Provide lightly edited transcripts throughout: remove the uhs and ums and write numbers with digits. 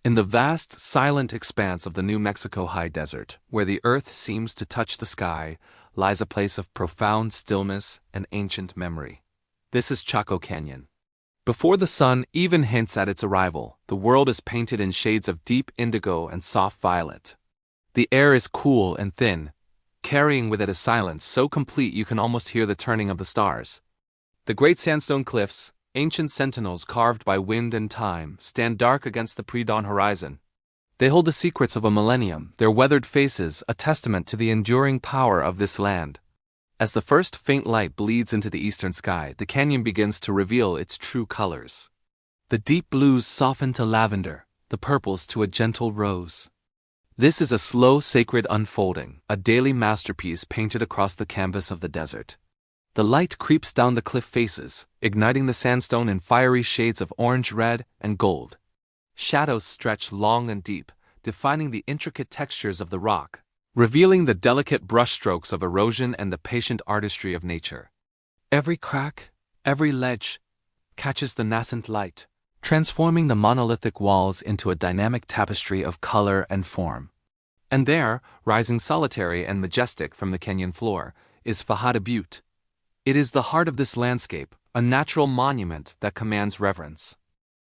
In the vast, silent expanse of the New Mexico high desert, where the earth seems to touch the sky, lies a place of profound stillness and ancient memory. This is Chaco Canyon. Before the sun even hints at its arrival, the world is painted in shades of deep indigo and soft violet. The air is cool and thin, carrying with it a silence so complete you can almost hear the turning of the stars. The great sandstone cliffs, ancient sentinels carved by wind and time, stand dark against the pre-dawn horizon. They hold the secrets of a millennium, their weathered faces a testament to the enduring power of this land. As the first faint light bleeds into the eastern sky, the canyon begins to reveal its true colors. The deep blues soften to lavender, the purples to a gentle rose. This is a slow, sacred unfolding, a daily masterpiece painted across the canvas of the desert. The light creeps down the cliff faces, igniting the sandstone in fiery shades of orange, red, and gold. Shadows stretch long and deep, defining the intricate textures of the rock, revealing the delicate brushstrokes of erosion and the patient artistry of nature. Every crack, every ledge, catches the nascent light, transforming the monolithic walls into a dynamic tapestry of color and form. And there, rising solitary and majestic from the canyon floor, is Fajada Butte. It is the heart of this landscape, a natural monument that commands reverence.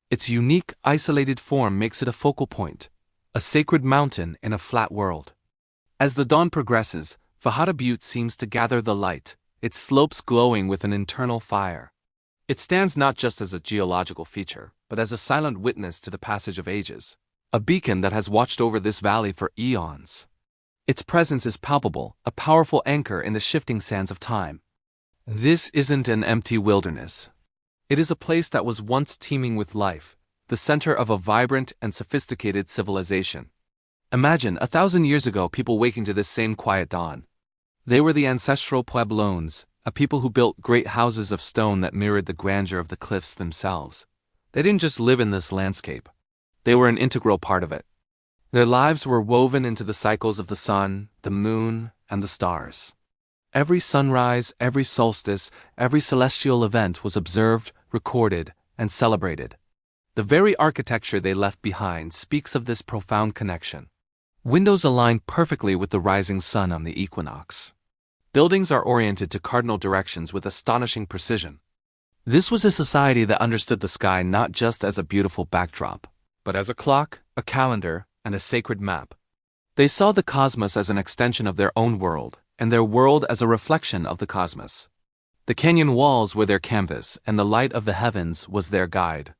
Its unique, isolated form makes it a focal point, a sacred mountain in a flat world. As the dawn progresses, Fajada Butte seems to gather the light, its slopes glowing with an internal fire. It stands not just as a geological feature, but as a silent witness to the passage of ages, a beacon that has watched over this valley for eons. Its presence is palpable, a powerful anchor in the shifting sands of time. This isn't an empty wilderness. It is a place that was once teeming with life, the center of a vibrant and sophisticated civilization. Imagine, 1,000 years ago, people waking to this same quiet dawn. They were the ancestral Pueblones, a people who built great houses of stone that mirrored the grandeur of the cliffs themselves. They didn't just live in this landscape. They were an integral part of it. Their lives were woven into the cycles of the sun, the moon, and the stars. Every sunrise, every solstice, every celestial event was observed, recorded, and celebrated. The very architecture they left behind speaks of this profound connection. Windows align perfectly with the rising sun on the equinox. Buildings are oriented to cardinal directions with astonishing precision. This was a society that understood the sky not just as a beautiful backdrop, but as a clock, a calendar, and a sacred map. They saw the cosmos as an extension of their own world, and their world as a reflection of the cosmos. The canyon walls were their canvas, and the light of the heavens was their guide.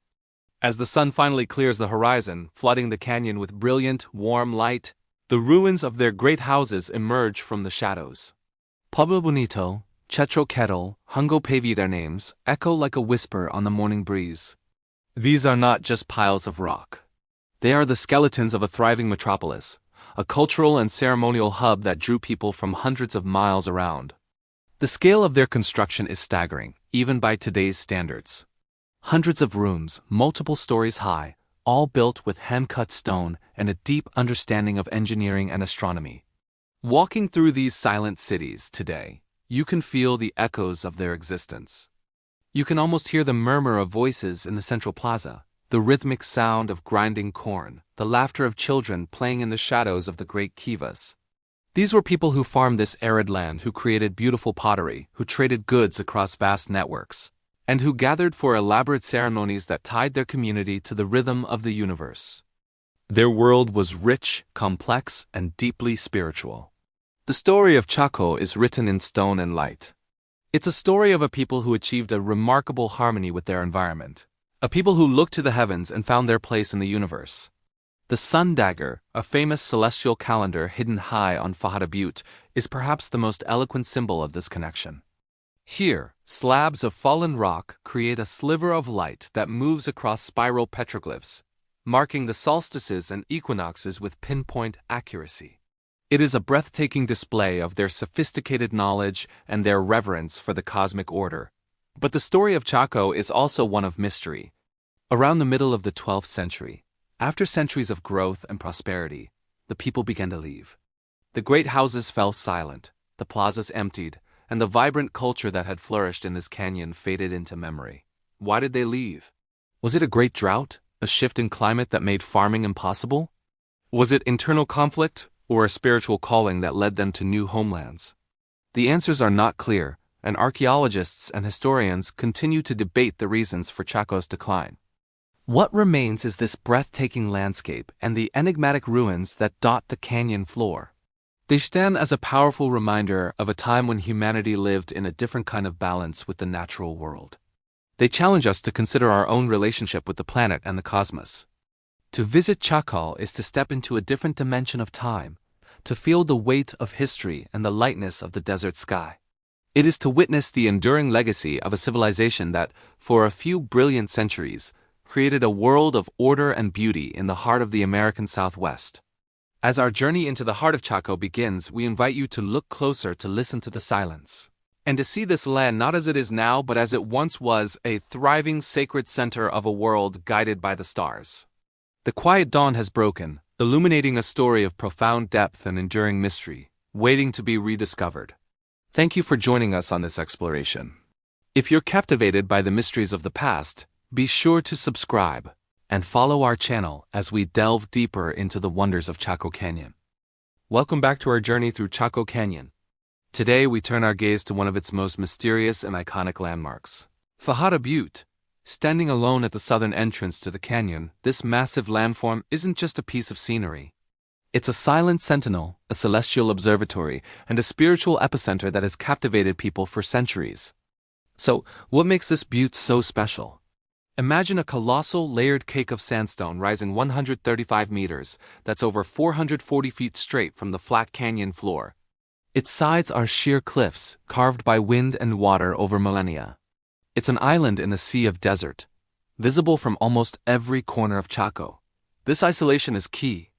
As the sun finally clears the horizon, flooding the canyon with brilliant, warm light, the ruins of their great houses emerge from the shadows. Pueblo Bonito, Chetro Kettle, Hungo Pavi, their names, echo like a whisper on the morning breeze. These are not just piles of rock. They are the skeletons of a thriving metropolis, a cultural and ceremonial hub that drew people from hundreds of miles around. The scale of their construction is staggering, even by today's standards. Hundreds of rooms, multiple stories high, all built with hand-cut stone and a deep understanding of engineering and astronomy. Walking through these silent cities today, you can feel the echoes of their existence. You can almost hear the murmur of voices in the central plaza, the rhythmic sound of grinding corn, the laughter of children playing in the shadows of the great kivas. These were people who farmed this arid land, who created beautiful pottery, who traded goods across vast networks, and who gathered for elaborate ceremonies that tied their community to the rhythm of the universe. Their world was rich, complex, and deeply spiritual. The story of Chaco is written in stone and light. It's a story of a people who achieved a remarkable harmony with their environment, a people who looked to the heavens and found their place in the universe. The Sun Dagger, a famous celestial calendar hidden high on Fajada Butte, is perhaps the most eloquent symbol of this connection. Here, slabs of fallen rock create a sliver of light that moves across spiral petroglyphs, marking the solstices and equinoxes with pinpoint accuracy. It is a breathtaking display of their sophisticated knowledge and their reverence for the cosmic order. But the story of Chaco is also one of mystery. Around the middle of the 12th century, after centuries of growth and prosperity, the people began to leave. The great houses fell silent, the plazas emptied, and the vibrant culture that had flourished in this canyon faded into memory. Why did they leave? Was it a great drought, A shift in climate that made farming impossible? Was it internal conflict, or a spiritual calling that led them to new homelands? The answers are not clear, and archaeologists and historians continue to debate the reasons for Chaco's decline. What remains is this breathtaking landscape and the enigmatic ruins that dot the canyon floor. They stand as a powerful reminder of a time when humanity lived in a different kind of balance with the natural world. They challenge us to consider our own relationship with the planet and the cosmos. To visit Chaco is to step into a different dimension of time, to feel the weight of history and the lightness of the desert sky. It is to witness the enduring legacy of a civilization that, for a few brilliant centuries, created a world of order and beauty in the heart of the American Southwest. As our journey into the heart of Chaco begins, we invite you to look closer, to listen to the silence, and to see this land not as it is now, but as it once was, a thriving sacred center of a world guided by the stars. The quiet dawn has broken, illuminating a story of profound depth and enduring mystery, waiting to be rediscovered. Thank you for joining us on this exploration. If you're captivated by the mysteries of the past, be sure to subscribe and follow our channel as we delve deeper into the wonders of Chaco Canyon. Welcome back to our journey through Chaco Canyon. Today we turn our gaze to one of its most mysterious and iconic landmarks, Fajada Butte. Standing alone at the southern entrance to the canyon, this massive landform isn't just a piece of scenery. It's a silent sentinel, a celestial observatory, and a spiritual epicenter that has captivated people for centuries. So, what makes this butte so special? Imagine a colossal layered cake of sandstone rising 135 meters, that's over 440 feet straight from the flat canyon floor. Its sides are sheer cliffs, carved by wind and water over millennia. It's an island in a sea of desert, visible from almost every corner of Chaco. This isolation is key.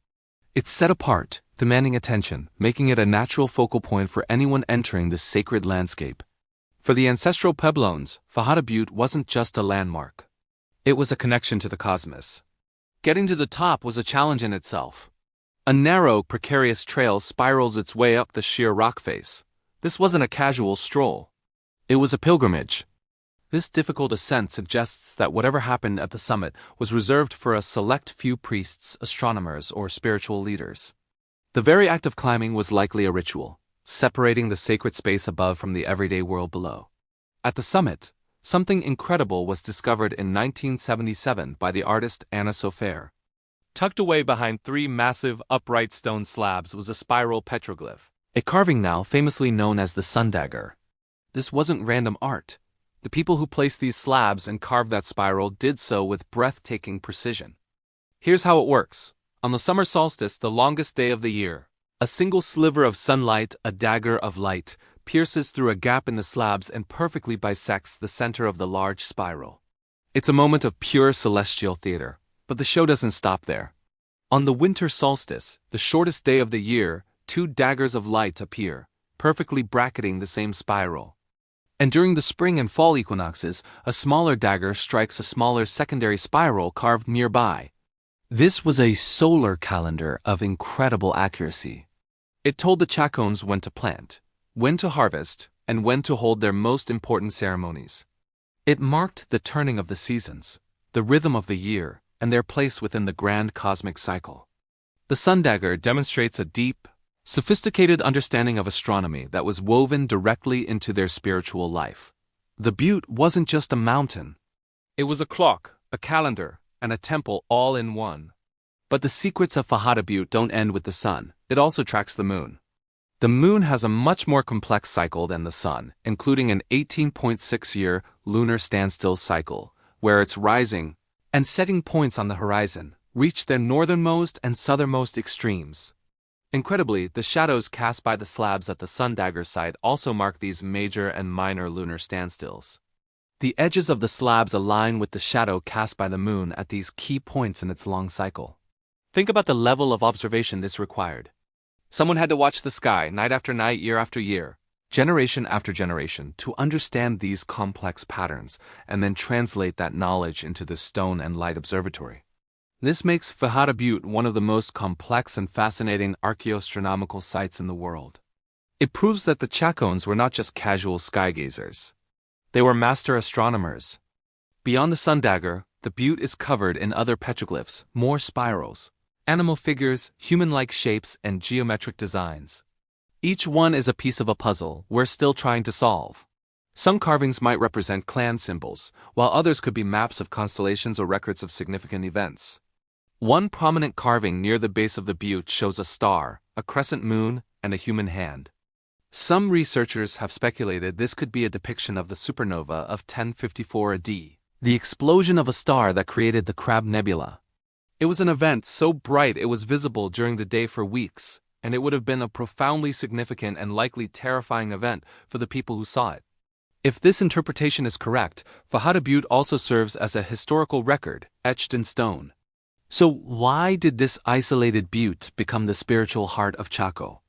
It's set apart, demanding attention, making it a natural focal point for anyone entering this sacred landscape. For the ancestral Pueblones, Fajada Butte wasn't just a landmark. It was a connection to the cosmos. Getting to the top was a challenge in itself. A narrow, precarious trail spirals its way up the sheer rock face. This wasn't a casual stroll. It was a pilgrimage. This difficult ascent suggests that whatever happened at the summit was reserved for a select few priests, astronomers, or spiritual leaders. The very act of climbing was likely a ritual, separating the sacred space above from the everyday world below. At the summit, something incredible was discovered in 1977 by the artist Anna Sofer. Tucked away behind three massive, upright stone slabs was a spiral petroglyph, a carving now famously known as the Sun Dagger. This wasn't random art. The people who placed these slabs and carved that spiral did so with breathtaking precision. Here's how it works. On the summer solstice, the longest day of the year, a single sliver of sunlight, a dagger of light, pierces through a gap in the slabs and perfectly bisects the center of the large spiral. It's a moment of pure celestial theater, but the show doesn't stop there. On the winter solstice, the shortest day of the year, two daggers of light appear, perfectly bracketing the same spiral. And during the spring and fall equinoxes, a smaller dagger strikes a smaller secondary spiral carved nearby. This was a solar calendar of incredible accuracy. It told the Chacoans when to plant, when to harvest, and when to hold their most important ceremonies. It marked the turning of the seasons, the rhythm of the year, and their place within the grand cosmic cycle. The Sun Dagger demonstrates a deep, sophisticated understanding of astronomy that was woven directly into their spiritual life. The butte wasn't just a mountain. It was a clock, a calendar, and a temple all in one. But the secrets of Fajada Butte don't end with the sun. It also tracks the moon. The moon has a much more complex cycle than the sun, including an 18.6-year lunar standstill cycle, where its rising and setting points on the horizon reach their northernmost and southernmost extremes. Incredibly, the shadows cast by the slabs at the Sun Dagger site also mark these major and minor lunar standstills. The edges of the slabs align with the shadow cast by the moon at these key points in its long cycle. Think about the level of observation this required. Someone had to watch the sky night after night, year after year, generation after generation, to understand these complex patterns and then translate that knowledge into the stone and light observatory. This makes Fajada Butte one of the most complex and fascinating archaeoastronomical sites in the world. It proves that the Chacoans were not just casual skygazers. They were master astronomers. Beyond the Sun Dagger, the butte is covered in other petroglyphs, more spirals, animal figures, human-like shapes, and geometric designs. Each one is a piece of a puzzle we're still trying to solve. Some carvings might represent clan symbols, while others could be maps of constellations or records of significant events. One prominent carving near the base of the butte shows a star, a crescent moon, and a human hand. Some researchers have speculated this could be a depiction of the supernova of 1054 AD, the explosion of a star that created the Crab Nebula. It was an event so bright it was visible during the day for weeks, and it would have been a profoundly significant and likely terrifying event for the people who saw it. If this interpretation is correct, Fajada Butte also serves as a historical record, etched in stone. So why did this isolated butte become the spiritual heart of Chaco?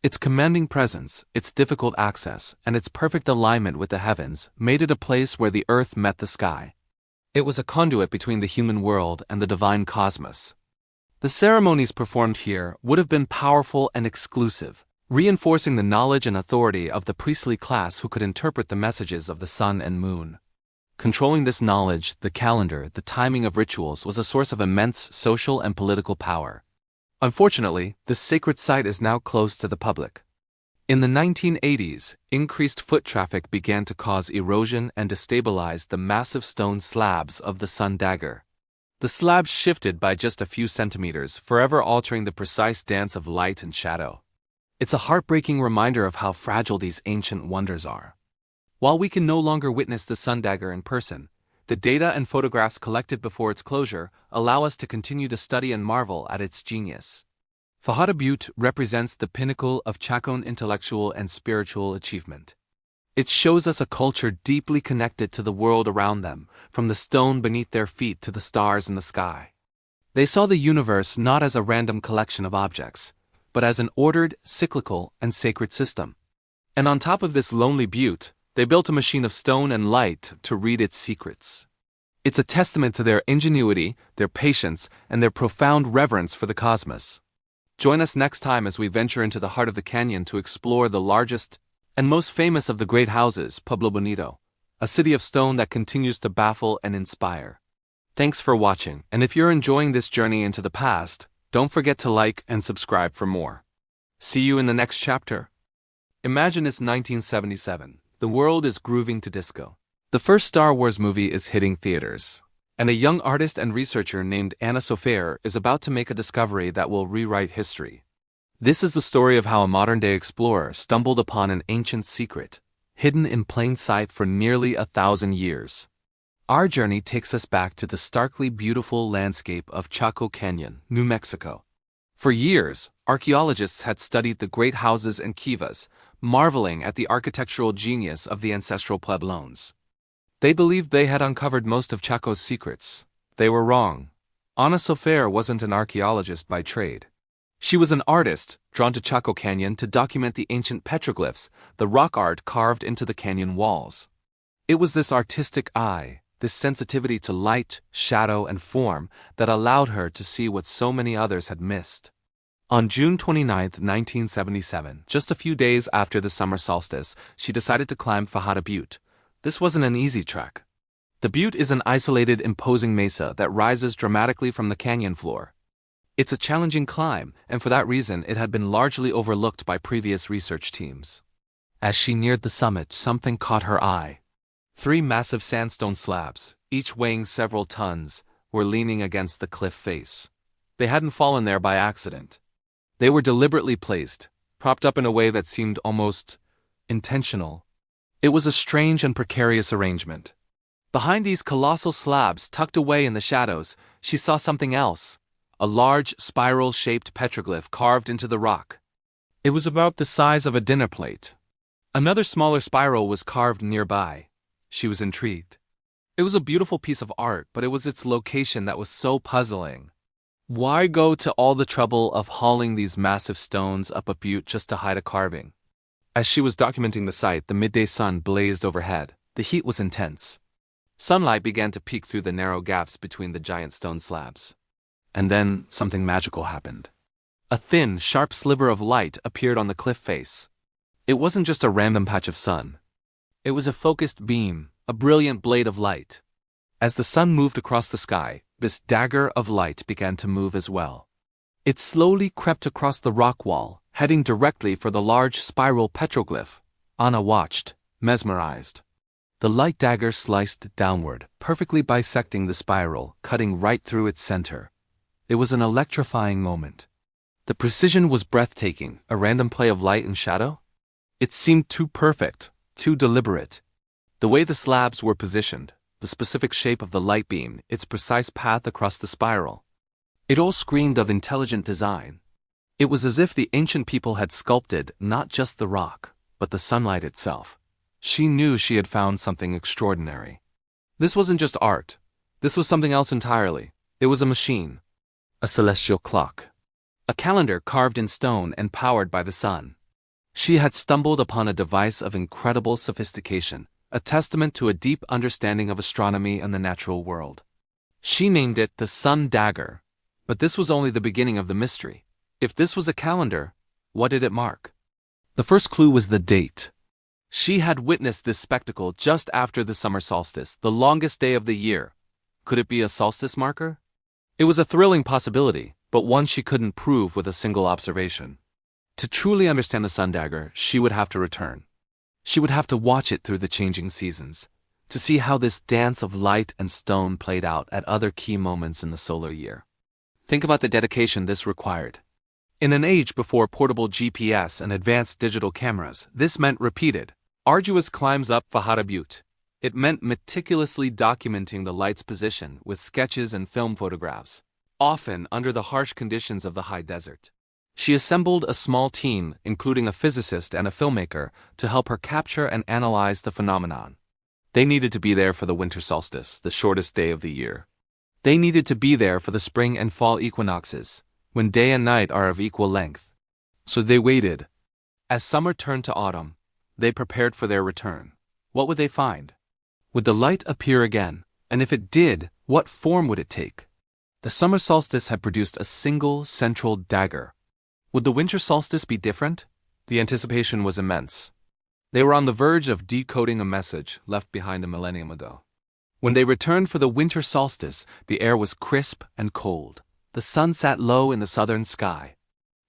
Its commanding presence, its difficult access, and its perfect alignment with the heavens made it a place where the earth met the sky. It was a conduit between the human world and the divine cosmos. The ceremonies performed here would have been powerful and exclusive, reinforcing the knowledge and authority of the priestly class who could interpret the messages of the sun and moon. Controlling this knowledge, the calendar, the timing of rituals was a source of immense social and political power. Unfortunately, this sacred site is now closed to the public. In the 1980s, increased foot traffic began to cause erosion and destabilize the massive stone slabs of the Sun Dagger. The slabs shifted by just a few centimeters, forever altering the precise dance of light and shadow. It's a heartbreaking reminder of how fragile these ancient wonders are. While we can no longer witness the Sun Dagger in person, the data and photographs collected before its closure allow us to continue to study and marvel at its genius. Fajada Butte represents the pinnacle of Chacoan intellectual and spiritual achievement. It shows us a culture deeply connected to the world around them, from the stone beneath their feet to the stars in the sky. They saw the universe not as a random collection of objects, but as an ordered, cyclical, and sacred system. And on top of this lonely butte, they built a machine of stone and light to read its secrets. It's a testament to their ingenuity, their patience, and their profound reverence for the cosmos. Join us next time as we venture into the heart of the canyon to explore the largest and most famous of the great houses, Pueblo Bonito, a city of stone that continues to baffle and inspire. Thanks for watching, and if you're enjoying this journey into the past, don't forget to like and subscribe for more. See you in the next chapter. Imagine it's 1977. The world is grooving to disco. The first Star Wars movie is hitting theaters, and a young artist and researcher named Anna Sofer is about to make a discovery that will rewrite history. This is the story of how a modern-day explorer stumbled upon an ancient secret, hidden in plain sight for nearly 1,000 years. Our journey takes us back to the starkly beautiful landscape of Chaco Canyon, New Mexico. For years, archaeologists had studied the great houses and kivas, marveling at the architectural genius of the ancestral pueblones. They believed they had uncovered most of Chaco's secrets. They were wrong. Anna Sofer wasn't an archaeologist by trade. She was an artist, drawn to Chaco Canyon to document the ancient petroglyphs, the rock art carved into the canyon walls. It was this artistic eye, this sensitivity to light, shadow, and form that allowed her to see what so many others had missed. On June 29, 1977, just a few days after the summer solstice, she decided to climb Fajada Butte. This wasn't an easy trek. The butte is an isolated, imposing mesa that rises dramatically from the canyon floor. It's a challenging climb, and for that reason it had been largely overlooked by previous research teams. As she neared the summit, something caught her eye. 3 massive sandstone slabs, each weighing several tons, were leaning against the cliff face. They hadn't fallen there by accident. They were deliberately placed, propped up in a way that seemed almost intentional. It was a strange and precarious arrangement. Behind these colossal slabs, tucked away in the shadows, she saw something else, a large, spiral-shaped petroglyph carved into the rock. It was about the size of a dinner plate. Another smaller spiral was carved nearby. She was intrigued. It was a beautiful piece of art, but it was its location that was so puzzling. Why go to all the trouble of hauling these massive stones up a butte just to hide a carving? As she was documenting the site, the midday sun blazed overhead. The heat was intense. Sunlight began to peek through the narrow gaps between the giant stone slabs. And then something magical happened. A thin, sharp sliver of light appeared on the cliff face. It wasn't just a random patch of sun. It was a focused beam, a brilliant blade of light. As the sun moved across the sky, this dagger of light began to move as well. It slowly crept across the rock wall, heading directly for the large spiral petroglyph. Anna watched, mesmerized. The light dagger sliced downward, perfectly bisecting the spiral, cutting right through its center. It was an electrifying moment. The precision was breathtaking, a random play of light and shadow. It seemed too perfect, too deliberate. The way the slabs were positioned, the specific shape of the light beam, its precise path across the spiral. It all screamed of intelligent design. It was as if the ancient people had sculpted not just the rock, but the sunlight itself. She knew she had found something extraordinary. This wasn't just art. This was something else entirely. It was a machine. A celestial clock. A calendar carved in stone and powered by the sun. She had stumbled upon a device of incredible sophistication, a testament to a deep understanding of astronomy and the natural world. She named it the Sun Dagger. But this was only the beginning of the mystery. If this was a calendar, what did it mark? The first clue was the date. She had witnessed this spectacle just after the summer solstice, the longest day of the year. Could it be a solstice marker? It was a thrilling possibility, but one she couldn't prove with a single observation. To truly understand the Sun Dagger, she would have to return. She would have to watch it through the changing seasons, to see how this dance of light and stone played out at other key moments in the solar year. Think about the dedication this required. In an age before portable GPS and advanced digital cameras, this meant repeated, arduous climbs up Fajada Butte. It meant meticulously documenting the light's position with sketches and film photographs, often under the harsh conditions of the high desert. She assembled a small team, including a physicist and a filmmaker, to help her capture and analyze the phenomenon. They needed to be there for the winter solstice, the shortest day of the year. They needed to be there for the spring and fall equinoxes, when day and night are of equal length. So they waited. As summer turned to autumn, they prepared for their return. What would they find? Would the light appear again? And if it did, what form would it take? The summer solstice had produced a single central dagger. Would the winter solstice be different? The anticipation was immense. They were on the verge of decoding a message left behind a millennium ago. When they returned for the winter solstice, the air was crisp and cold. The sun sat low in the southern sky.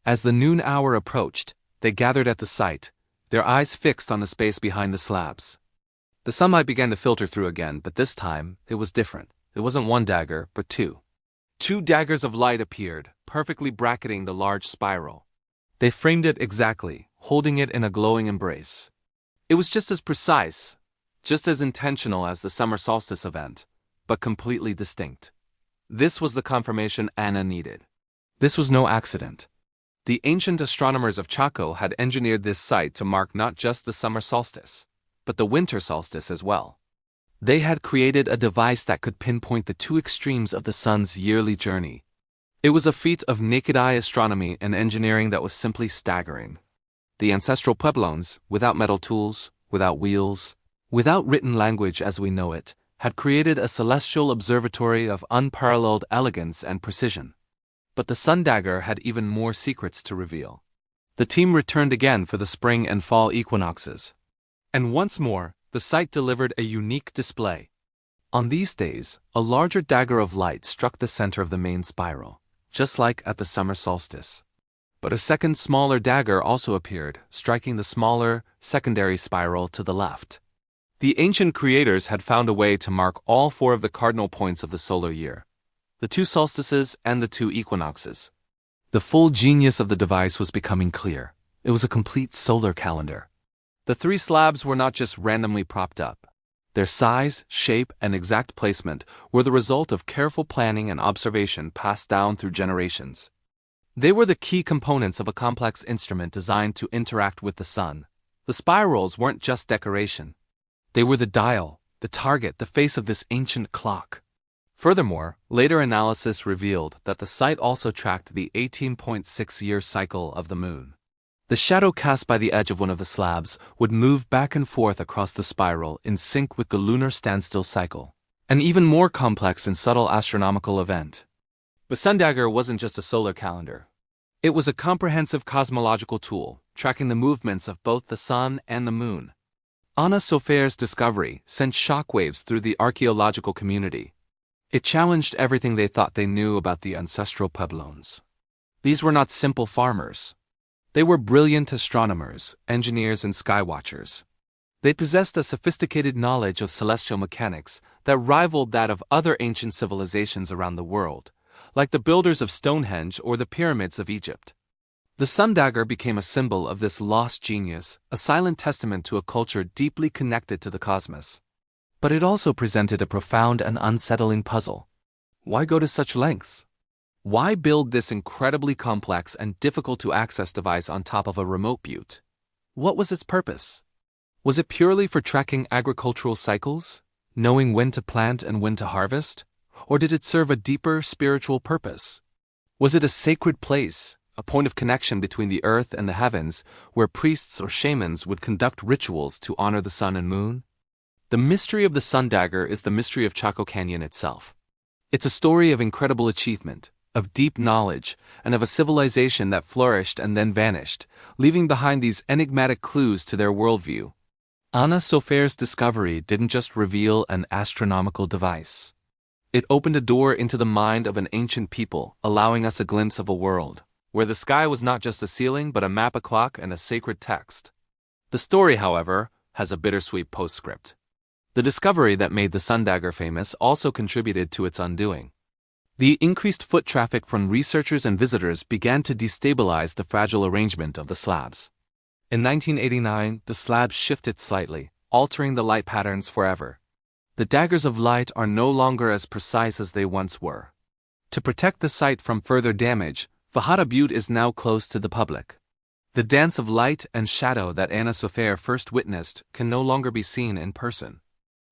As the noon hour approached, they gathered at the site, their eyes fixed on the space behind the slabs. The sunlight began to filter through again, but this time it was different. It wasn't one dagger, but two. Two daggers of light appeared, perfectly bracketing the large spiral. They framed it exactly, holding it in a glowing embrace. It was just as precise, just as intentional as the summer solstice event, but completely distinct. This was the confirmation Anna needed. This was no accident. The ancient astronomers of Chaco had engineered this site to mark not just the summer solstice, but the winter solstice as well. They had created a device that could pinpoint the two extremes of the sun's yearly journey. It was a feat of naked-eye astronomy and engineering that was simply staggering. The ancestral Pueblones, without metal tools, without wheels, without written language as we know it, had created a celestial observatory of unparalleled elegance and precision. But the Sun Dagger had even more secrets to reveal. The team returned again for the spring and fall equinoxes. And once more, the site delivered a unique display. On these days, a larger dagger of light struck the center of the main spiral, just like at the summer solstice. But a second smaller dagger also appeared, striking the smaller, secondary spiral to the left. The ancient creators had found a way to mark all four of the cardinal points of the solar year, the two solstices and the two equinoxes. The full genius of the device was becoming clear. It was a complete solar calendar. The three slabs were not just randomly propped up. Their size, shape, and exact placement were the result of careful planning and observation passed down through generations. They were the key components of a complex instrument designed to interact with the sun. The spirals weren't just decoration. They were the dial, the target, the face of this ancient clock. Furthermore, later analysis revealed that the site also tracked the 18.6-year cycle of the moon. The shadow cast by the edge of one of the slabs would move back and forth across the spiral in sync with the lunar standstill cycle, an even more complex and subtle astronomical event. The Sun Dagger wasn't just a solar calendar. It was a comprehensive cosmological tool, tracking the movements of both the sun and the moon. Anna Sofer's discovery sent shockwaves through the archaeological community. It challenged everything they thought they knew about the ancestral Pueblones. These were not simple farmers. They were brilliant astronomers, engineers, and skywatchers. They possessed a sophisticated knowledge of celestial mechanics that rivaled that of other ancient civilizations around the world, like the builders of Stonehenge or the pyramids of Egypt. The Sun Dagger became a symbol of this lost genius, a silent testament to a culture deeply connected to the cosmos. But it also presented a profound and unsettling puzzle. Why go to such lengths? Why build this incredibly complex and difficult-to-access device on top of a remote butte? What was its purpose? Was it purely for tracking agricultural cycles, knowing when to plant and when to harvest? Or did it serve a deeper spiritual purpose? Was it a sacred place, a point of connection between the earth and the heavens, where priests or shamans would conduct rituals to honor the sun and moon? The mystery of the Sun Dagger is the mystery of Chaco Canyon itself. It's a story of incredible achievement, of deep knowledge, and of a civilization that flourished and then vanished, leaving behind these enigmatic clues to their worldview. Anna Sofer's discovery didn't just reveal an astronomical device. It opened a door into the mind of an ancient people, allowing us a glimpse of a world where the sky was not just a ceiling but a map, a clock, and a sacred text. The story, however, has a bittersweet postscript. The discovery that made the Sun Dagger famous also contributed to its undoing. The increased foot traffic from researchers and visitors began to destabilize the fragile arrangement of the slabs. In 1989, the slabs shifted slightly, altering the light patterns forever. The daggers of light are no longer as precise as they once were. To protect the site from further damage, Fajada Butte is now closed to the public. The dance of light and shadow that Anna Sofer first witnessed can no longer be seen in person.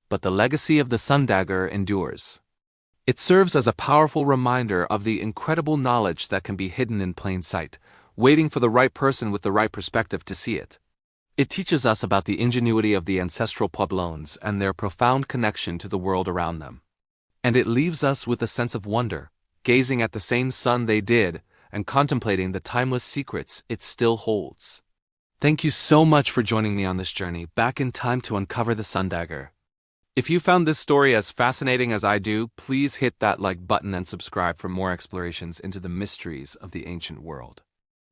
But the legacy of the Sun Dagger endures. It serves as a powerful reminder of the incredible knowledge that can be hidden in plain sight, waiting for the right person with the right perspective to see it. It teaches us about the ingenuity of the ancestral Pueblones and their profound connection to the world around them. And it leaves us with a sense of wonder, gazing at the same sun they did, and contemplating the timeless secrets it still holds. Thank you so much for joining me on this journey back in time to uncover the Sun Dagger. If you found this story as fascinating as I do, please hit that like button and subscribe for more explorations into the mysteries of the ancient world.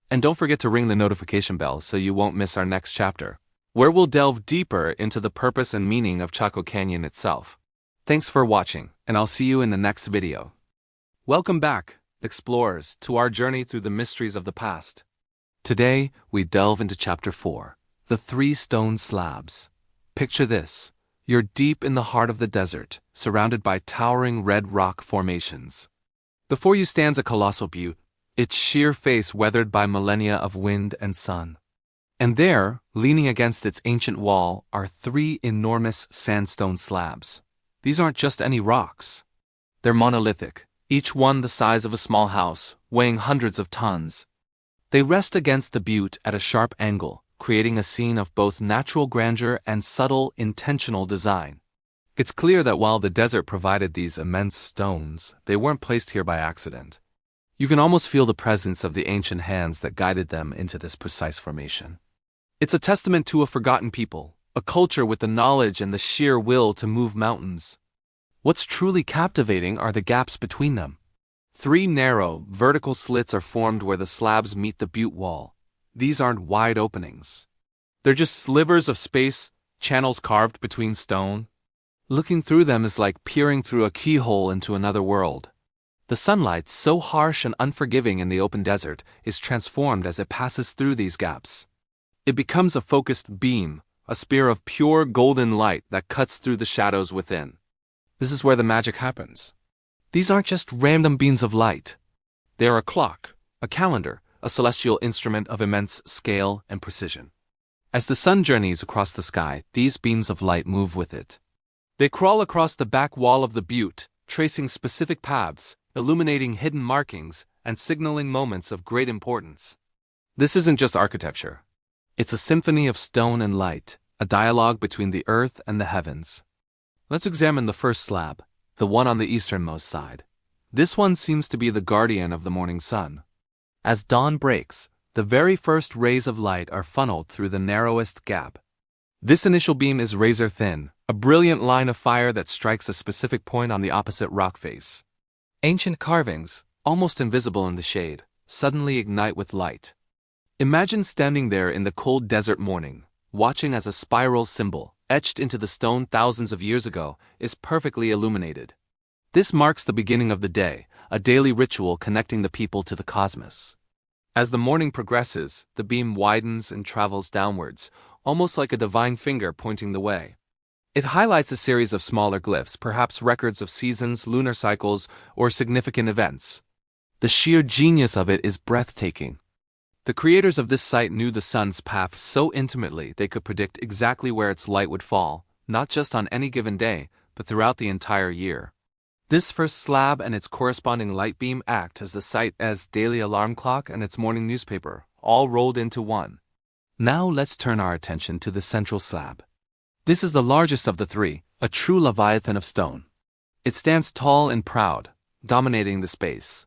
And don't forget to ring the notification bell so you won't miss our next chapter, where we'll delve deeper into the purpose and meaning of Chaco Canyon itself. Thanks for watching, and I'll see you in the next video. Welcome back, explorers, to our journey through the mysteries of the past. Today, we delve into Chapter 4, the 3 stone slabs. Picture this. You're deep in the heart of the desert, surrounded by towering red rock formations. Before you stands a colossal butte, its sheer face weathered by millennia of wind and sun. And there, leaning against its ancient wall, are 3 enormous sandstone slabs. These aren't just any rocks. They're monolithic, each one the size of a small house, weighing hundreds of tons. They rest against the butte at a sharp angle, creating a scene of both natural grandeur and subtle, intentional design. It's clear that while the desert provided these immense stones, they weren't placed here by accident. You can almost feel the presence of the ancient hands that guided them into this precise formation. It's a testament to a forgotten people, a culture with the knowledge and the sheer will to move mountains. What's truly captivating are the gaps between them. 3 narrow, vertical slits are formed where the slabs meet the butte wall. These aren't wide openings. They're just slivers of space, channels carved between stone. Looking through them is like peering through a keyhole into another world. The sunlight, so harsh and unforgiving in the open desert, is transformed as it passes through these gaps. It becomes a focused beam, a spear of pure golden light that cuts through the shadows within. This is where the magic happens. These aren't just random beams of light. They are a clock, a calendar, a celestial instrument of immense scale and precision. As the sun journeys across the sky, these beams of light move with it. They crawl across the back wall of the butte, tracing specific paths, illuminating hidden markings, and signaling moments of great importance. This isn't just architecture. It's a symphony of stone and light, a dialogue between the earth and the heavens. Let's examine the first slab, the one on the easternmost side. This one seems to be the guardian of the morning sun. As dawn breaks, the very first rays of light are funneled through the narrowest gap. This initial beam is razor-thin, a brilliant line of fire that strikes a specific point on the opposite rock face. Ancient carvings, almost invisible in the shade, suddenly ignite with light. Imagine standing there in the cold desert morning, watching as a spiral symbol, etched into the stone thousands of years ago, is perfectly illuminated. This marks the beginning of the day, a daily ritual connecting the people to the cosmos. As the morning progresses, the beam widens and travels downwards, almost like a divine finger pointing the way. It highlights a series of smaller glyphs, perhaps records of seasons, lunar cycles, or significant events. The sheer genius of it is breathtaking. The creators of this site knew the sun's path so intimately they could predict exactly where its light would fall, not just on any given day, but throughout the entire year. This first slab and its corresponding light beam act as the site's daily alarm clock and its morning newspaper, all rolled into one. Now let's turn our attention to the central slab. This is the largest of the three, a true leviathan of stone. It stands tall and proud, dominating the space.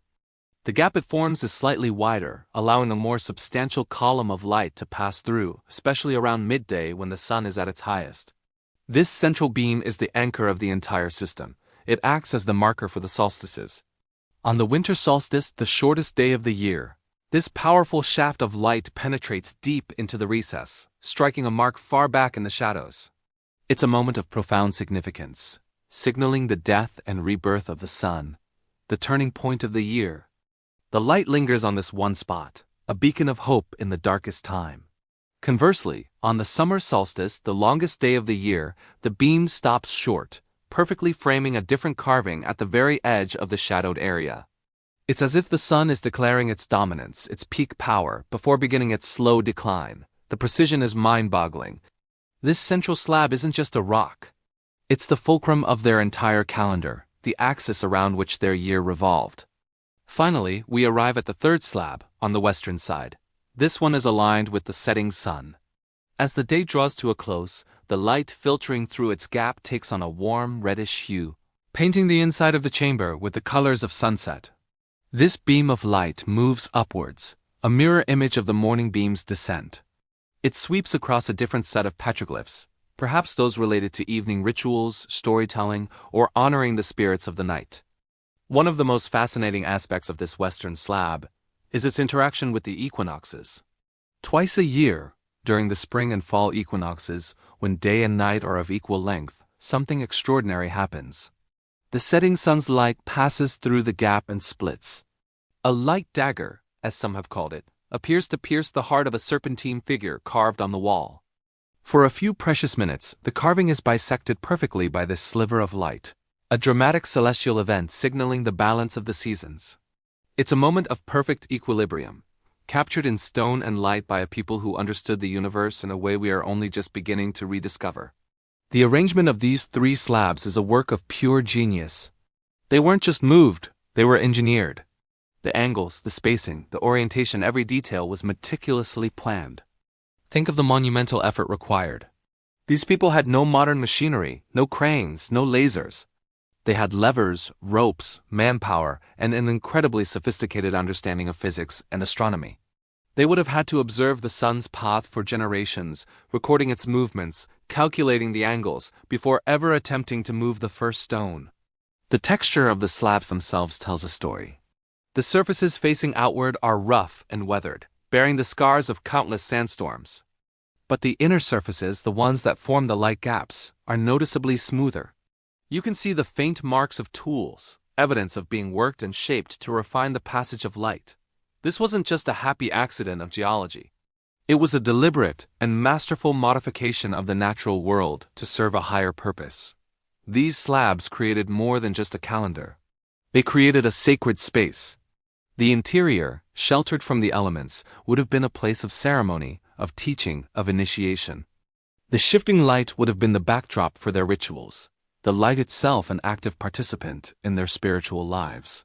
The gap it forms is slightly wider, allowing a more substantial column of light to pass through, especially around midday when the sun is at its highest. This central beam is the anchor of the entire system. It acts as the marker for the solstices. On the winter solstice, the shortest day of the year, this powerful shaft of light penetrates deep into the recess, striking a mark far back in the shadows. It's a moment of profound significance, signaling the death and rebirth of the sun, the turning point of the year. The light lingers on this one spot, a beacon of hope in the darkest time. Conversely, on the summer solstice, the longest day of the year, the beam stops short, perfectly framing a different carving at the very edge of the shadowed area. It's as if the sun is declaring its dominance, its peak power, before beginning its slow decline. The precision is mind-boggling. This central slab isn't just a rock. It's the fulcrum of their entire calendar, the axis around which their year revolved. Finally, we arrive at the third slab, on the western side. This one is aligned with the setting sun. As the day draws to a close, the light filtering through its gap takes on a warm reddish hue, painting the inside of the chamber with the colors of sunset. This beam of light moves upwards, a mirror image of the morning beam's descent. It sweeps across a different set of petroglyphs, perhaps those related to evening rituals, storytelling, or honoring the spirits of the night. One of the most fascinating aspects of this western slab is its interaction with the equinoxes. Twice a year, during the spring and fall equinoxes, when day and night are of equal length, something extraordinary happens. The setting sun's light passes through the gap and splits. A light dagger, as some have called it, appears to pierce the heart of a serpentine figure carved on the wall. For a few precious minutes, the carving is bisected perfectly by this sliver of light, a dramatic celestial event signaling the balance of the seasons. It's a moment of perfect equilibrium, captured in stone and light by a people who understood the universe in a way we are only just beginning to rediscover. The arrangement of these three slabs is a work of pure genius. They weren't just moved, they were engineered. The angles, the spacing, the orientation, every detail was meticulously planned. Think of the monumental effort required. These people had no modern machinery, no cranes, no lasers. They had levers, ropes, manpower, and an incredibly sophisticated understanding of physics and astronomy. They would have had to observe the sun's path for generations, recording its movements, calculating the angles, before ever attempting to move the first stone. The texture of the slabs themselves tells a story. The surfaces facing outward are rough and weathered, bearing the scars of countless sandstorms. But the inner surfaces, the ones that form the light gaps, are noticeably smoother. You can see the faint marks of tools, evidence of being worked and shaped to refine the passage of light. This wasn't just a happy accident of geology. It was a deliberate and masterful modification of the natural world to serve a higher purpose. These slabs created more than just a calendar. They created a sacred space. The interior, sheltered from the elements, would have been a place of ceremony, of teaching, of initiation. The shifting light would have been the backdrop for their rituals, the light itself an active participant in their spiritual lives.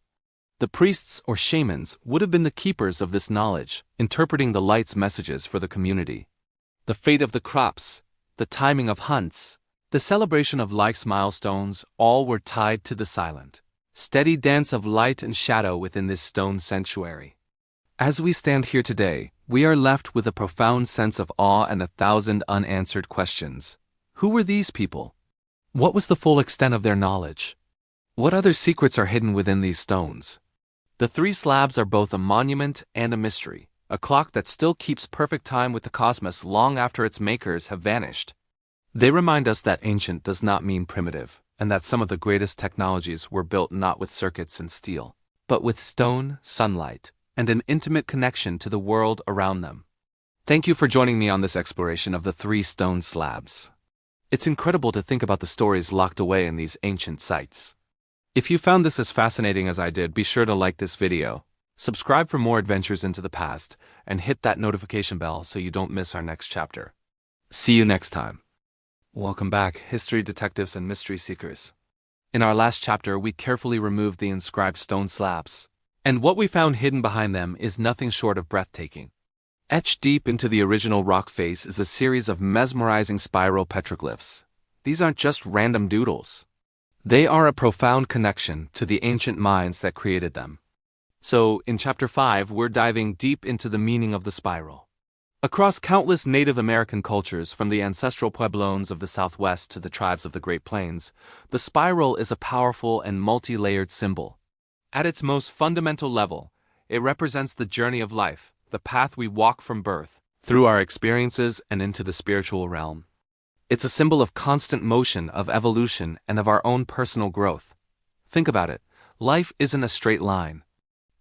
The priests or shamans would have been the keepers of this knowledge, interpreting the light's messages for the community. The fate of the crops, the timing of hunts, the celebration of life's milestones, all were tied to the silent, steady dance of light and shadow within this stone sanctuary. As we stand here today, we are left with a profound sense of awe and 1,000 unanswered questions. Who were these people? What was the full extent of their knowledge? What other secrets are hidden within these stones? The three slabs are both a monument and a mystery, a clock that still keeps perfect time with the cosmos long after its makers have vanished. They remind us that ancient does not mean primitive, and that some of the greatest technologies were built not with circuits and steel, but with stone, sunlight, and an intimate connection to the world around them. Thank you for joining me on this exploration of the three stone slabs. It's incredible to think about the stories locked away in these ancient sites. If you found this as fascinating as I did, be sure to like this video, subscribe for more adventures into the past, and hit that notification bell so you don't miss our next chapter. See you next time. Welcome back, history detectives and mystery seekers. In our last chapter, we carefully removed the inscribed stone slabs, and what we found hidden behind them is nothing short of breathtaking. Etched deep into the original rock face is a series of mesmerizing spiral petroglyphs. These aren't just random doodles. They are a profound connection to the ancient minds that created them. So, in Chapter 5, we're diving deep into the meaning of the spiral. Across countless Native American cultures, from the ancestral Pueblones of the Southwest to the tribes of the Great Plains, the spiral is a powerful and multi-layered symbol. At its most fundamental level, it represents the journey of life, the path we walk from birth, through our experiences and into the spiritual realm. It's a symbol of constant motion, of evolution, and of our own personal growth. Think about it. Life isn't a straight line.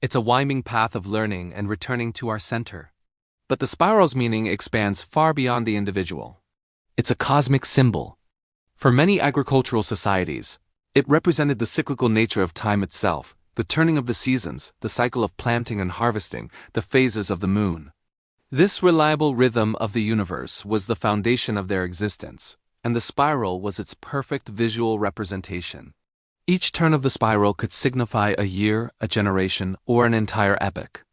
It's a winding path of learning and returning to our center. But the spiral's meaning expands far beyond the individual. It's a cosmic symbol. For many agricultural societies, it represented the cyclical nature of time itself, the turning of the seasons, the cycle of planting and harvesting, the phases of the moon. This reliable rhythm of the universe was the foundation of their existence, and the spiral was its perfect visual representation. Each turn of the spiral could signify a year, a generation, or an entire epoch.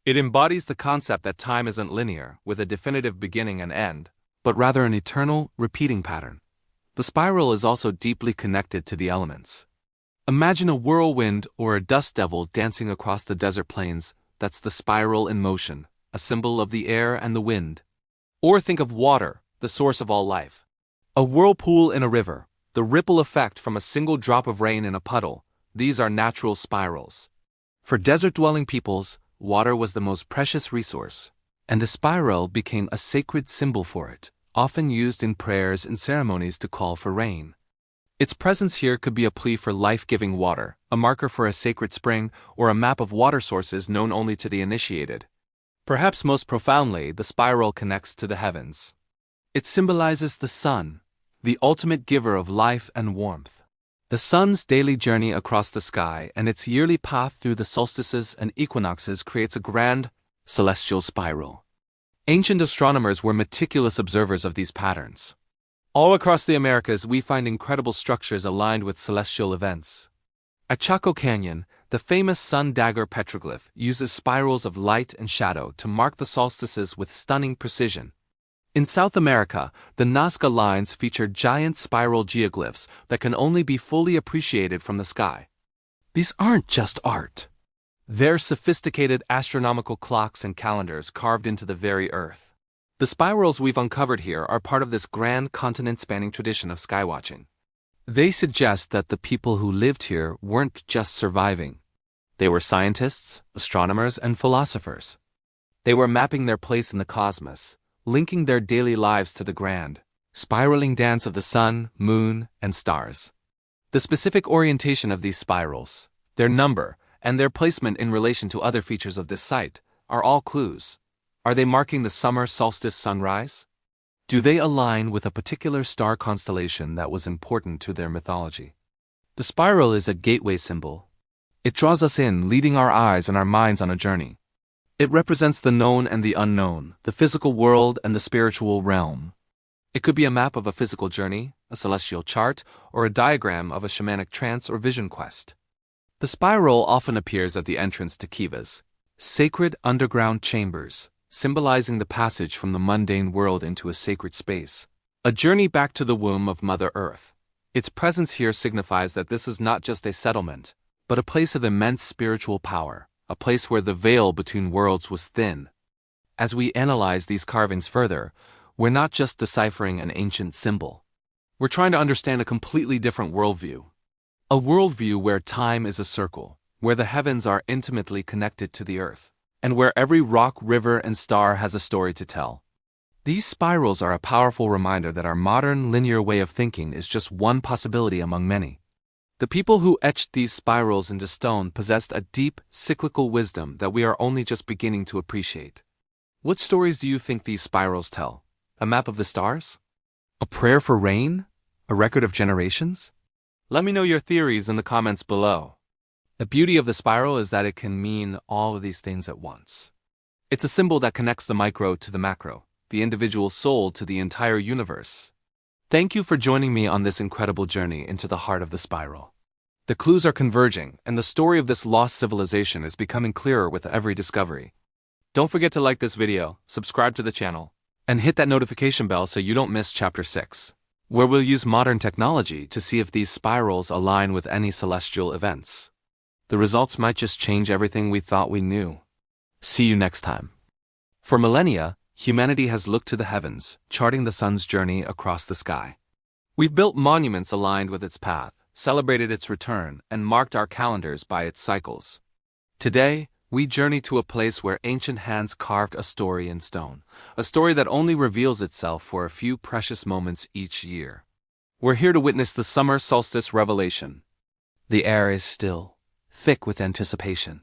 It embodies the concept that time isn't linear, with a definitive beginning and end, but rather an eternal, repeating pattern. The spiral is also deeply connected to the elements. Imagine a whirlwind or a dust devil dancing across the desert plains. That's the spiral in motion, a symbol of the air and the wind. Or think of water, the source of all life. A whirlpool in a river, the ripple effect from a single drop of rain in a puddle. These are natural spirals. For desert-dwelling peoples, water was the most precious resource, and the spiral became a sacred symbol for it, often used in prayers and ceremonies to call for rain. Its presence here could be a plea for life-giving water, a marker for a sacred spring, or a map of water sources known only to the initiated. Perhaps most profoundly, the spiral connects to the heavens. It symbolizes the sun, the ultimate giver of life and warmth. The sun's daily journey across the sky and its yearly path through the solstices and equinoxes creates a grand, celestial spiral. Ancient astronomers were meticulous observers of these patterns. All across the Americas, we find incredible structures aligned with celestial events. At Chaco Canyon, the famous Sun Dagger Petroglyph uses spirals of light and shadow to mark the solstices with stunning precision. In South America, the Nazca lines feature giant spiral geoglyphs that can only be fully appreciated from the sky. These aren't just art. They're sophisticated astronomical clocks and calendars carved into the very earth. The spirals we've uncovered here are part of this grand continent-spanning tradition of skywatching. They suggest that the people who lived here weren't just surviving. They were scientists, astronomers, and philosophers. They were mapping their place in the cosmos, linking their daily lives to the grand, spiraling dance of the sun, moon, and stars. The specific orientation of these spirals, their number, and their placement in relation to other features of this site are all clues. Are they marking the summer solstice sunrise? Do they align with a particular star constellation that was important to their mythology? The spiral is a gateway symbol. It draws us in, leading our eyes and our minds on a journey. It represents the known and the unknown, the physical world and the spiritual realm. It could be a map of a physical journey, a celestial chart, or a diagram of a shamanic trance or vision quest. The spiral often appears at the entrance to kivas, sacred underground chambers, symbolizing the passage from the mundane world into a sacred space, a journey back to the womb of Mother Earth. Its presence here signifies that this is not just a settlement, but a place of immense spiritual power, a place where the veil between worlds was thin. As we analyze these carvings further, we're not just deciphering an ancient symbol. We're trying to understand a completely different worldview. A worldview where time is a circle, where the heavens are intimately connected to the earth, and where every rock, river, and star has a story to tell. These spirals are a powerful reminder that our modern linear way of thinking is just one possibility among many. The people who etched these spirals into stone possessed a deep, cyclical wisdom that we are only just beginning to appreciate. What stories do you think these spirals tell? A map of the stars? A prayer for rain? A record of generations? Let me know your theories in the comments below. The beauty of the spiral is that it can mean all of these things at once. It's a symbol that connects the micro to the macro, the individual soul to the entire universe. Thank you for joining me on this incredible journey into the heart of the spiral. The clues are converging, and the story of this lost civilization is becoming clearer with every discovery. Don't forget to like this video, subscribe to the channel, and hit that notification bell so you don't miss Chapter 6, where we'll use modern technology to see if these spirals align with any celestial events. The results might just change everything we thought we knew. See you next time. For millennia, humanity has looked to the heavens, charting the sun's journey across the sky. We've built monuments aligned with its path, celebrated its return, and marked our calendars by its cycles. Today, we journey to a place where ancient hands carved a story in stone, a story that only reveals itself for a few precious moments each year. We're here to witness the summer solstice revelation. The air is still, thick with anticipation.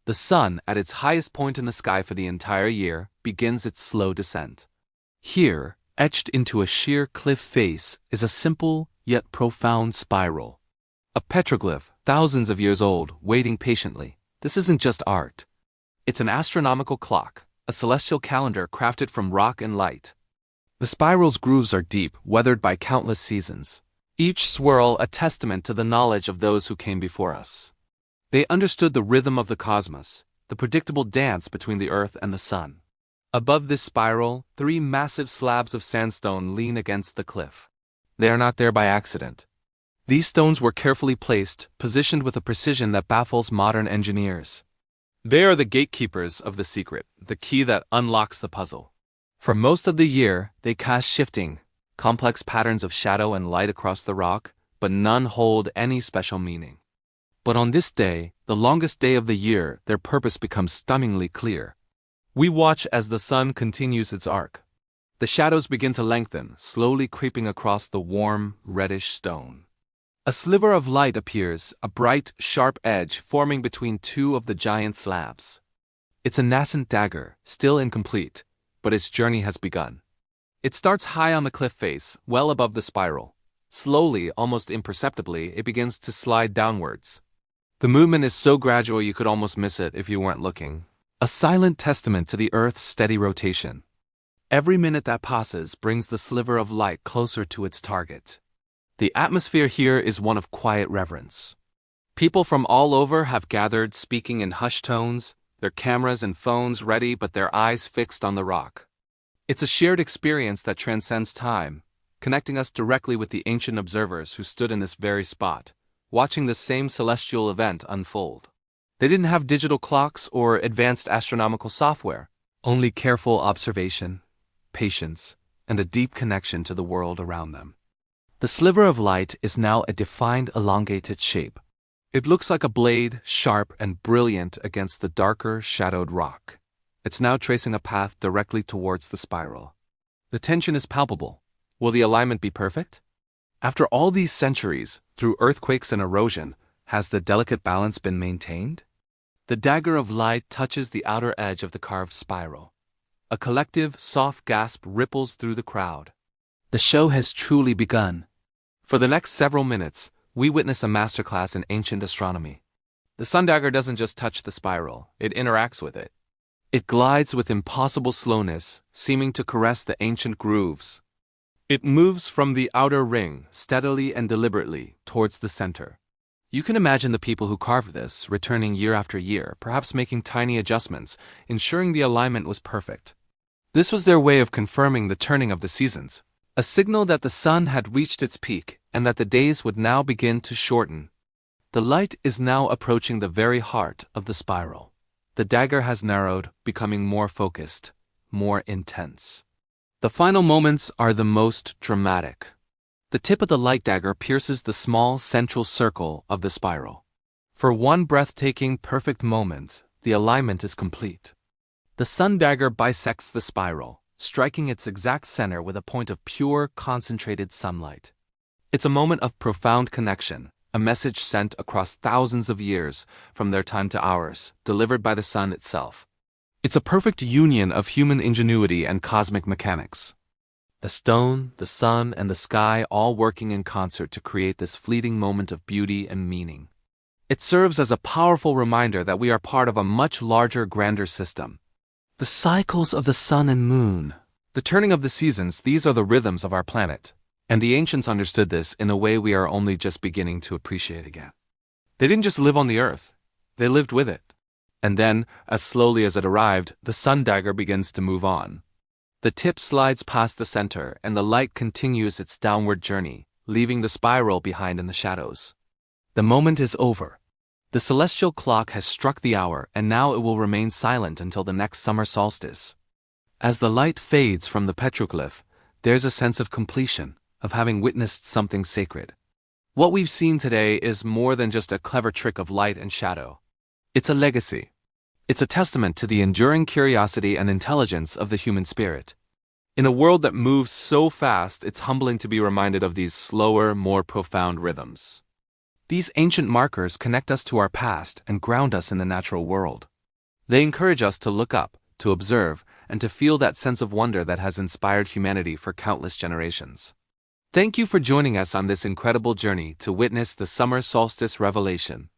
The sun, at its highest point in the sky for the entire year, begins its slow descent. Here, etched into a sheer cliff face, is a simple yet profound spiral. A petroglyph, thousands of years old, waiting patiently. This isn't just art. It's an astronomical clock, a celestial calendar crafted from rock and light. The spiral's grooves are deep, weathered by countless seasons. Each swirl a testament to the knowledge of those who came before us. They understood the rhythm of the cosmos, the predictable dance between the earth and the sun. Above this spiral, 3 massive slabs of sandstone lean against the cliff. They are not there by accident. These stones were carefully placed, positioned with a precision that baffles modern engineers. They are the gatekeepers of the secret, the key that unlocks the puzzle. For most of the year, they cast shifting, complex patterns of shadow and light across the rock, but none hold any special meaning. But on this day, the longest day of the year, their purpose becomes stunningly clear. We watch as the sun continues its arc. The shadows begin to lengthen, slowly creeping across the warm, reddish stone. A sliver of light appears, a bright, sharp edge forming between 2 of the giant slabs. It's a nascent dagger, still incomplete, but its journey has begun. It starts high on the cliff face, well above the spiral. Slowly, almost imperceptibly, it begins to slide downwards. The movement is so gradual you could almost miss it if you weren't looking. A silent testament to the Earth's steady rotation. Every minute that passes brings the sliver of light closer to its target. The atmosphere here is one of quiet reverence. People from all over have gathered, speaking in hushed tones, their cameras and phones ready but their eyes fixed on the rock. It's a shared experience that transcends time, connecting us directly with the ancient observers who stood in this very spot, watching the same celestial event unfold. They didn't have digital clocks or advanced astronomical software, only careful observation, patience, and a deep connection to the world around them. The sliver of light is now a defined elongated shape. It looks like a blade, sharp and brilliant against the darker, shadowed rock. It's now tracing a path directly towards the spiral. The tension is palpable. Will the alignment be perfect? After all these centuries, through earthquakes and erosion, has the delicate balance been maintained? The dagger of light touches the outer edge of the carved spiral. A collective, soft gasp ripples through the crowd. The show has truly begun. For the next several minutes, we witness a masterclass in ancient astronomy. The Sun Dagger doesn't just touch the spiral, it interacts with it. It glides with impossible slowness, seeming to caress the ancient grooves. It moves from the outer ring, steadily and deliberately, towards the center. You can imagine the people who carved this, returning year after year, perhaps making tiny adjustments, ensuring the alignment was perfect. This was their way of confirming the turning of the seasons, a signal that the sun had reached its peak and that the days would now begin to shorten. The light is now approaching the very heart of the spiral. The dagger has narrowed, becoming more focused. more intense. The final moments are the most dramatic. The tip of the light dagger pierces the small central circle of the spiral. For one breathtaking, perfect moment, the alignment is complete. The Sun Dagger bisects the spiral, striking its exact center with a point of pure, concentrated sunlight. It's a moment of profound connection, a message sent across thousands of years from their time to ours, delivered by the sun itself. It's a perfect union of human ingenuity and cosmic mechanics. The stone, the sun, and the sky all working in concert to create this fleeting moment of beauty and meaning. It serves as a powerful reminder that we are part of a much larger, grander system. The cycles of the sun and moon, the turning of the seasons, these are the rhythms of our planet. And the ancients understood this in a way we are only just beginning to appreciate again. They didn't just live on the earth, they lived with it. And then, as slowly as it arrived, the Sun Dagger begins to move on. The tip slides past the center, and the light continues its downward journey, leaving the spiral behind in the shadows. The moment is over. The celestial clock has struck the hour, and now it will remain silent until the next summer solstice. As the light fades from the Petroglyph, there's a sense of completion, of having witnessed something sacred. What we've seen today is more than just a clever trick of light and shadow. It's a legacy. It's a testament to the enduring curiosity and intelligence of the human spirit. In a world that moves so fast, it's humbling to be reminded of these slower, more profound rhythms. These ancient markers connect us to our past and ground us in the natural world. They encourage us to look up, to observe, and to feel that sense of wonder that has inspired humanity for countless generations. Thank you for joining us on this incredible journey to witness the summer solstice revelation.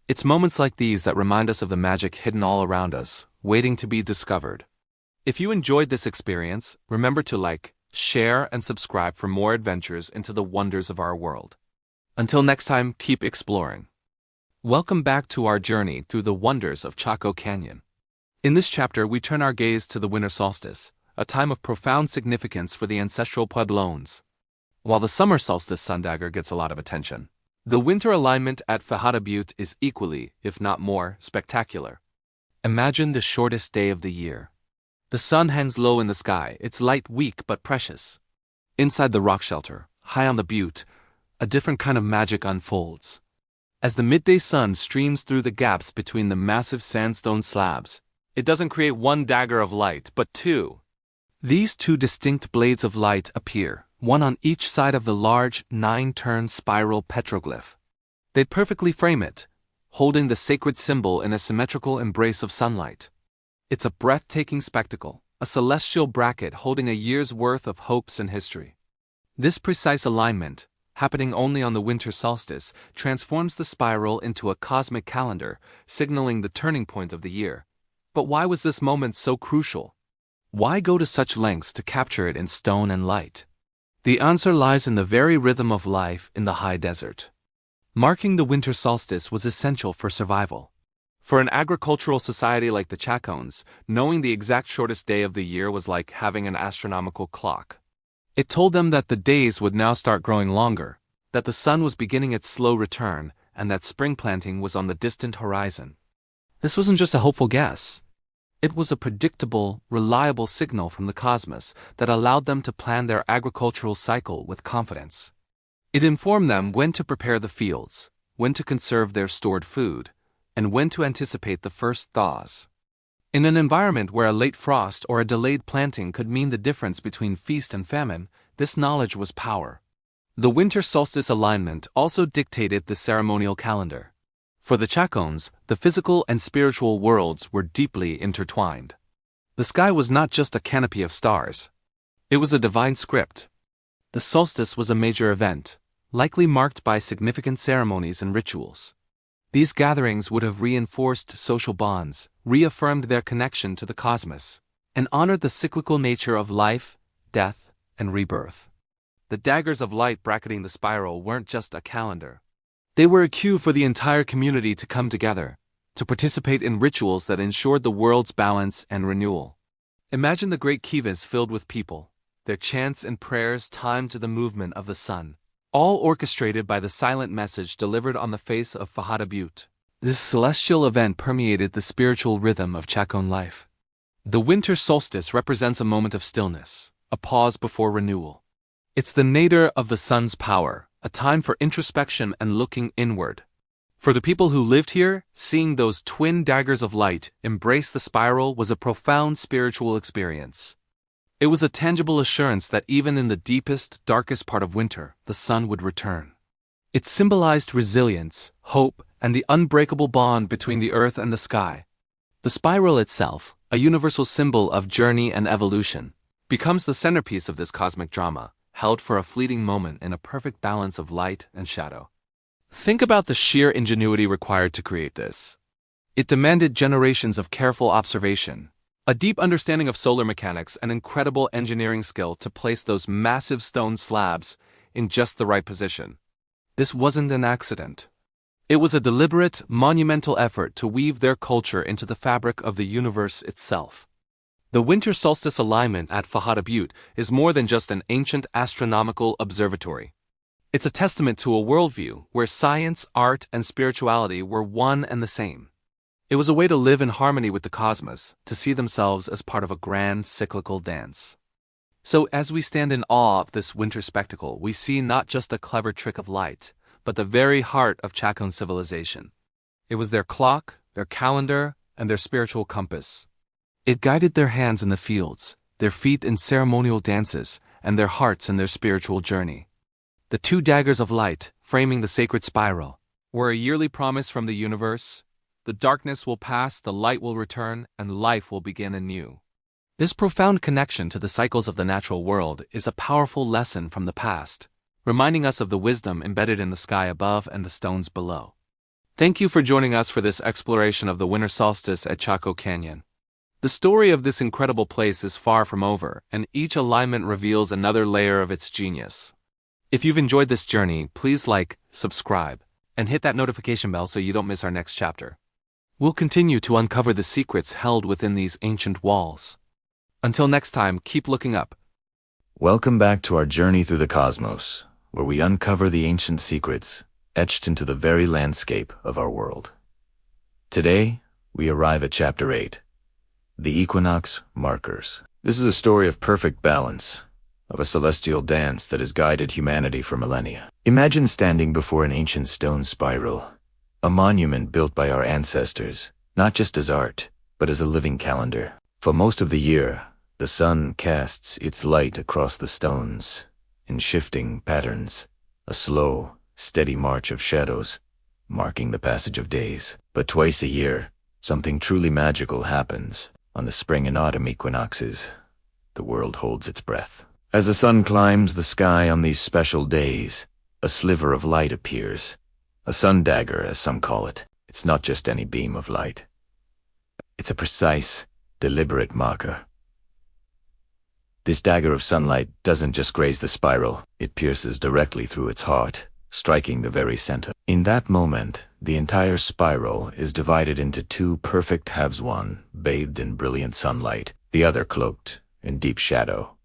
It's moments like these that remind us of the magic hidden all around us, waiting to be discovered. If you enjoyed this experience, remember to like, share, and subscribe for more adventures into the wonders of our world. Until next time, keep exploring. Welcome back to our journey through the wonders of Chaco Canyon. In this chapter, we turn our gaze to the winter solstice, a time of profound significance for the ancestral Puebloans. While the summer solstice Sun Dagger gets a lot of attention, the winter alignment at Fajada Butte is equally, if not more, spectacular. Imagine the shortest day of the year. The sun hangs low in the sky, its light weak but precious. Inside the rock shelter, high on the butte, a different kind of magic unfolds. As the midday sun streams through the gaps between the massive sandstone slabs, it doesn't create one dagger of light, but two. These two distinct blades of light appear, one on each side of the large, 9-turn spiral petroglyph. They perfectly frame it, holding the sacred symbol in a symmetrical embrace of sunlight. It's a breathtaking spectacle, a celestial bracket holding a year's worth of hopes and history. This precise alignment, happening only on the winter solstice, transforms the spiral into a cosmic calendar, signaling the turning point of the year. But why was this moment so crucial? Why go to such lengths to capture it in stone and light? The answer lies in the very rhythm of life in the high desert. Marking the winter solstice was essential for survival. For an agricultural society like the Chacoans, knowing the exact shortest day of the year was like having an astronomical clock. It told them that the days would now start growing longer, that the sun was beginning its slow return, and that spring planting was on the distant horizon. This wasn't just a hopeful guess. It was a predictable, reliable signal from the cosmos that allowed them to plan their agricultural cycle with confidence. It informed them when to prepare the fields, when to conserve their stored food, and when to anticipate the first thaws. In an environment where a late frost or a delayed planting could mean the difference between feast and famine, this knowledge was power. The winter solstice alignment also dictated the ceremonial calendar. For the Chacoans, the physical and spiritual worlds were deeply intertwined. The sky was not just a canopy of stars. It was a divine script. The solstice was a major event, likely marked by significant ceremonies and rituals. These gatherings would have reinforced social bonds, reaffirmed their connection to the cosmos, and honored the cyclical nature of life, death, and rebirth. The daggers of light bracketing the spiral weren't just a calendar. They were a cue for the entire community to come together, to participate in rituals that ensured the world's balance and renewal. Imagine the great kivas filled with people, their chants and prayers timed to the movement of the sun, all orchestrated by the silent message delivered on the face of Fajada Butte. This celestial event permeated the spiritual rhythm of Chacoan life. The winter solstice represents a moment of stillness, a pause before renewal. It's the nadir of the sun's power, a time for introspection and looking inward. For the people who lived here, seeing those twin daggers of light embrace the spiral was a profound spiritual experience. It was a tangible assurance that even in the deepest, darkest part of winter, the sun would return. It symbolized resilience, hope, and the unbreakable bond between the earth and the sky. The spiral itself, a universal symbol of journey and evolution, becomes the centerpiece of this cosmic drama, held for a fleeting moment in a perfect balance of light and shadow. Think about the sheer ingenuity required to create this. It demanded generations of careful observation, a deep understanding of solar mechanics, and incredible engineering skill to place those massive stone slabs in just the right position. This wasn't an accident. It was a deliberate, monumental effort to weave their culture into the fabric of the universe itself. The winter solstice alignment at Fajada Butte is more than just an ancient astronomical observatory. It's a testament to a worldview where science, art, and spirituality were one and the same. It was a way to live in harmony with the cosmos, to see themselves as part of a grand cyclical dance. So as we stand in awe of this winter spectacle, we see not just a clever trick of light, but the very heart of Chacoan civilization. It was their clock, their calendar, and their spiritual compass. It guided their hands in the fields, their feet in ceremonial dances, and their hearts in their spiritual journey. The two daggers of light, framing the sacred spiral, were a yearly promise from the universe. The darkness will pass, the light will return, and life will begin anew. This profound connection to the cycles of the natural world is a powerful lesson from the past, reminding us of the wisdom embedded in the sky above and the stones below. Thank you for joining us for this exploration of the winter solstice at Chaco Canyon. The story of this incredible place is far from over, and each alignment reveals another layer of its genius. If you've enjoyed this journey, please like, subscribe, and hit that notification bell so you don't miss our next chapter. We'll continue to uncover the secrets held within these ancient walls. Until next time, keep looking up. Welcome back to our journey through the cosmos, where we uncover the ancient secrets etched into the very landscape of our world. Today, we arrive at Chapter 8, the equinox markers. This is a story of perfect balance, of a celestial dance that has guided humanity for millennia. Imagine standing before an ancient stone spiral, a monument built by our ancestors, not just as art, but as a living calendar. For most of the year, the sun casts its light across the stones, in shifting patterns, a slow, steady march of shadows, marking the passage of days. But twice a year, something truly magical happens. On the spring and autumn equinoxes, the world holds its breath. As the sun climbs the sky on these special days, a sliver of light appears. A sun dagger, as some call it. It's not just any beam of light. It's a precise, deliberate marker. This dagger of sunlight doesn't just graze the spiral, it pierces directly through its heart, striking the very center. In that moment, the entire spiral is divided into two perfect halves, one bathed in brilliant sunlight, the other cloaked in deep shadow.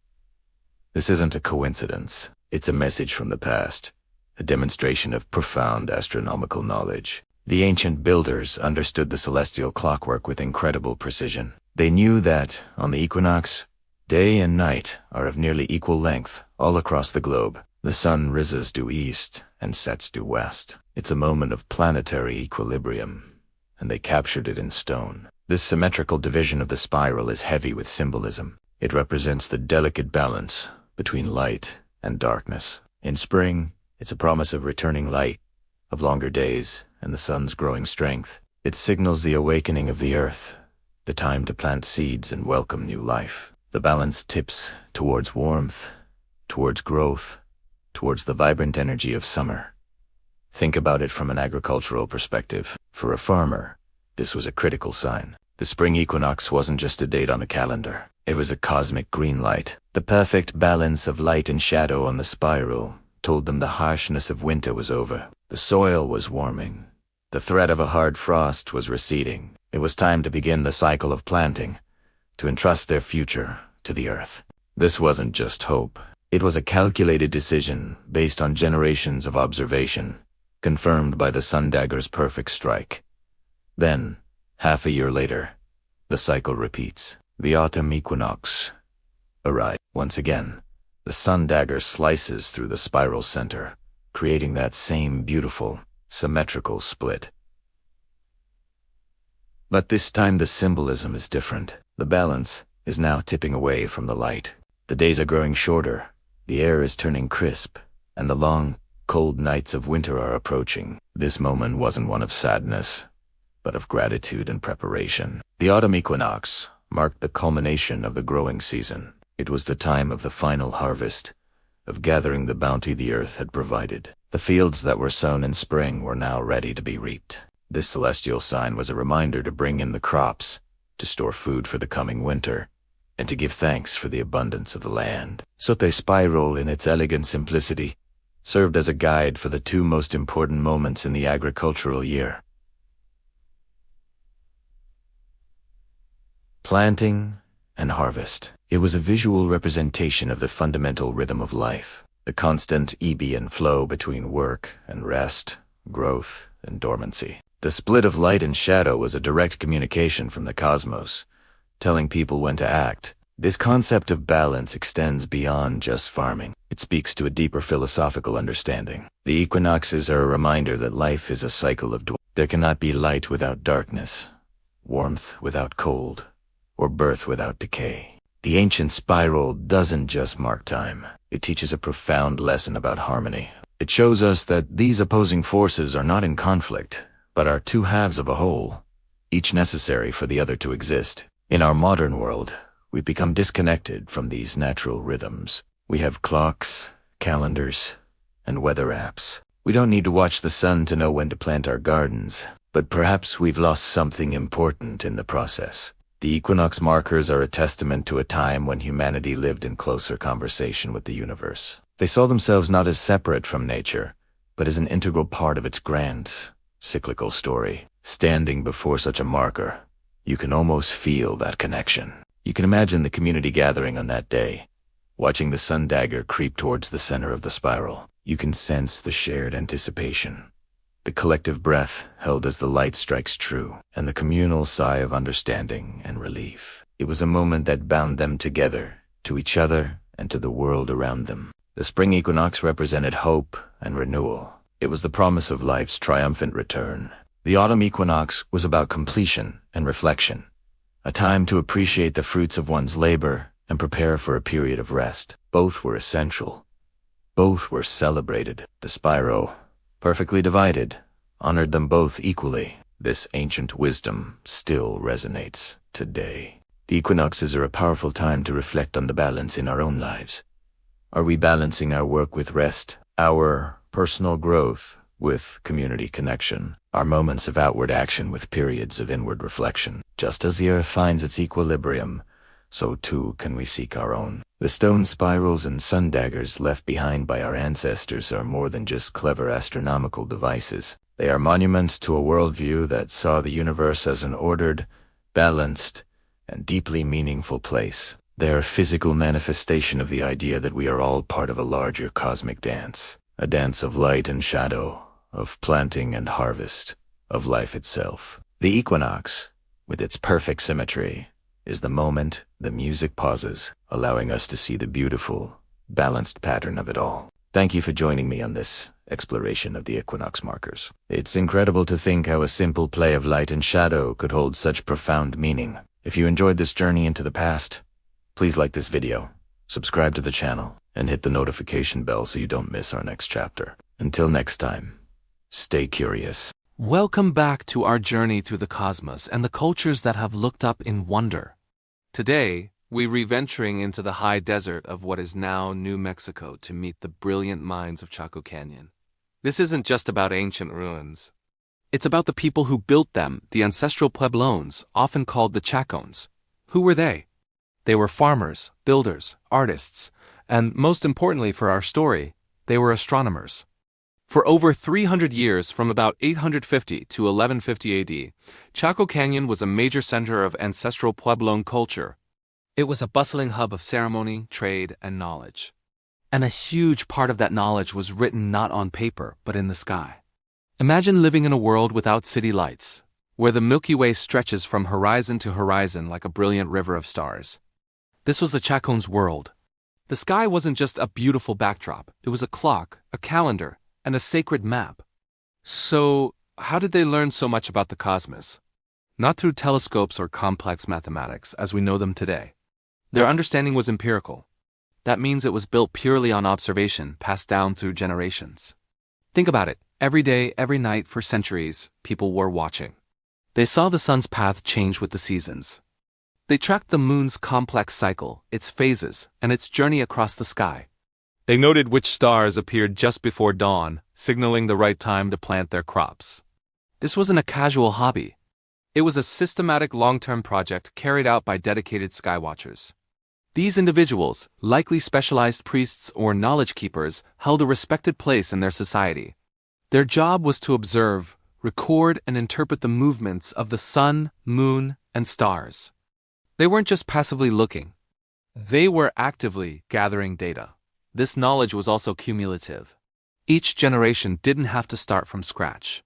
This isn't a coincidence. It's a message from the past, a demonstration of profound astronomical knowledge. The ancient builders understood the celestial clockwork with incredible precision. They knew that, on the equinox, day and night are of nearly equal length all across the globe. The sun rises due east and sets due west. It's a moment of planetary equilibrium, and they captured it in stone. This symmetrical division of the spiral is heavy with symbolism. It represents the delicate balance between light and darkness. In spring, it's a promise of returning light, of longer days, and the sun's growing strength. It signals the awakening of the earth, the time to plant seeds and welcome new life. The balance tips towards warmth, towards growth, towards the vibrant energy of summer. Think about it from an agricultural perspective. For a farmer, this was a critical sign. The spring equinox wasn't just a date on a calendar. It was a cosmic green light. The perfect balance of light and shadow on the spiral told them the harshness of winter was over. The soil was warming. The threat of a hard frost was receding. It was time to begin the cycle of planting, to entrust their future to the earth. This wasn't just hope. It was a calculated decision based on generations of observation, confirmed by the Sun Dagger's perfect strike. Then, half a year later, the cycle repeats. The autumn equinox arrived. Once again, the Sun Dagger slices through the spiral center, creating that same beautiful, symmetrical split. But this time the symbolism is different. The balance is now tipping away from the light. The days are growing shorter, the air is turning crisp, and the long, cold nights of winter are approaching. This moment wasn't one of sadness, but of gratitude and preparation. The autumn equinox marked the culmination of the growing season. It was the time of the final harvest, of gathering the bounty the earth had provided. The fields that were sown in spring were now ready to be reaped. This celestial sign was a reminder to bring in the crops, to store food for the coming winter, and to give thanks for the abundance of the land. Sote spiral, in its elegant simplicity, served as a guide for the two most important moments in the agricultural year: planting and harvest. It was a visual representation of the fundamental rhythm of life, the constant ebb and flow between work and rest, growth and dormancy. The split of light and shadow was a direct communication from the cosmos, telling people when to act. This concept of balance extends beyond just farming. It speaks to a deeper philosophical understanding. The equinoxes are a reminder that life is a cycle of there cannot be light without darkness, warmth without cold, or birth without decay. The ancient spiral doesn't just mark time. It teaches a profound lesson about harmony. It shows us that these opposing forces are not in conflict, but are two halves of a whole, each necessary for the other to exist. In our modern world, we've become disconnected from these natural rhythms. We have clocks, calendars, and weather apps. We don't need to watch the sun to know when to plant our gardens, but perhaps we've lost something important in the process. The equinox markers are a testament to a time when humanity lived in closer conversation with the universe. They saw themselves not as separate from nature, but as an integral part of its grand, cyclical story. Standing before such a marker, you can almost feel that connection. You can imagine the community gathering on that day, watching the Sun Dagger creep towards the center of the spiral. You can sense the shared anticipation, the collective breath held as the light strikes true, and the communal sigh of understanding and relief. It was a moment that bound them together, to each other and to the world around them. The spring equinox represented hope and renewal. It was the promise of life's triumphant return. The autumn equinox was about completion and reflection, a time to appreciate the fruits of one's labor and prepare for a period of rest. Both were essential. Both were celebrated. The spiral, perfectly divided, honored them both equally. This ancient wisdom still resonates today. The equinoxes are a powerful time to reflect on the balance in our own lives. Are we balancing our work with rest, our personal growth with community connection, our moments of outward action with periods of inward reflection? Just as the earth finds its equilibrium, so too can we seek our own. The stone spirals and sun daggers left behind by our ancestors are more than just clever astronomical devices. They are monuments to a worldview that saw the universe as an ordered, balanced, and deeply meaningful place. They are a physical manifestation of the idea that we are all part of a larger cosmic dance, a dance of light and shadow, of planting and harvest, of life itself. The equinox, with its perfect symmetry, is the moment the music pauses, allowing us to see the beautiful, balanced pattern of it all. Thank you for joining me on this exploration of the equinox markers. It's incredible to think how a simple play of light and shadow could hold such profound meaning. If you enjoyed this journey into the past, please like this video, subscribe to the channel, and hit the notification bell so you don't miss our next chapter. Until next time, stay curious. Welcome back to our journey through the cosmos and the cultures that have looked up in wonder. Today, we're re-venturing into the high desert of what is now New Mexico to meet the brilliant minds of Chaco Canyon. This isn't just about ancient ruins. It's about the people who built them, the ancestral Pueblones, often called the Chacoans. Who were they? They were farmers, builders, artists, and most importantly for our story, they were astronomers. For over 300 years, from about 850 to 1150 AD, Chaco Canyon was a major center of ancestral Puebloan culture. It was a bustling hub of ceremony, trade, and knowledge. And a huge part of that knowledge was written not on paper, but in the sky. Imagine living in a world without city lights, where the Milky Way stretches from horizon to horizon like a brilliant river of stars. This was the Chacoan's world. The sky wasn't just a beautiful backdrop, it was a clock, a calendar, and a sacred map. So, how did they learn so much about the cosmos? Not through telescopes or complex mathematics as we know them today. Their understanding was empirical. That means it was built purely on observation, passed down through generations. Think about it. Every day, every night, for centuries, people were watching. They saw the sun's path change with the seasons. They tracked the moon's complex cycle, its phases, and its journey across the sky. They noted which stars appeared just before dawn, signaling the right time to plant their crops. This wasn't a casual hobby. It was a systematic long-term project carried out by dedicated skywatchers. These individuals, likely specialized priests or knowledge keepers, held a respected place in their society. Their job was to observe, record, and interpret the movements of the sun, moon, and stars. They weren't just passively looking. They were actively gathering data. This knowledge was also cumulative. Each generation didn't have to start from scratch.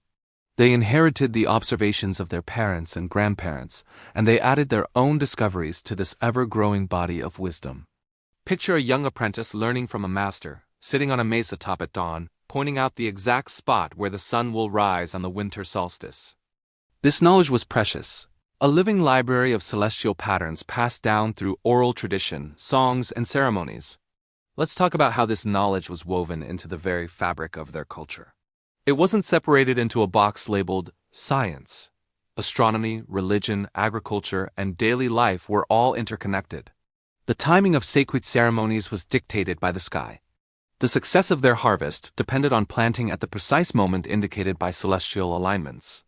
They inherited the observations of their parents and grandparents, and they added their own discoveries to this ever-growing body of wisdom. Picture a young apprentice learning from a master, sitting on a mesa top at dawn, pointing out the exact spot where the sun will rise on the winter solstice. This knowledge was precious, a living library of celestial patterns passed down through oral tradition, songs, and ceremonies. Let's talk about how this knowledge was woven into the very fabric of their culture. It wasn't separated into a box labeled science. Astronomy, religion, agriculture, and daily life were all interconnected. The timing of sacred ceremonies was dictated by the sky. The success of their harvest depended on planting at the precise moment indicated by celestial alignments.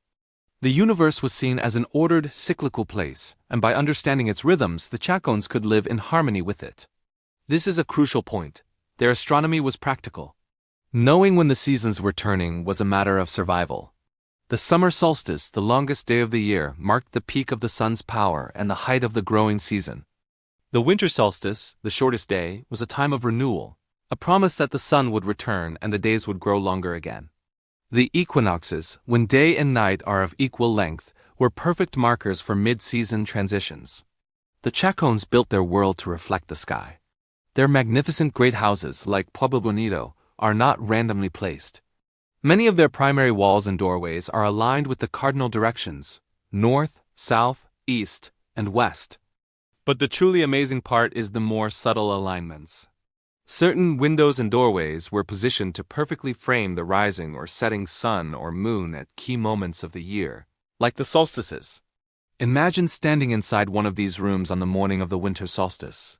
The universe was seen as an ordered, cyclical place, and by understanding its rhythms, the Chacoans could live in harmony with it. This is a crucial point. Their astronomy was practical. Knowing when the seasons were turning was a matter of survival. The summer solstice, the longest day of the year, marked the peak of the sun's power and the height of the growing season. The winter solstice, the shortest day, was a time of renewal, a promise that the sun would return and the days would grow longer again. The equinoxes, when day and night are of equal length, were perfect markers for mid-season transitions. The Chacoans built their world to reflect the sky. Their magnificent great houses, like Pueblo Bonito, are not randomly placed. Many of their primary walls and doorways are aligned with the cardinal directions, north, south, east, and west. But the truly amazing part is the more subtle alignments. Certain windows and doorways were positioned to perfectly frame the rising or setting sun or moon at key moments of the year, like the solstices. Imagine standing inside one of these rooms on the morning of the winter solstice.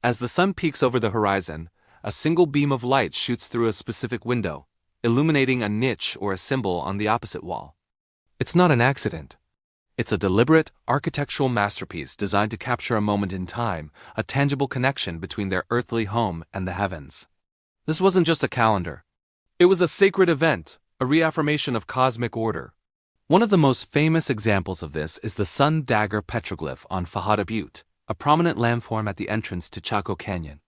As the sun peaks over the horizon, a single beam of light shoots through a specific window, illuminating a niche or a symbol on the opposite wall. It's not an accident. It's a deliberate, architectural masterpiece designed to capture a moment in time, a tangible connection between their earthly home and the heavens. This wasn't just a calendar. It was a sacred event, a reaffirmation of cosmic order. One of the most famous examples of this is the Sun Dagger petroglyph on Fajada Butte, a prominent landform at the entrance to Chaco Canyon.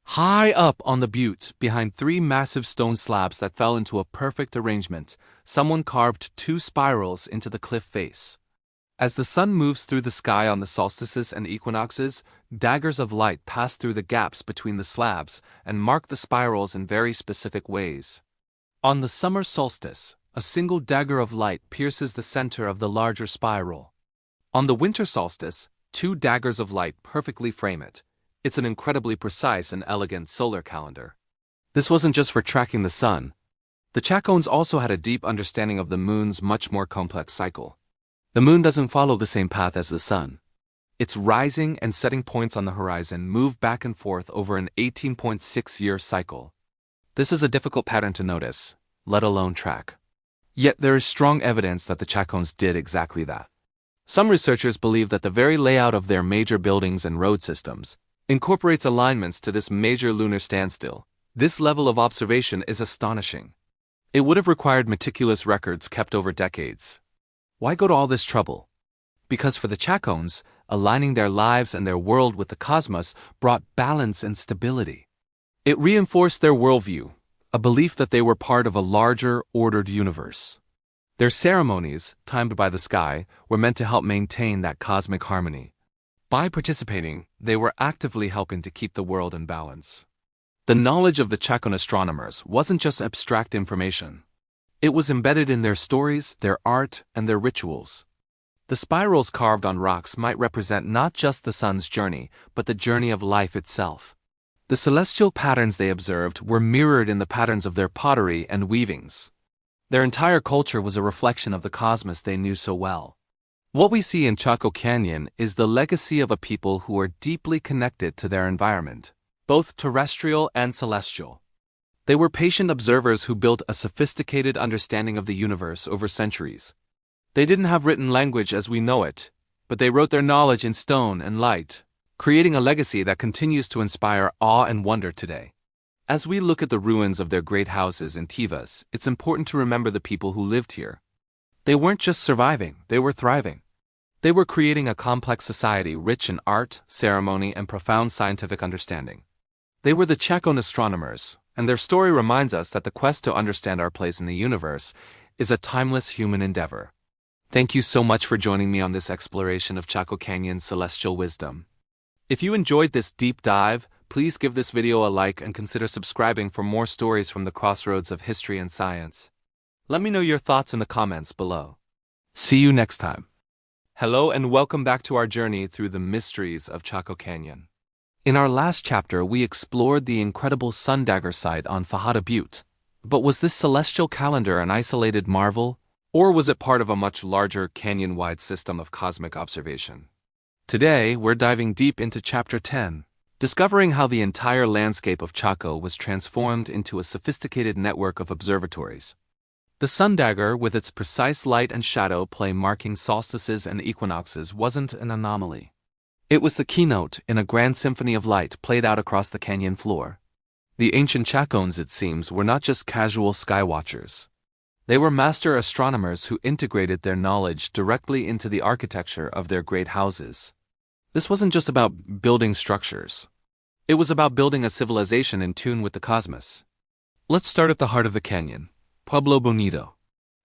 High up on the butte, behind three massive stone slabs that fell into a perfect arrangement, someone carved two spirals into the cliff face. As the sun moves through the sky on the solstices and equinoxes, daggers of light pass through the gaps between the slabs and mark the spirals in very specific ways. On the summer solstice, a single dagger of light pierces the center of the larger spiral. On the winter solstice, two daggers of light perfectly frame it. It's an incredibly precise and elegant solar calendar. This wasn't just for tracking the sun. The Chacoans also had a deep understanding of the moon's much more complex cycle. The moon doesn't follow the same path as the sun. Its rising and setting points on the horizon move back and forth over an 18.6-year cycle. This is a difficult pattern to notice, let alone track. Yet there is strong evidence that the Chacoans did exactly that. Some researchers believe that the very layout of their major buildings and road systems incorporates alignments to this major lunar standstill. This level of observation is astonishing. It would have required meticulous records kept over decades. Why go to all this trouble? Because for the Chacoans, aligning their lives and their world with the cosmos brought balance and stability. It reinforced their worldview, a belief that they were part of a larger, ordered universe. Their ceremonies, timed by the sky, were meant to help maintain that cosmic harmony. By participating, they were actively helping to keep the world in balance. The knowledge of the Chacoan astronomers wasn't just abstract information. It was embedded in their stories, their art, and their rituals. The spirals carved on rocks might represent not just the sun's journey, but the journey of life itself. The celestial patterns they observed were mirrored in the patterns of their pottery and weavings. Their entire culture was a reflection of the cosmos they knew so well. What we see in Chaco Canyon is the legacy of a people who are deeply connected to their environment, both terrestrial and celestial. They were patient observers who built a sophisticated understanding of the universe over centuries. They didn't have written language as we know it, but they wrote their knowledge in stone and light, creating a legacy that continues to inspire awe and wonder today. As we look at the ruins of their great houses and tivas, it's important to remember the people who lived here. They weren't just surviving, they were thriving. They were creating a complex society rich in art, ceremony, and profound scientific understanding. They were the Chacoan astronomers, and their story reminds us that the quest to understand our place in the universe is a timeless human endeavor. Thank you so much for joining me on this exploration of Chaco Canyon's celestial wisdom. If you enjoyed this deep dive, please give this video a like and consider subscribing for more stories from the crossroads of history and science. Let me know your thoughts in the comments below. See you next time. Hello and welcome back to our journey through the mysteries of Chaco Canyon. In our last chapter, we explored the incredible Sun Dagger site on Fajada Butte. But was this celestial calendar an isolated marvel, or was it part of a much larger canyon-wide system of cosmic observation? Today, we're diving deep into Chapter 10, discovering how the entire landscape of Chaco was transformed into a sophisticated network of observatories. The Sun Dagger, with its precise light and shadow play marking solstices and equinoxes, wasn't an anomaly. It was the keynote in a grand symphony of light played out across the canyon floor. The ancient Chacoans, it seems, were not just casual skywatchers. They were master astronomers who integrated their knowledge directly into the architecture of their great houses. This wasn't just about building structures. It was about building a civilization in tune with the cosmos. Let's start at the heart of the canyon, Pueblo Bonito.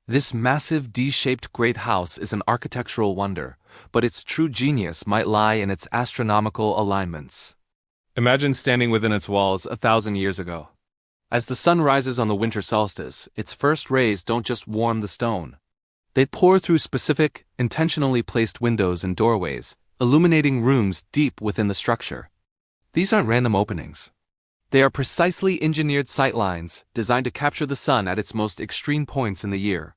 This massive D-shaped great house is an architectural wonder, but its true genius might lie in its astronomical alignments. Imagine standing within its walls 1,000 years ago. As the sun rises on the winter solstice, its first rays don't just warm the stone. They pour through specific, intentionally placed windows and doorways, illuminating rooms deep within the structure. These aren't random openings. They are precisely engineered sightlines designed to capture the sun at its most extreme points in the year.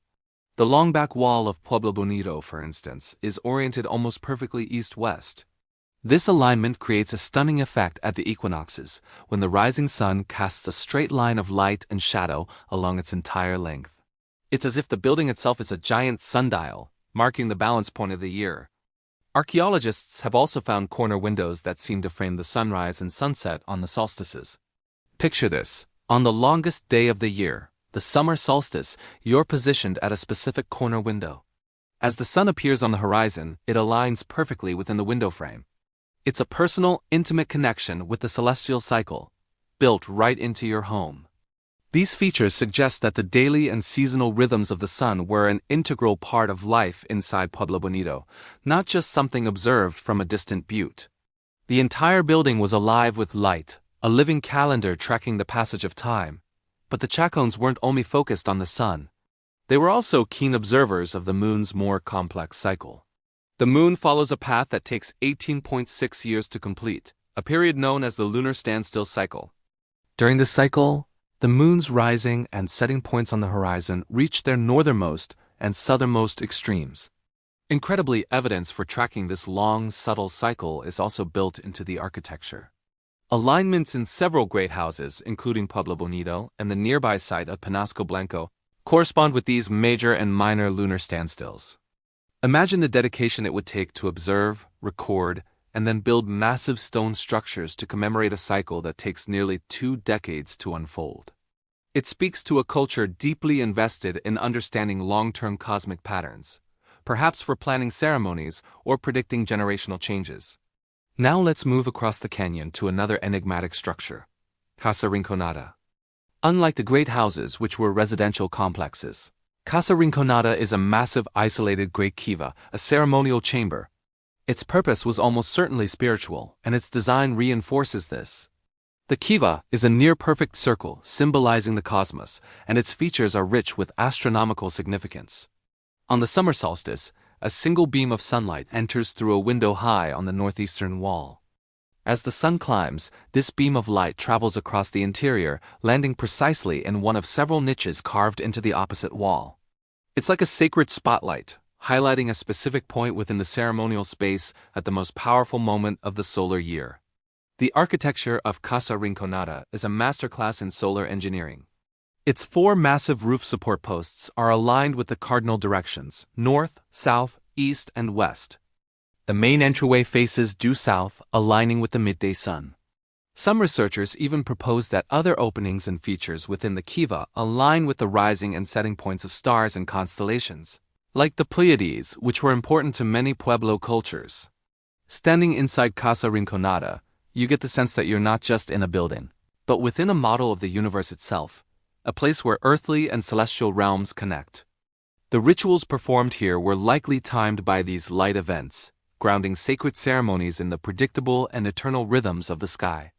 The long back wall of Pueblo Bonito, for instance, is oriented almost perfectly east-west. This alignment creates a stunning effect at the equinoxes, when the rising sun casts a straight line of light and shadow along its entire length. It's as if the building itself is a giant sundial, marking the balance point of the year. Archaeologists have also found corner windows that seem to frame the sunrise and sunset on the solstices. Picture this. On the longest day of the year, the summer solstice, you're positioned at a specific corner window. As the sun appears on the horizon, it aligns perfectly within the window frame. It's a personal, intimate connection with the celestial cycle, built right into your home. These features suggest that the daily and seasonal rhythms of the sun were an integral part of life inside Pueblo Bonito, not just something observed from a distant butte. The entire building was alive with light, a living calendar tracking the passage of time. But the Chacoans weren't only focused on the sun. They were also keen observers of the moon's more complex cycle. The moon follows a path that takes 18.6 years to complete, a period known as the lunar standstill cycle. During this cycle, the moon's rising and setting points on the horizon reach their northernmost and southernmost extremes. Incredibly, evidence for tracking this long, subtle cycle is also built into the architecture. Alignments in several great houses, including Pueblo Bonito and the nearby site of Penasco Blanco, correspond with these major and minor lunar standstills. Imagine the dedication it would take to observe, record, and then build massive stone structures to commemorate a cycle that takes nearly 2 decades to unfold. It speaks to a culture deeply invested in understanding long-term cosmic patterns, perhaps for planning ceremonies or predicting generational changes. Now let's move across the canyon to another enigmatic structure, Casa Rinconada. Unlike the great houses, which were residential complexes, Casa Rinconada is a massive isolated great kiva, a ceremonial chamber. Its purpose was almost certainly spiritual, and its design reinforces this. The kiva is a near-perfect circle symbolizing the cosmos, and its features are rich with astronomical significance. On the summer solstice, a single beam of sunlight enters through a window high on the northeastern wall. As the sun climbs, this beam of light travels across the interior, landing precisely in one of several niches carved into the opposite wall. It's like a sacred spotlight, highlighting a specific point within the ceremonial space at the most powerful moment of the solar year. The architecture of Casa Rinconada is a masterclass in solar engineering. Its 4 massive roof support posts are aligned with the cardinal directions: north, south, east, and west. The main entryway faces due south, aligning with the midday sun. Some researchers even propose that other openings and features within the kiva align with the rising and setting points of stars and constellations, like the Pleiades, which were important to many Pueblo cultures. Standing inside Casa Rinconada, you get the sense that you're not just in a building, but within a model of the universe itself, a place where earthly and celestial realms connect. The rituals performed here were likely timed by these light events, grounding sacred ceremonies in the predictable and eternal rhythms of the sky.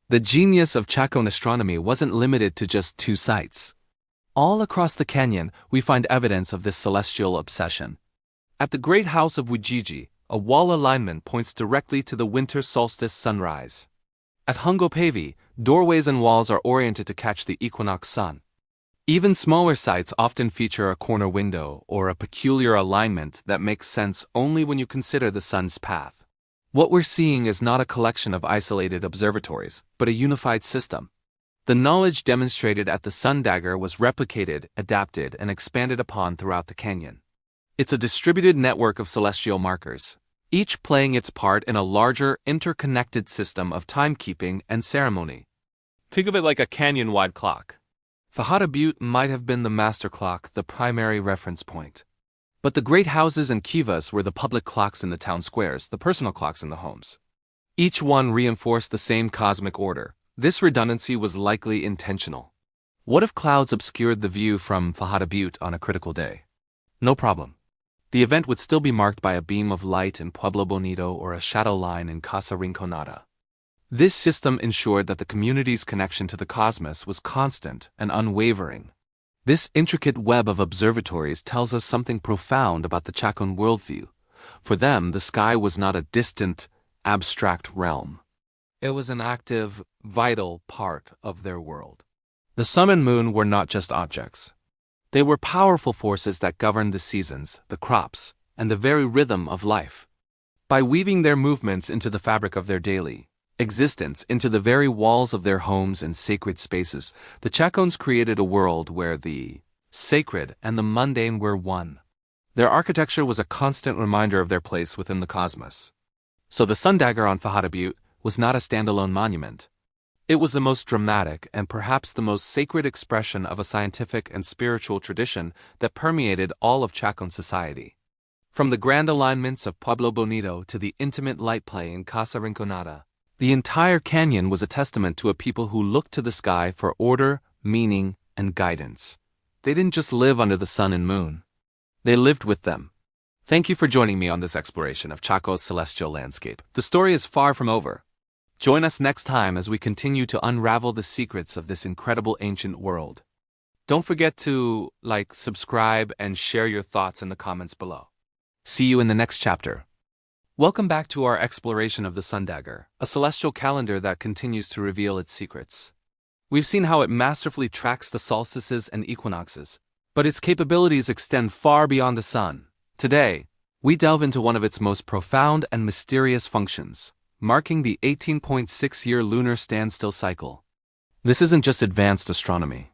The genius of Chacoan astronomy wasn't limited to just 2 sites. All across the canyon, we find evidence of this celestial obsession. At the Great House of Ujiji, a wall alignment points directly to the winter solstice sunrise. At Hungopavi, doorways and walls are oriented to catch the equinox sun. Even smaller sites often feature a corner window or a peculiar alignment that makes sense only when you consider the sun's path. What we're seeing is not a collection of isolated observatories, but a unified system. The knowledge demonstrated at the Sun Dagger was replicated, adapted, and expanded upon throughout the canyon. It's a distributed network of celestial markers, each playing its part in a larger, interconnected system of timekeeping and ceremony. Think of it like a canyon-wide clock. Fajada Butte might have been the master clock, the primary reference point. But the great houses and kivas were the public clocks in the town squares, the personal clocks in the homes. Each one reinforced the same cosmic order. This redundancy was likely intentional. What if clouds obscured the view from Fajada Butte on a critical day? No problem. The event would still be marked by a beam of light in Pueblo Bonito or a shadow line in Casa Rinconada. This system ensured that the community's connection to the cosmos was constant and unwavering. This intricate web of observatories tells us something profound about the Chacoan worldview. For them, the sky was not a distant, abstract realm. It was an active, vital part of their world. The sun and moon were not just objects. They were powerful forces that governed the seasons, the crops, and the very rhythm of life. By weaving their movements into the fabric of their daily existence, into the very walls of their homes and sacred spaces, the Chacoans created a world where the sacred and the mundane were one. Their architecture was a constant reminder of their place within the cosmos. So the Sun Dagger on Fajada Butte was not a standalone monument. It was the most dramatic and perhaps the most sacred expression of a scientific and spiritual tradition that permeated all of Chacoan society. From the grand alignments of Pueblo Bonito to the intimate light play in Casa Rinconada, the entire canyon was a testament to a people who looked to the sky for order, meaning, and guidance. They didn't just live under the sun and moon. They lived with them. Thank you for joining me on this exploration of Chaco's celestial landscape. The story is far from over. Join us next time as we continue to unravel the secrets of this incredible ancient world. Don't forget to like, subscribe, and share your thoughts in the comments below. See you in the next chapter. Welcome back to our exploration of the Sun Dagger, a celestial calendar that continues to reveal its secrets. We've seen how it masterfully tracks the solstices and equinoxes, but its capabilities extend far beyond the sun. Today, we delve into one of its most profound and mysterious functions, marking the 18.6-year lunar standstill cycle. This isn't just advanced astronomy.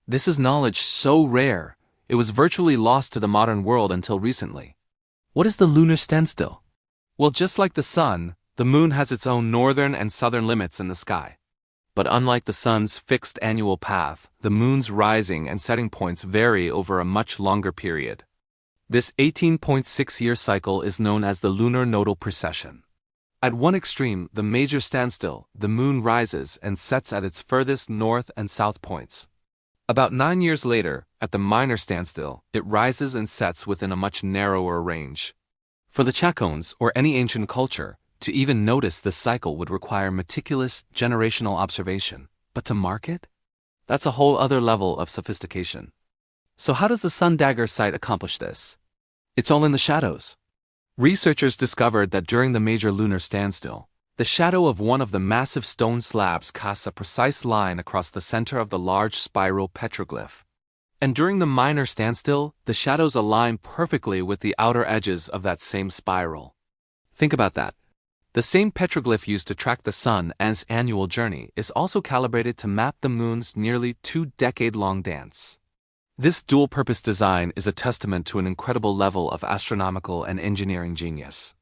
This is knowledge so rare, it was virtually lost to the modern world until recently. What is the lunar standstill? Well, just like the sun, the moon has its own northern and southern limits in the sky. But unlike the sun's fixed annual path, the moon's rising and setting points vary over a much longer period. This 18.6-year cycle is known as the lunar nodal precession. At one extreme, the major standstill, the moon rises and sets at its furthest north and south points. About 9 years later, At the minor standstill, it rises and sets within a much narrower range. For the Chacoans, or any ancient culture, to even notice this cycle would require meticulous generational observation. But to mark it? That's a whole other level of sophistication. So how does the Sun Dagger site accomplish this? It's all in the shadows. Researchers discovered that during the major lunar standstill, the shadow of one of the massive stone slabs casts a precise line across the center of the large spiral petroglyph. And during the minor standstill, the shadows align perfectly with the outer edges of that same spiral. Think about that. The same petroglyph used to track the sun and its annual journey is also calibrated to map the moon's nearly 2-decade-long dance. This dual-purpose design is a testament to an incredible level of astronomical and engineering genius.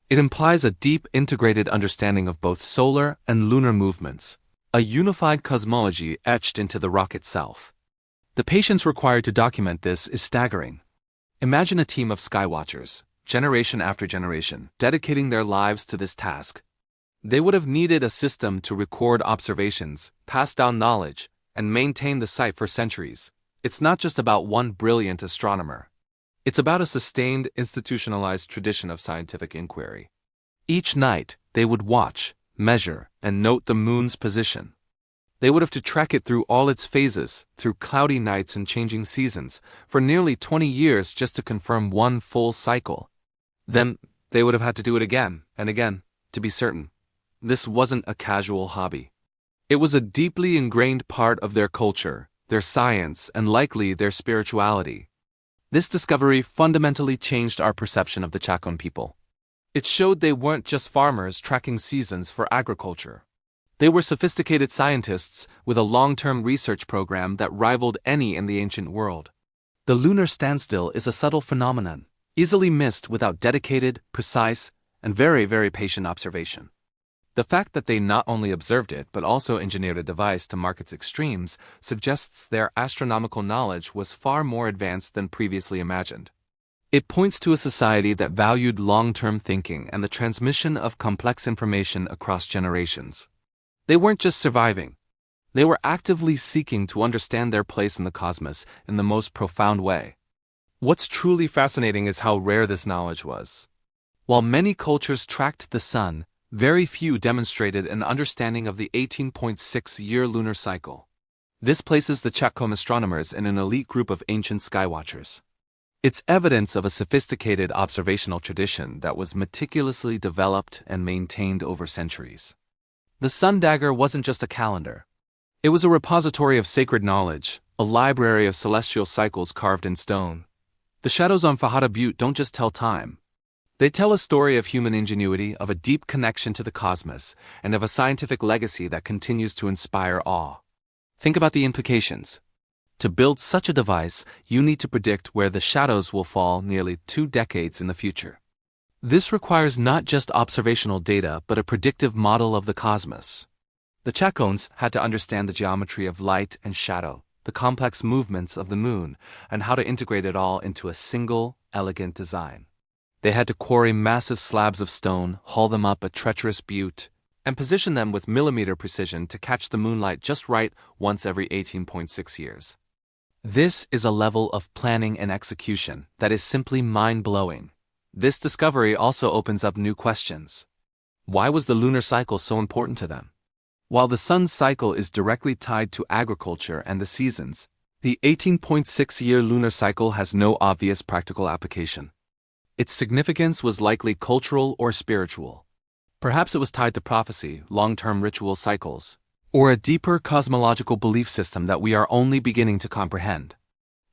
It implies a deep integrated understanding of both solar and lunar movements, a unified cosmology etched into the rock itself. The patience required to document this is staggering. Imagine a team of skywatchers, generation after generation, dedicating their lives to this task. They would have needed a system to record observations, pass down knowledge, and maintain the site for centuries. It's not just about one brilliant astronomer. It's about a sustained, institutionalized tradition of scientific inquiry. Each night, they would watch, measure, and note the moon's position. They would have to track it through all its phases, through cloudy nights and changing seasons, for nearly 20 years just to confirm one full cycle. Then, they would have had to do it again and again, to be certain. This wasn't a casual hobby. It was a deeply ingrained part of their culture, their science, and likely their spirituality. This discovery fundamentally changed our perception of the Chacoan people. It showed they weren't just farmers tracking seasons for agriculture. They were sophisticated scientists with a long-term research program that rivaled any in the ancient world. The lunar standstill is a subtle phenomenon, easily missed without dedicated, precise, and very, very patient observation. The fact that they not only observed it but also engineered a device to mark its extremes suggests their astronomical knowledge was far more advanced than previously imagined. It points to a society that valued long-term thinking and the transmission of complex information across generations. They weren't just surviving. They were actively seeking to understand their place in the cosmos in the most profound way. What's truly fascinating is how rare this knowledge was. While many cultures tracked the sun, very few demonstrated an understanding of the 18.6-year lunar cycle. This places the Chaco astronomers in an elite group of ancient skywatchers. It's evidence of a sophisticated observational tradition that was meticulously developed and maintained over centuries. The Sun Dagger wasn't just a calendar. It was a repository of sacred knowledge, a library of celestial cycles carved in stone. The shadows on Fajada Butte don't just tell time. They tell a story of human ingenuity, of a deep connection to the cosmos, and of a scientific legacy that continues to inspire awe. Think about the implications. To build such a device, you need to predict where the shadows will fall nearly 2 decades in the future. This requires not just observational data, but a predictive model of the cosmos. The Chacoans had to understand the geometry of light and shadow, the complex movements of the moon, and how to integrate it all into a single, elegant design. They had to quarry massive slabs of stone, haul them up a treacherous butte, and position them with millimeter precision to catch the moonlight just right once every 18.6 years. This is a level of planning and execution that is simply mind-blowing. This discovery also opens up new questions. Why was the lunar cycle so important to them? While the sun's cycle is directly tied to agriculture and the seasons, the 18.6-year lunar cycle has no obvious practical application. Its significance was likely cultural or spiritual. Perhaps it was tied to prophecy, long-term ritual cycles, or a deeper cosmological belief system that we are only beginning to comprehend.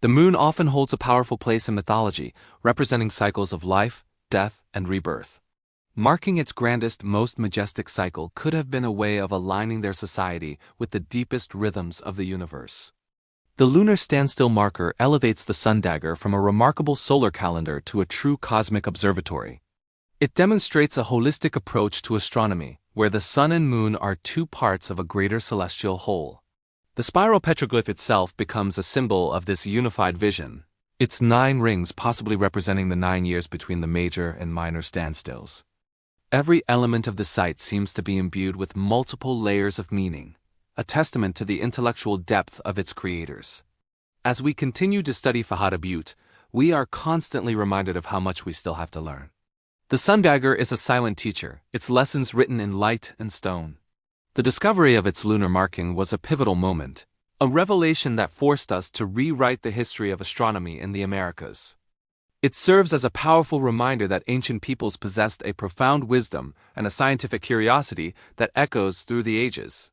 The moon often holds a powerful place in mythology, representing cycles of life, death, and rebirth. Marking its grandest, most majestic cycle could have been a way of aligning their society with the deepest rhythms of the universe. The lunar standstill marker elevates the Sun Dagger from a remarkable solar calendar to a true cosmic observatory. It demonstrates a holistic approach to astronomy, where the sun and moon are 2 parts of a greater celestial whole. The spiral petroglyph itself becomes a symbol of this unified vision, its 9 rings possibly representing the 9 years between the major and minor standstills. Every element of the site seems to be imbued with multiple layers of meaning, a testament to the intellectual depth of its creators. As we continue to study Fajada Butte, we are constantly reminded of how much we still have to learn. The Sun Dagger is a silent teacher, its lessons written in light and stone. The discovery of its lunar marking was a pivotal moment, a revelation that forced us to rewrite the history of astronomy in the Americas. It serves as a powerful reminder that ancient peoples possessed a profound wisdom and a scientific curiosity that echoes through the ages.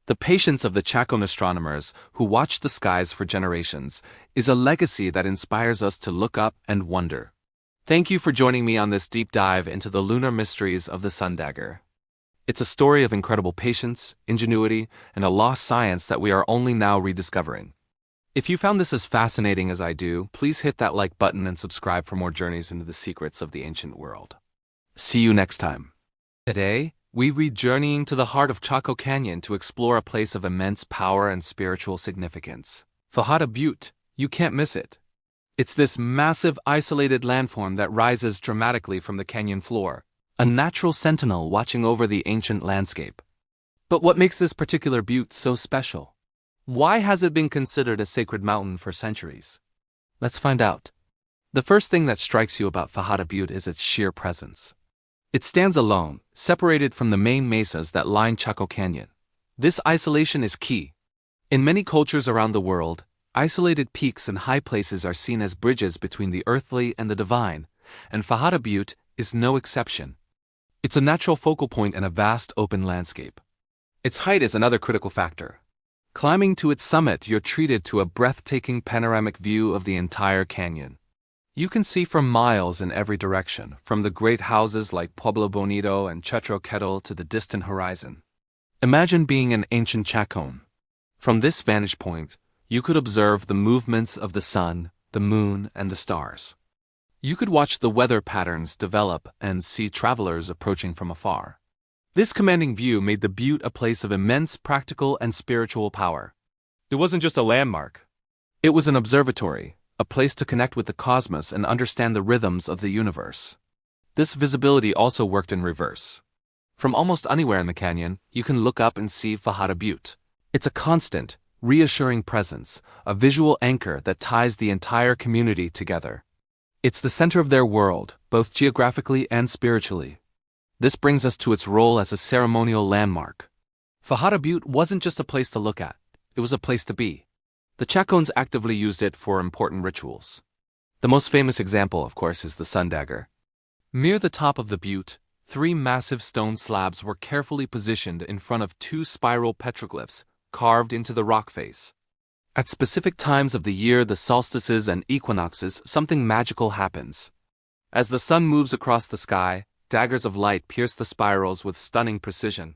The patience of the Chacoan astronomers, who watched the skies for generations, is a legacy that inspires us to look up and wonder. Thank you for joining me on this deep dive into the lunar mysteries of the Sun Dagger. It's a story of incredible patience, ingenuity, and a lost science that we are only now rediscovering. If you found this as fascinating as I do, please hit that like button and subscribe for more journeys into the secrets of the ancient world. See you next time. Today, we read Journeying to the Heart of Chaco Canyon to explore a place of immense power and spiritual significance. Fajada Butte, you can't miss it. It's this massive isolated landform that rises dramatically from the canyon floor, a natural sentinel watching over the ancient landscape. But what makes this particular butte so special? Why has it been considered a sacred mountain for centuries? Let's find out. The first thing that strikes you about Fajada Butte is its sheer presence. It stands alone, separated from the main mesas that line Chaco Canyon. This isolation is key. In many cultures around the world, isolated peaks and high places are seen as bridges between the earthly and the divine, and Fajada Butte is no exception. It's a natural focal point in a vast open landscape. Its height is another critical factor. Climbing to its summit, you're treated to a breathtaking panoramic view of the entire canyon. You can see for miles in every direction, from the great houses like Pueblo Bonito and Chaco to the distant horizon. Imagine being an ancient Chacoan. From this vantage point, you could observe the movements of the sun, the moon, and the stars. You could watch the weather patterns develop and see travelers approaching from afar. This commanding view made the butte a place of immense practical and spiritual power. It wasn't just a landmark. It was an observatory, a place to connect with the cosmos and understand the rhythms of the universe. This visibility also worked in reverse. From almost anywhere in the canyon, you can look up and see Fajada Butte. It's a constant, reassuring presence, a visual anchor that ties the entire community together. It's the center of their world, both geographically and spiritually. This brings us to its role as a ceremonial landmark. Fajada Butte wasn't just a place to look at, it was a place to be. The Chacoans actively used it for important rituals. The most famous example, of course, is the Sun Dagger. Near the top of the butte, 3 massive stone slabs were carefully positioned in front of 2 spiral petroglyphs carved into the rock face. At specific times of the year, the solstices and equinoxes, something magical happens. As the sun moves across the sky, daggers of light pierce the spirals with stunning precision.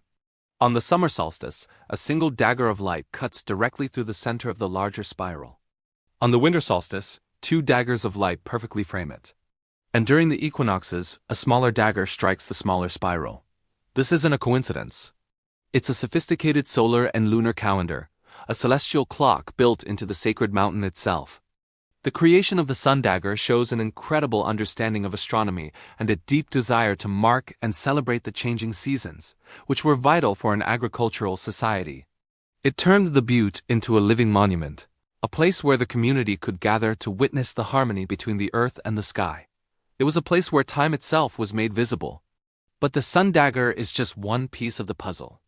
On the summer solstice, a single dagger of light cuts directly through the center of the larger spiral. On the winter solstice, 2 daggers of light perfectly frame it. And during the equinoxes, a smaller dagger strikes the smaller spiral. This isn't a coincidence. It's a sophisticated solar and lunar calendar, a celestial clock built into the sacred mountain itself. The creation of the Sun Dagger shows an incredible understanding of astronomy and a deep desire to mark and celebrate the changing seasons, which were vital for an agricultural society. It turned the butte into a living monument, a place where the community could gather to witness the harmony between the earth and the sky. It was a place where time itself was made visible. But the Sun Dagger is just one piece of the puzzle.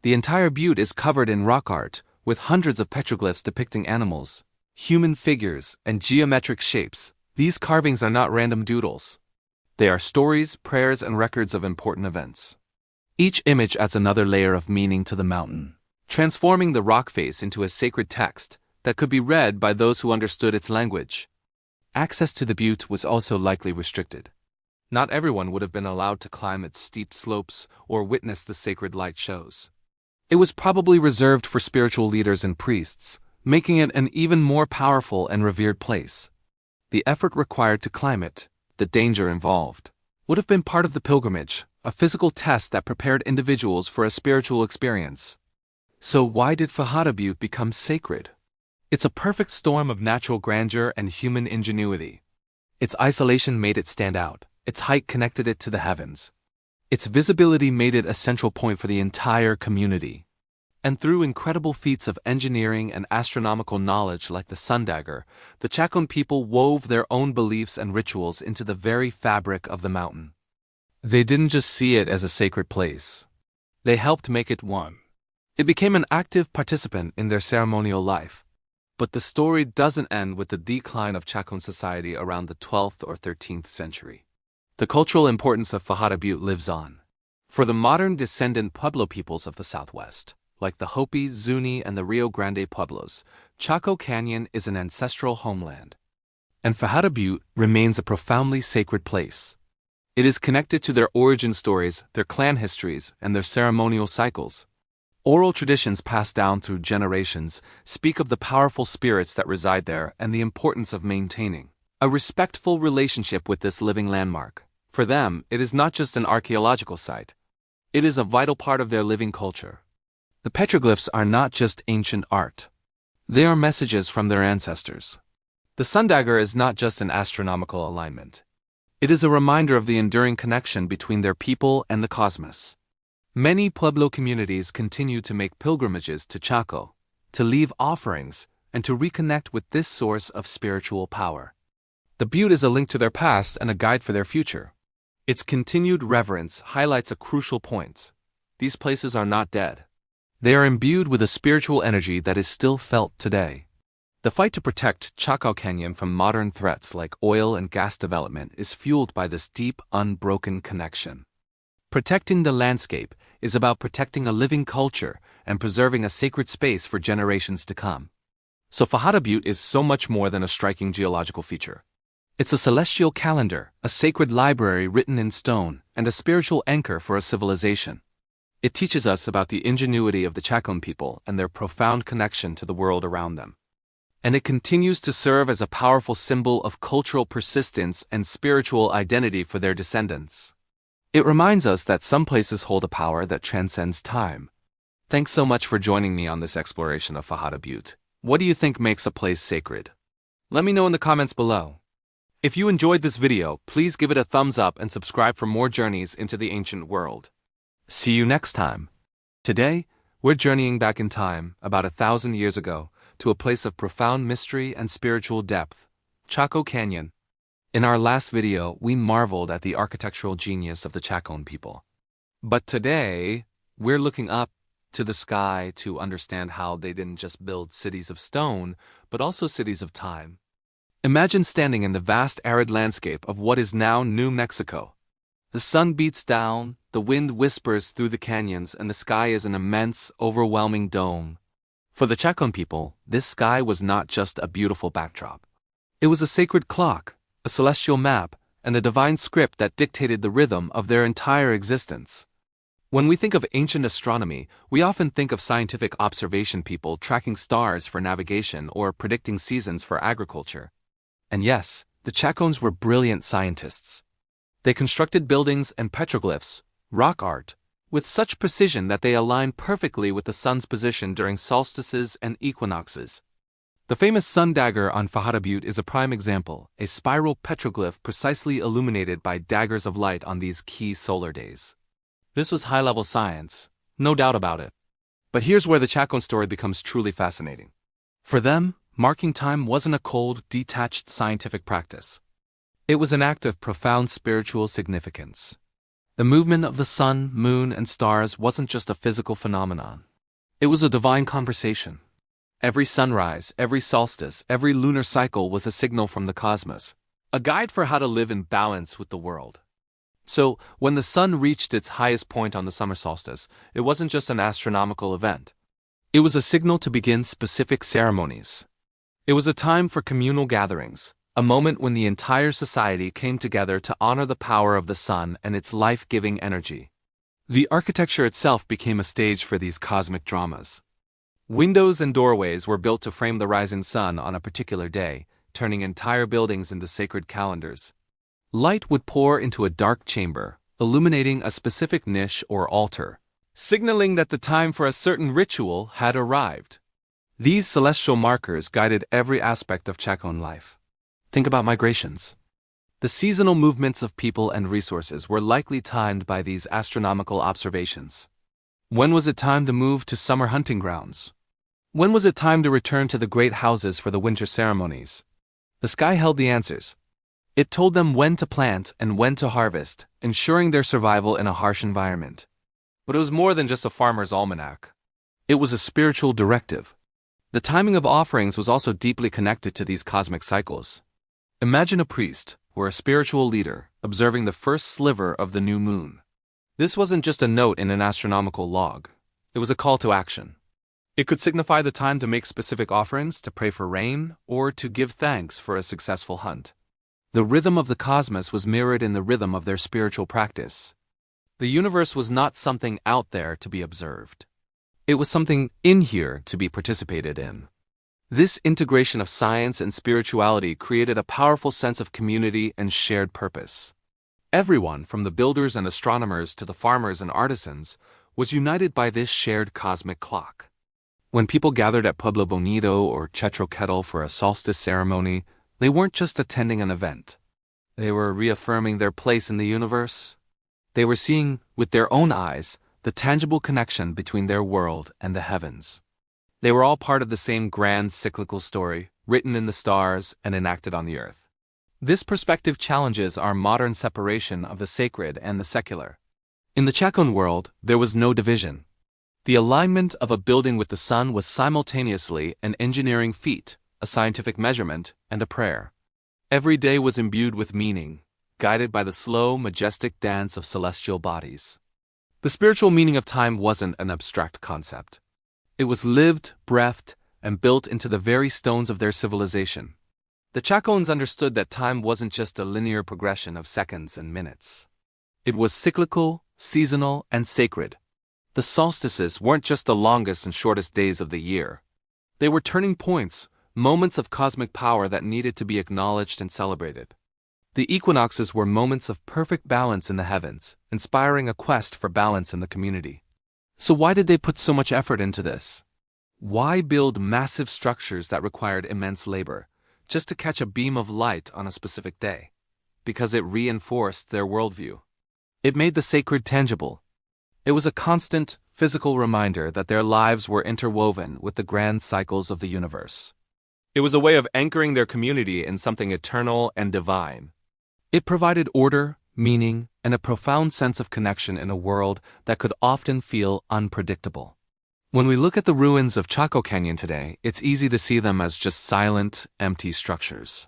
The entire butte is covered in rock art, with hundreds of petroglyphs depicting animals, human figures, and geometric shapes. These carvings are not random doodles. They are stories, prayers, and records of important events. Each image adds another layer of meaning to the mountain, transforming the rock face into a sacred text that could be read by those who understood its language. Access to the butte was also likely restricted. Not everyone would have been allowed to climb its steep slopes or witness the sacred light shows. It was probably reserved for spiritual leaders and priests, making it an even more powerful and revered place. The effort required to climb it, the danger involved, would have been part of the pilgrimage, a physical test that prepared individuals for a spiritual experience. So why did Fajada Butte become sacred? It's a perfect storm of natural grandeur and human ingenuity. Its isolation made it stand out, its height connected it to the heavens. Its visibility made it a central point for the entire community. And through incredible feats of engineering and astronomical knowledge like the Sun Dagger, the Chacoan people wove their own beliefs and rituals into the very fabric of the mountain. They didn't just see it as a sacred place. They helped make it one. It became an active participant in their ceremonial life. But the story doesn't end with the decline of Chacoan society around the 12th or 13th century. The cultural importance of Fajada Butte lives on. For the modern descendant Pueblo peoples of the Southwest, like the Hopi, Zuni, and the Rio Grande Pueblos, Chaco Canyon is an ancestral homeland. And Fajada Butte remains a profoundly sacred place. It is connected to their origin stories, their clan histories, and their ceremonial cycles. Oral traditions passed down through generations speak of the powerful spirits that reside there and the importance of maintaining a respectful relationship with this living landmark. For them, it is not just an archaeological site. It is a vital part of their living culture. The petroglyphs are not just ancient art. They are messages from their ancestors. The Sun Dagger is not just an astronomical alignment. It is a reminder of the enduring connection between their people and the cosmos. Many Pueblo communities continue to make pilgrimages to Chaco, to leave offerings, and to reconnect with this source of spiritual power. The butte is a link to their past and a guide for their future. Its continued reverence highlights a crucial point. These places are not dead. They are imbued with a spiritual energy that is still felt today. The fight to protect Chaco Canyon from modern threats like oil and gas development is fueled by this deep, unbroken connection. Protecting the landscape is about protecting a living culture and preserving a sacred space for generations to come. So Fajada Butte is so much more than a striking geological feature. It's a celestial calendar, a sacred library written in stone, and a spiritual anchor for a civilization. It teaches us about the ingenuity of the Chacoan people and their profound connection to the world around them. And it continues to serve as a powerful symbol of cultural persistence and spiritual identity for their descendants. It reminds us that some places hold a power that transcends time. Thanks so much for joining me on this exploration of Fajada Butte. What do you think makes a place sacred? Let me know in the comments below. If you enjoyed this video, please give it a thumbs up and subscribe for more journeys into the ancient world. See you next time. Today, we're journeying back in time, about 1,000 years ago, to a place of profound mystery and spiritual depth, Chaco Canyon. In our last video, we marveled at the architectural genius of the Chacoan people. But today, we're looking up to the sky to understand how they didn't just build cities of stone, but also cities of time. Imagine standing in the vast arid landscape of what is now New Mexico. The sun beats down, the wind whispers through the canyons, and the sky is an immense, overwhelming dome. For the Chacoan people, this sky was not just a beautiful backdrop. It was a sacred clock, a celestial map, and a divine script that dictated the rhythm of their entire existence. When we think of ancient astronomy, we often think of scientific observation people tracking stars for navigation or predicting seasons for agriculture. And yes, the Chacoans were brilliant scientists. They constructed buildings and petroglyphs, rock art, with such precision that they align perfectly with the sun's position during solstices and equinoxes. The famous Sun Dagger on Fajada Butte is a prime example, a spiral petroglyph precisely illuminated by daggers of light on these key solar days. This was high-level science, no doubt about it. But here's where the Chacoan story becomes truly fascinating. For them, marking time wasn't a cold, detached scientific practice. It was an act of profound spiritual significance. The movement of the sun, moon, and stars wasn't just a physical phenomenon. It was a divine conversation. Every sunrise, every solstice, every lunar cycle was a signal from the cosmos, a guide for how to live in balance with the world. So, when the sun reached its highest point on the summer solstice, it wasn't just an astronomical event. It was a signal to begin specific ceremonies. It was a time for communal gatherings, a moment when the entire society came together to honor the power of the sun and its life-giving energy. The architecture itself became a stage for these cosmic dramas. Windows and doorways were built to frame the rising sun on a particular day, turning entire buildings into sacred calendars. Light would pour into a dark chamber, illuminating a specific niche or altar, signaling that the time for a certain ritual had arrived. These celestial markers guided every aspect of Chacoan life. Think about migrations. The seasonal movements of people and resources were likely timed by these astronomical observations. When was it time to move to summer hunting grounds? When was it time to return to the great houses for the winter ceremonies? The sky held the answers. It told them when to plant and when to harvest, ensuring their survival in a harsh environment. But it was more than just a farmer's almanac. It was a spiritual directive. The timing of offerings was also deeply connected to these cosmic cycles. Imagine a priest, or a spiritual leader, observing the first sliver of the new moon. This wasn't just a note in an astronomical log. It was a call to action. It could signify the time to make specific offerings, to pray for rain, or to give thanks for a successful hunt. The rhythm of the cosmos was mirrored in the rhythm of their spiritual practice. The universe was not something out there to be observed. It was something in here to be participated in. This integration of science and spirituality created a powerful sense of community and shared purpose. Everyone, from the builders and astronomers to the farmers and artisans, was united by this shared cosmic clock. When people gathered at Pueblo Bonito or Chaco for a solstice ceremony, they weren't just attending an event. They were reaffirming their place in the universe. They were seeing, with their own eyes, the tangible connection between their world and the heavens. They were all part of the same grand cyclical story, written in the stars and enacted on the earth. This perspective challenges our modern separation of the sacred and the secular. In the Chacoan world, there was no division. The alignment of a building with the sun was simultaneously an engineering feat, a scientific measurement, and a prayer. Every day was imbued with meaning, guided by the slow, majestic dance of celestial bodies. The spiritual meaning of time wasn't an abstract concept. It was lived, breathed, and built into the very stones of their civilization. The Chacoans understood that time wasn't just a linear progression of seconds and minutes. It was cyclical, seasonal, and sacred. The solstices weren't just the longest and shortest days of the year. They were turning points, moments of cosmic power that needed to be acknowledged and celebrated. The equinoxes were moments of perfect balance in the heavens, inspiring a quest for balance in the community. So why did they put so much effort into this? Why build massive structures that required immense labor, just to catch a beam of light on a specific day? Because it reinforced their worldview. It made the sacred tangible. It was a constant, physical reminder that their lives were interwoven with the grand cycles of the universe. It was a way of anchoring their community in something eternal and divine. It provided order, meaning, and a profound sense of connection in a world that could often feel unpredictable. When we look at the ruins of Chaco Canyon today, it's easy to see them as just silent, empty structures.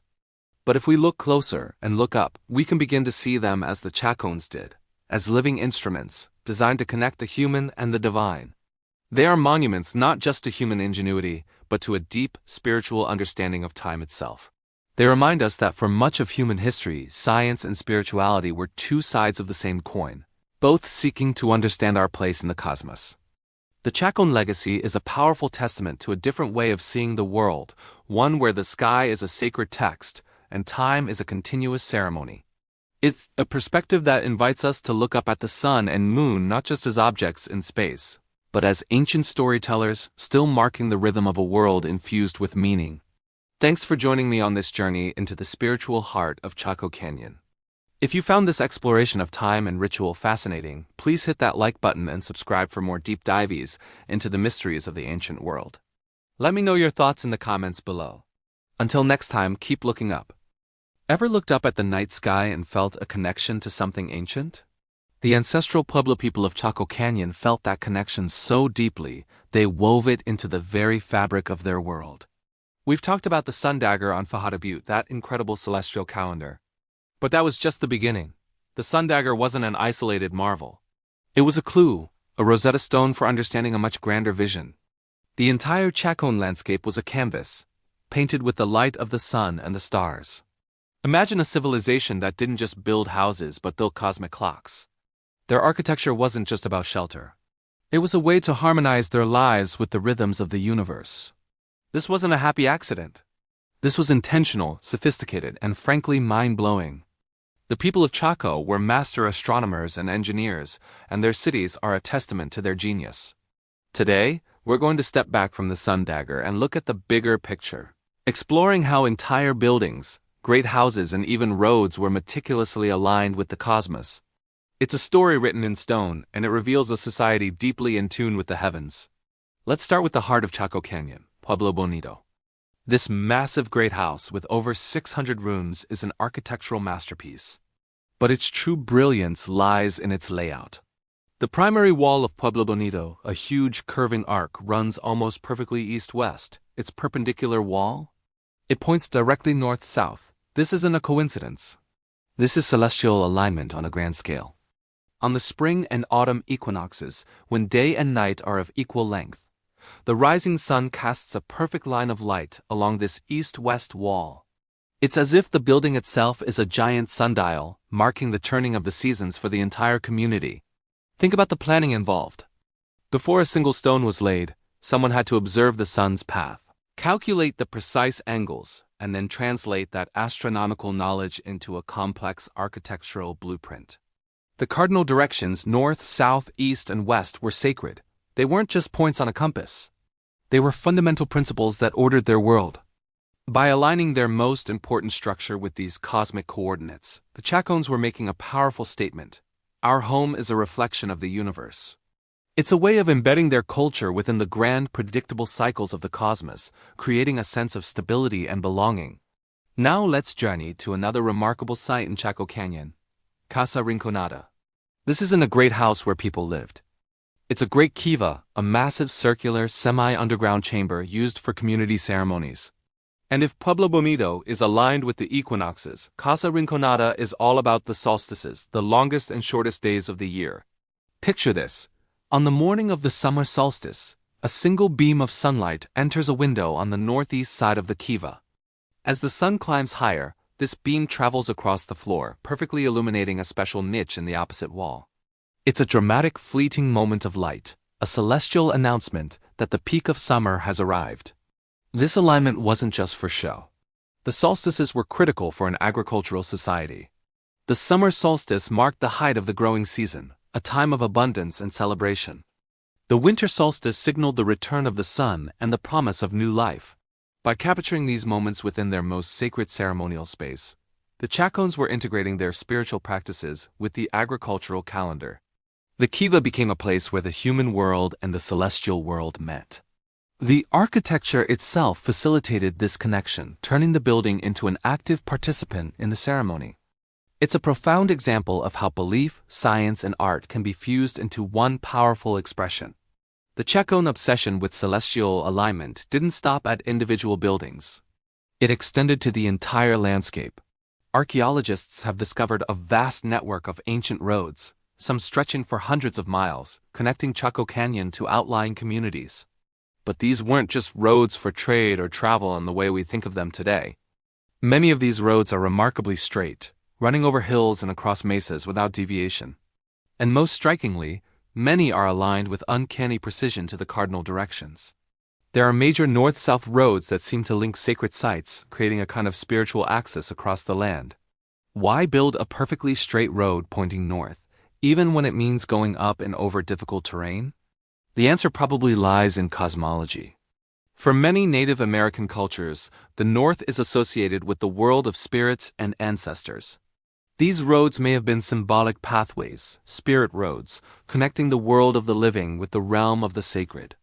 But if we look closer and look up, we can begin to see them as the Chacoans did, as living instruments designed to connect the human and the divine. They are monuments not just to human ingenuity, but to a deep spiritual understanding of time itself. They remind us that for much of human history, science and spirituality were two sides of the same coin, both seeking to understand our place in the cosmos. The Chacoan legacy is a powerful testament to a different way of seeing the world, one where the sky is a sacred text and time is a continuous ceremony. It's a perspective that invites us to look up at the sun and moon not just as objects in space, but as ancient storytellers still marking the rhythm of a world infused with meaning. Thanks for joining me on this journey into the spiritual heart of Chaco Canyon. If you found this exploration of time and ritual fascinating, please hit that like button and subscribe for more deep dives into the mysteries of the ancient world. Let me know your thoughts in the comments below. Until next time, keep looking up. Ever looked up at the night sky and felt a connection to something ancient? The ancestral Pueblo people of Chaco Canyon felt that connection so deeply, they wove it into the very fabric of their world. We've talked about the Sun Dagger on Fajada Butte, that incredible celestial calendar. But that was just the beginning. The Sun Dagger wasn't an isolated marvel. It was a clue, a Rosetta Stone for understanding a much grander vision. The entire Chacoan landscape was a canvas, painted with the light of the sun and the stars. Imagine a civilization that didn't just build houses but built cosmic clocks. Their architecture wasn't just about shelter. It was a way to harmonize their lives with the rhythms of the universe. This wasn't a happy accident. This was intentional, sophisticated, and frankly mind-blowing. The people of Chaco were master astronomers and engineers, and their cities are a testament to their genius. Today, we're going to step back from the Sun Dagger and look at the bigger picture, exploring how entire buildings, great houses, and even roads were meticulously aligned with the cosmos. It's a story written in stone, and it reveals a society deeply in tune with the heavens. Let's start with the heart of Chaco Canyon, Pueblo Bonito. This massive great house with over 600 rooms is an architectural masterpiece. But its true brilliance lies in its layout. The primary wall of Pueblo Bonito, a huge curving arc, runs almost perfectly east-west. Its perpendicular wall? It points directly north-south. This isn't a coincidence. This is celestial alignment on a grand scale. On the spring and autumn equinoxes, when day and night are of equal length, the rising sun casts a perfect line of light along this east-west wall. It's as if the building itself is a giant sundial, marking the turning of the seasons for the entire community. Think about the planning involved. Before a single stone was laid, someone had to observe the sun's path, calculate the precise angles, and then translate that astronomical knowledge into a complex architectural blueprint. The cardinal directions, north, south, east, and west, were sacred. They weren't just points on a compass. They were fundamental principles that ordered their world. By aligning their most important structure with these cosmic coordinates, the Chacoans were making a powerful statement. Our home is a reflection of the universe. It's a way of embedding their culture within the grand, predictable cycles of the cosmos, creating a sense of stability and belonging. Now let's journey to another remarkable site in Chaco Canyon, Casa Rinconada. This isn't a great house where people lived. It's a great kiva, a massive circular, semi-underground chamber used for community ceremonies. And if Pueblo Bonito is aligned with the equinoxes, Casa Rinconada is all about the solstices, the longest and shortest days of the year. Picture this. On the morning of the summer solstice, a single beam of sunlight enters a window on the northeast side of the kiva. As the sun climbs higher, this beam travels across the floor, perfectly illuminating a special niche in the opposite wall. It's a dramatic, fleeting moment of light, a celestial announcement that the peak of summer has arrived. This alignment wasn't just for show. The solstices were critical for an agricultural society. The summer solstice marked the height of the growing season, a time of abundance and celebration. The winter solstice signaled the return of the sun and the promise of new life. By capturing these moments within their most sacred ceremonial space, the Chacoans were integrating their spiritual practices with the agricultural calendar. The kiva became a place where the human world and the celestial world met. The architecture itself facilitated this connection, turning the building into an active participant in the ceremony. It's a profound example of how belief, science, and art can be fused into one powerful expression. The Chacoan obsession with celestial alignment didn't stop at individual buildings. It extended to the entire landscape. Archaeologists have discovered a vast network of ancient roads, some stretching for hundreds of miles, connecting Chaco Canyon to outlying communities. But these weren't just roads for trade or travel in the way we think of them today. Many of these roads are remarkably straight, running over hills and across mesas without deviation. And most strikingly, many are aligned with uncanny precision to the cardinal directions. There are major north-south roads that seem to link sacred sites, creating a kind of spiritual axis across the land. Why build a perfectly straight road pointing north, even when it means going up and over difficult terrain? The answer probably lies in cosmology. For many Native American cultures, the north is associated with the world of spirits and ancestors. These roads may have been symbolic pathways, spirit roads, connecting the world of the living with the realm of the sacred.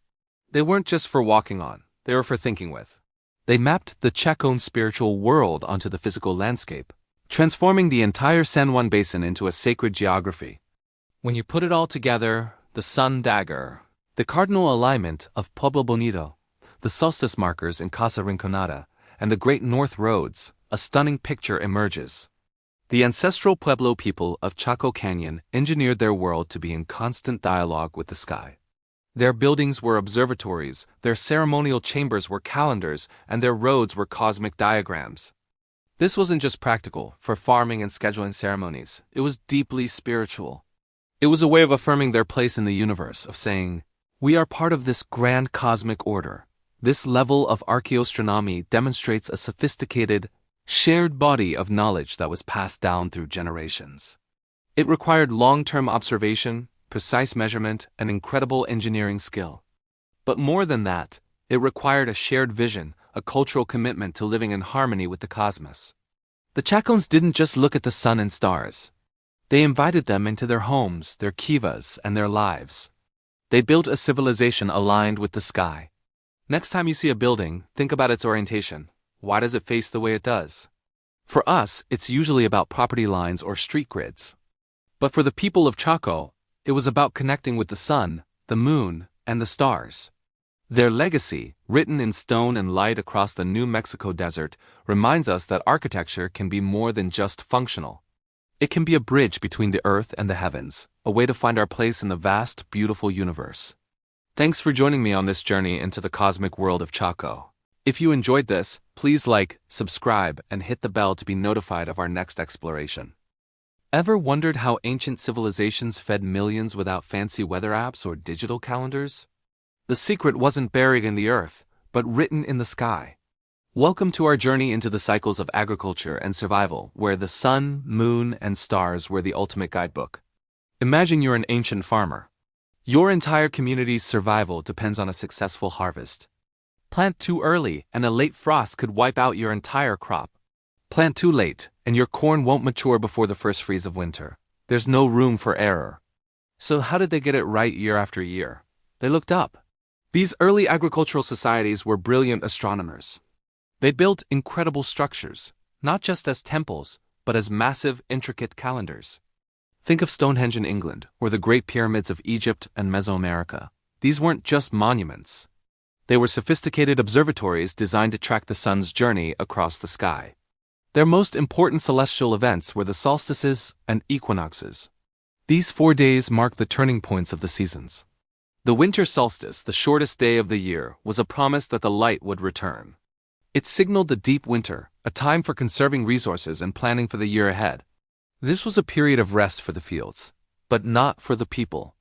They weren't just for walking on, they were for thinking with. They mapped the Chacoan spiritual world onto the physical landscape, transforming the entire San Juan Basin into a sacred geography. When you put it all together, the Sun Dagger, the cardinal alignment of Pueblo Bonito, the solstice markers in Casa Rinconada, and the Great North Roads, a stunning picture emerges. The ancestral Pueblo people of Chaco Canyon engineered their world to be in constant dialogue with the sky. Their buildings were observatories, their ceremonial chambers were calendars, and their roads were cosmic diagrams. This wasn't just practical for farming and scheduling ceremonies, it was deeply spiritual. It was a way of affirming their place in the universe, of saying, we are part of this grand cosmic order. This level of archaeoastronomy demonstrates a sophisticated, shared body of knowledge that was passed down through generations. It required long-term observation, precise measurement, and incredible engineering skill. But more than that, it required a shared vision, a cultural commitment to living in harmony with the cosmos. The Chacoans didn't just look at the sun and stars. They invited them into their homes, their kivas, and their lives. They built a civilization aligned with the sky. Next time you see a building, think about its orientation. Why does it face the way it does? For us, it's usually about property lines or street grids. But for the people of Chaco, it was about connecting with the sun, the moon, and the stars. Their legacy, written in stone and light across the New Mexico desert, reminds us that architecture can be more than just functional. It can be a bridge between the earth and the heavens, a way to find our place in the vast, beautiful universe. Thanks for joining me on this journey into the cosmic world of Chaco. If you enjoyed this, please like, subscribe, and hit the bell to be notified of our next exploration. Ever wondered how ancient civilizations fed millions without fancy weather apps or digital calendars? The secret wasn't buried in the earth, but written in the sky. Welcome to our journey into the cycles of agriculture and survival, where the sun, moon, and stars were the ultimate guidebook. Imagine you're an ancient farmer. Your entire community's survival depends on a successful harvest. Plant too early, and a late frost could wipe out your entire crop. Plant too late, and your corn won't mature before the first freeze of winter. There's no room for error. So how did they get it right year after year? They looked up. These early agricultural societies were brilliant astronomers. They built incredible structures, not just as temples, but as massive, intricate calendars. Think of Stonehenge in England, or the Great Pyramids of Egypt and Mesoamerica. These weren't just monuments. They were sophisticated observatories designed to track the sun's journey across the sky. Their most important celestial events were the solstices and equinoxes. These 4 days mark the turning points of the seasons. The winter solstice, the shortest day of the year, was a promise that the light would return. It signaled the deep winter, a time for conserving resources and planning for the year ahead. This was a period of rest for the fields, but not for the people.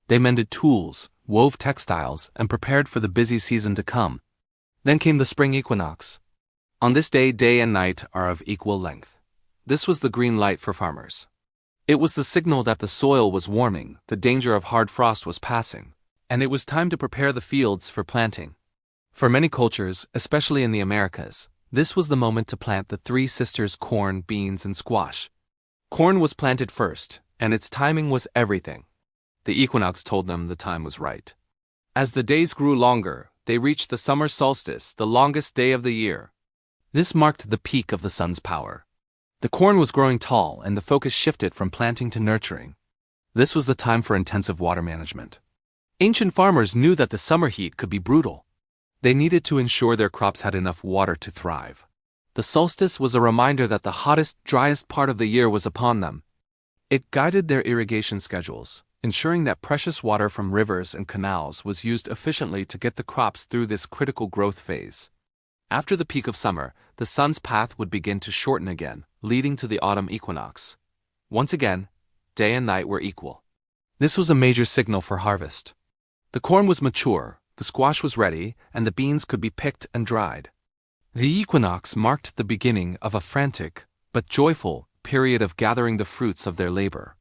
They mended tools, wove textiles, and prepared for the busy season to come. Then came the spring equinox. On this day and night are of equal length. This was the green light for farmers. It was the signal that the soil was warming, the danger of hard frost was passing, and it was time to prepare the fields for planting. For many cultures, especially in the Americas, this was the moment to plant the three sisters: corn, beans, and squash. Corn was planted first, and its timing was everything. The equinox told them the time was right. As the days grew longer, they reached the summer solstice, the longest day of the year. This marked the peak of the sun's power. The corn was growing tall, and the focus shifted from planting to nurturing. This was the time for intensive water management. Ancient farmers knew that the summer heat could be brutal. They needed to ensure their crops had enough water to thrive. The solstice was a reminder that the hottest, driest part of the year was upon them. It guided their irrigation schedules, ensuring that precious water from rivers and canals was used efficiently to get the crops through this critical growth phase. After the peak of summer, the sun's path would begin to shorten again, leading to the autumn equinox. Once again, day and night were equal. This was a major signal for harvest. The corn was mature, the squash was ready, and the beans could be picked and dried. The equinox marked the beginning of a frantic, but joyful, period of gathering the fruits of their labor.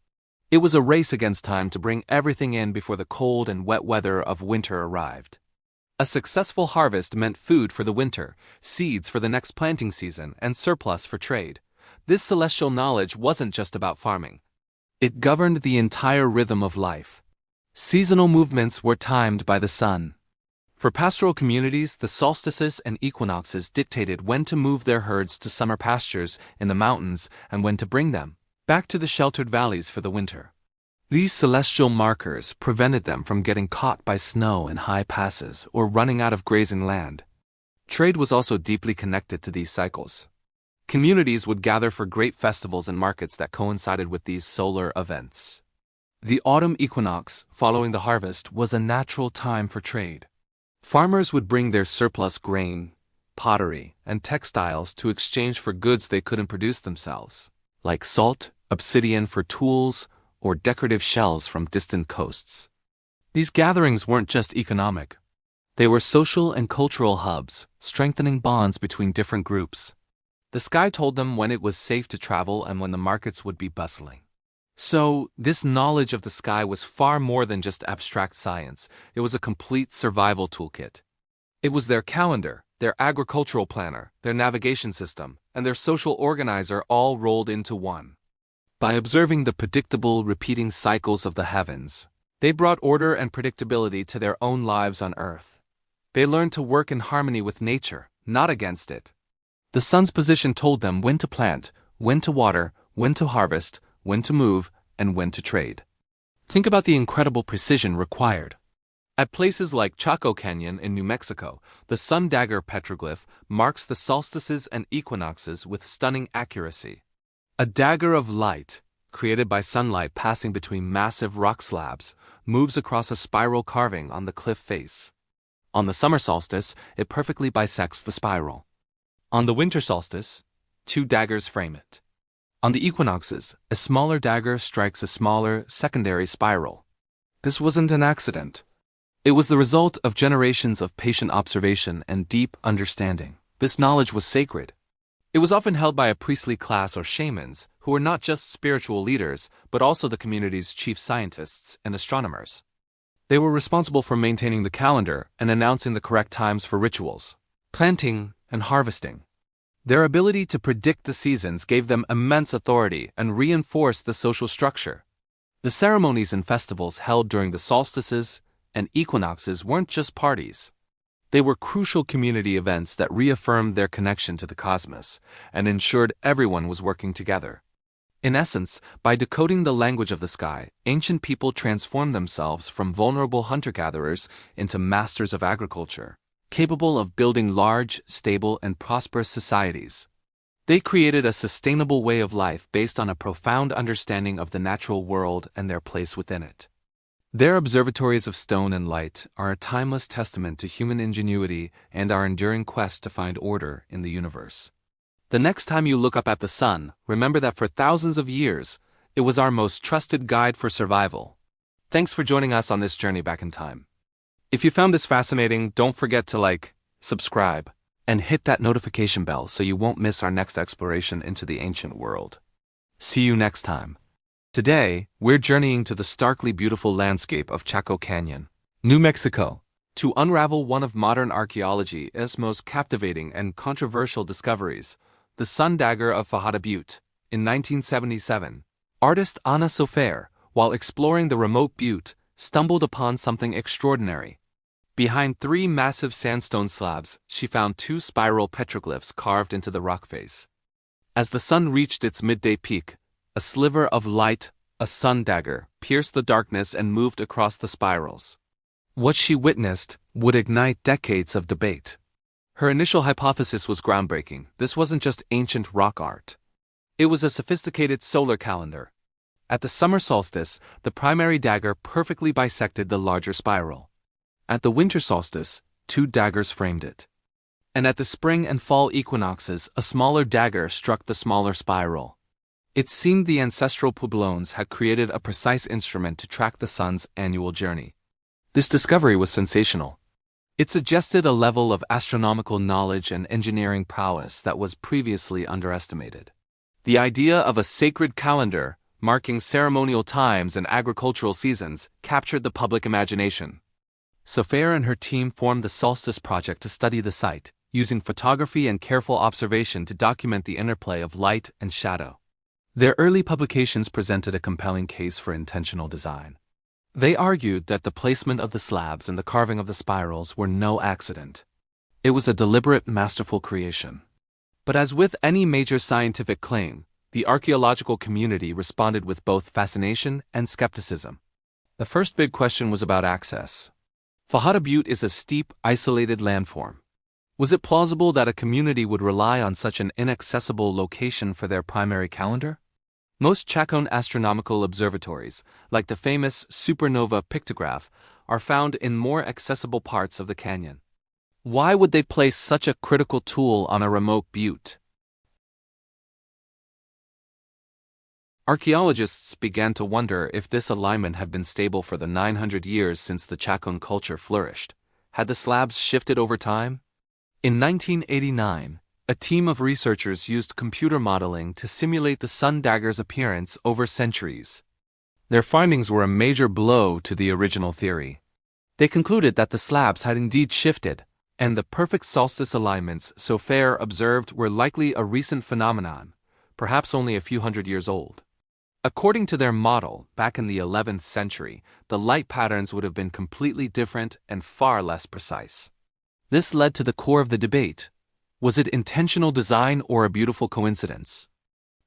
It was a race against time to bring everything in before the cold and wet weather of winter arrived. A successful harvest meant food for the winter, seeds for the next planting season, and surplus for trade. This celestial knowledge wasn't just about farming. It governed the entire rhythm of life. Seasonal movements were timed by the sun. For pastoral communities, the solstices and equinoxes dictated when to move their herds to summer pastures in the mountains and when to bring them back to the sheltered valleys for the winter. These celestial markers prevented them from getting caught by snow in high passes or running out of grazing land. Trade was also deeply connected to these cycles. Communities would gather for great festivals and markets that coincided with these solar events. The autumn equinox, following the harvest, was a natural time for trade. Farmers would bring their surplus grain, pottery, and textiles to exchange for goods they couldn't produce themselves, like salt, obsidian for tools, or decorative shells from distant coasts. These gatherings weren't just economic. They were social and cultural hubs, strengthening bonds between different groups. The sky told them when it was safe to travel and when the markets would be bustling. So, this knowledge of the sky was far more than just abstract science. It was a complete survival toolkit. It was their calendar, their agricultural planner, their navigation system, and their social organizer all rolled into one. By observing the predictable, repeating cycles of the heavens, they brought order and predictability to their own lives on Earth. They learned to work in harmony with nature, not against it. The sun's position told them when to plant, when to water, when to harvest, when to move, and when to trade. Think about the incredible precision required. At places like Chaco Canyon in New Mexico, the Sun Dagger petroglyph marks the solstices and equinoxes with stunning accuracy. A dagger of light, created by sunlight passing between massive rock slabs, moves across a spiral carving on the cliff face. On the summer solstice, it perfectly bisects the spiral. On the winter solstice, 2 daggers frame it. On the equinoxes, a smaller dagger strikes a smaller, secondary spiral. This wasn't an accident. It was the result of generations of patient observation and deep understanding. This knowledge was sacred. It was often held by a priestly class or shamans, who were not just spiritual leaders, but also the community's chief scientists and astronomers. They were responsible for maintaining the calendar and announcing the correct times for rituals, planting, and harvesting. Their ability to predict the seasons gave them immense authority and reinforced the social structure. The ceremonies and festivals held during the solstices and equinoxes weren't just parties. They were crucial community events that reaffirmed their connection to the cosmos and ensured everyone was working together. In essence, by decoding the language of the sky, ancient people transformed themselves from vulnerable hunter-gatherers into masters of agriculture, capable of building large, stable, and prosperous societies. They created a sustainable way of life based on a profound understanding of the natural world and their place within it. Their observatories of stone and light are a timeless testament to human ingenuity and our enduring quest to find order in the universe. The next time you look up at the sun, remember that for thousands of years, it was our most trusted guide for survival. Thanks for joining us on this journey back in time. If you found this fascinating, don't forget to like, subscribe, and hit that notification bell so you won't miss our next exploration into the ancient world. See you next time. Today, we're journeying to the starkly beautiful landscape of Chaco Canyon, New Mexico, to unravel one of modern archaeology's most captivating and controversial discoveries, the Sun Dagger of Fajada Butte. In 1977, artist Ana Sofer, while exploring the remote butte, stumbled upon something extraordinary. Behind 3 massive sandstone slabs, she found 2 spiral petroglyphs carved into the rock face. As the sun reached its midday peak, a sliver of light, a sun dagger, pierced the darkness and moved across the spirals. What she witnessed would ignite decades of debate. Her initial hypothesis was groundbreaking. This wasn't just ancient rock art. It was a sophisticated solar calendar. At the summer solstice, the primary dagger perfectly bisected the larger spiral. At the winter solstice, 2 daggers framed it. And at the spring and fall equinoxes, a smaller dagger struck the smaller spiral. It seemed the ancestral Pueblones had created a precise instrument to track the sun's annual journey. This discovery was sensational. It suggested a level of astronomical knowledge and engineering prowess that was previously underestimated. The idea of a sacred calendar, marking ceremonial times and agricultural seasons, captured the public imagination. Sofer and her team formed the Solstice project to study the site, using photography and careful observation to document the interplay of light and shadow. Their early publications presented a compelling case for intentional design. They argued that the placement of the slabs and the carving of the spirals were no accident. It was a deliberate, masterful creation. But as with any major scientific claim, the archaeological community responded with both fascination and skepticism. The first big question was about access. Fajada Butte is a steep, isolated landform. Was it plausible that a community would rely on such an inaccessible location for their primary calendar? Most Chacoan astronomical observatories, like the famous supernova pictograph, are found in more accessible parts of the canyon. Why would they place such a critical tool on a remote butte? Archaeologists began to wonder if this alignment had been stable for the 900 years since the Chacoan culture flourished. Had the slabs shifted over time? In 1989, a team of researchers used computer modeling to simulate the sun dagger's appearance over centuries. Their findings were a major blow to the original theory. They concluded that the slabs had indeed shifted, and the perfect solstice alignments Sofer observed were likely a recent phenomenon, perhaps only a few hundred years old. According to their model, back in the 11th century, the light patterns would have been completely different and far less precise. This led to the core of the debate. Was it intentional design or a beautiful coincidence?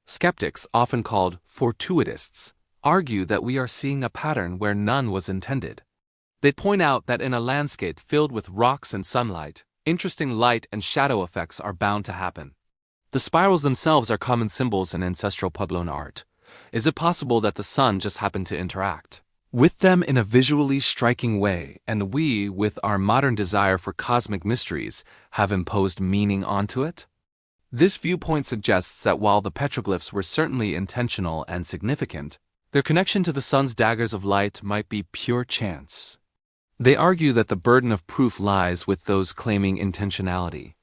Skeptics, often called fortuitists, argue that we are seeing a pattern where none was intended. They point out that in a landscape filled with rocks and sunlight, interesting light and shadow effects are bound to happen. The spirals themselves are common symbols in ancestral Puebloan art. Is it possible that the sun just happened to interact with them in a visually striking way, and we, with our modern desire for cosmic mysteries, have imposed meaning onto it? This viewpoint suggests that while the petroglyphs were certainly intentional and significant, their connection to the sun's daggers of light might be pure chance. They argue that the burden of proof lies with those claiming intentionality.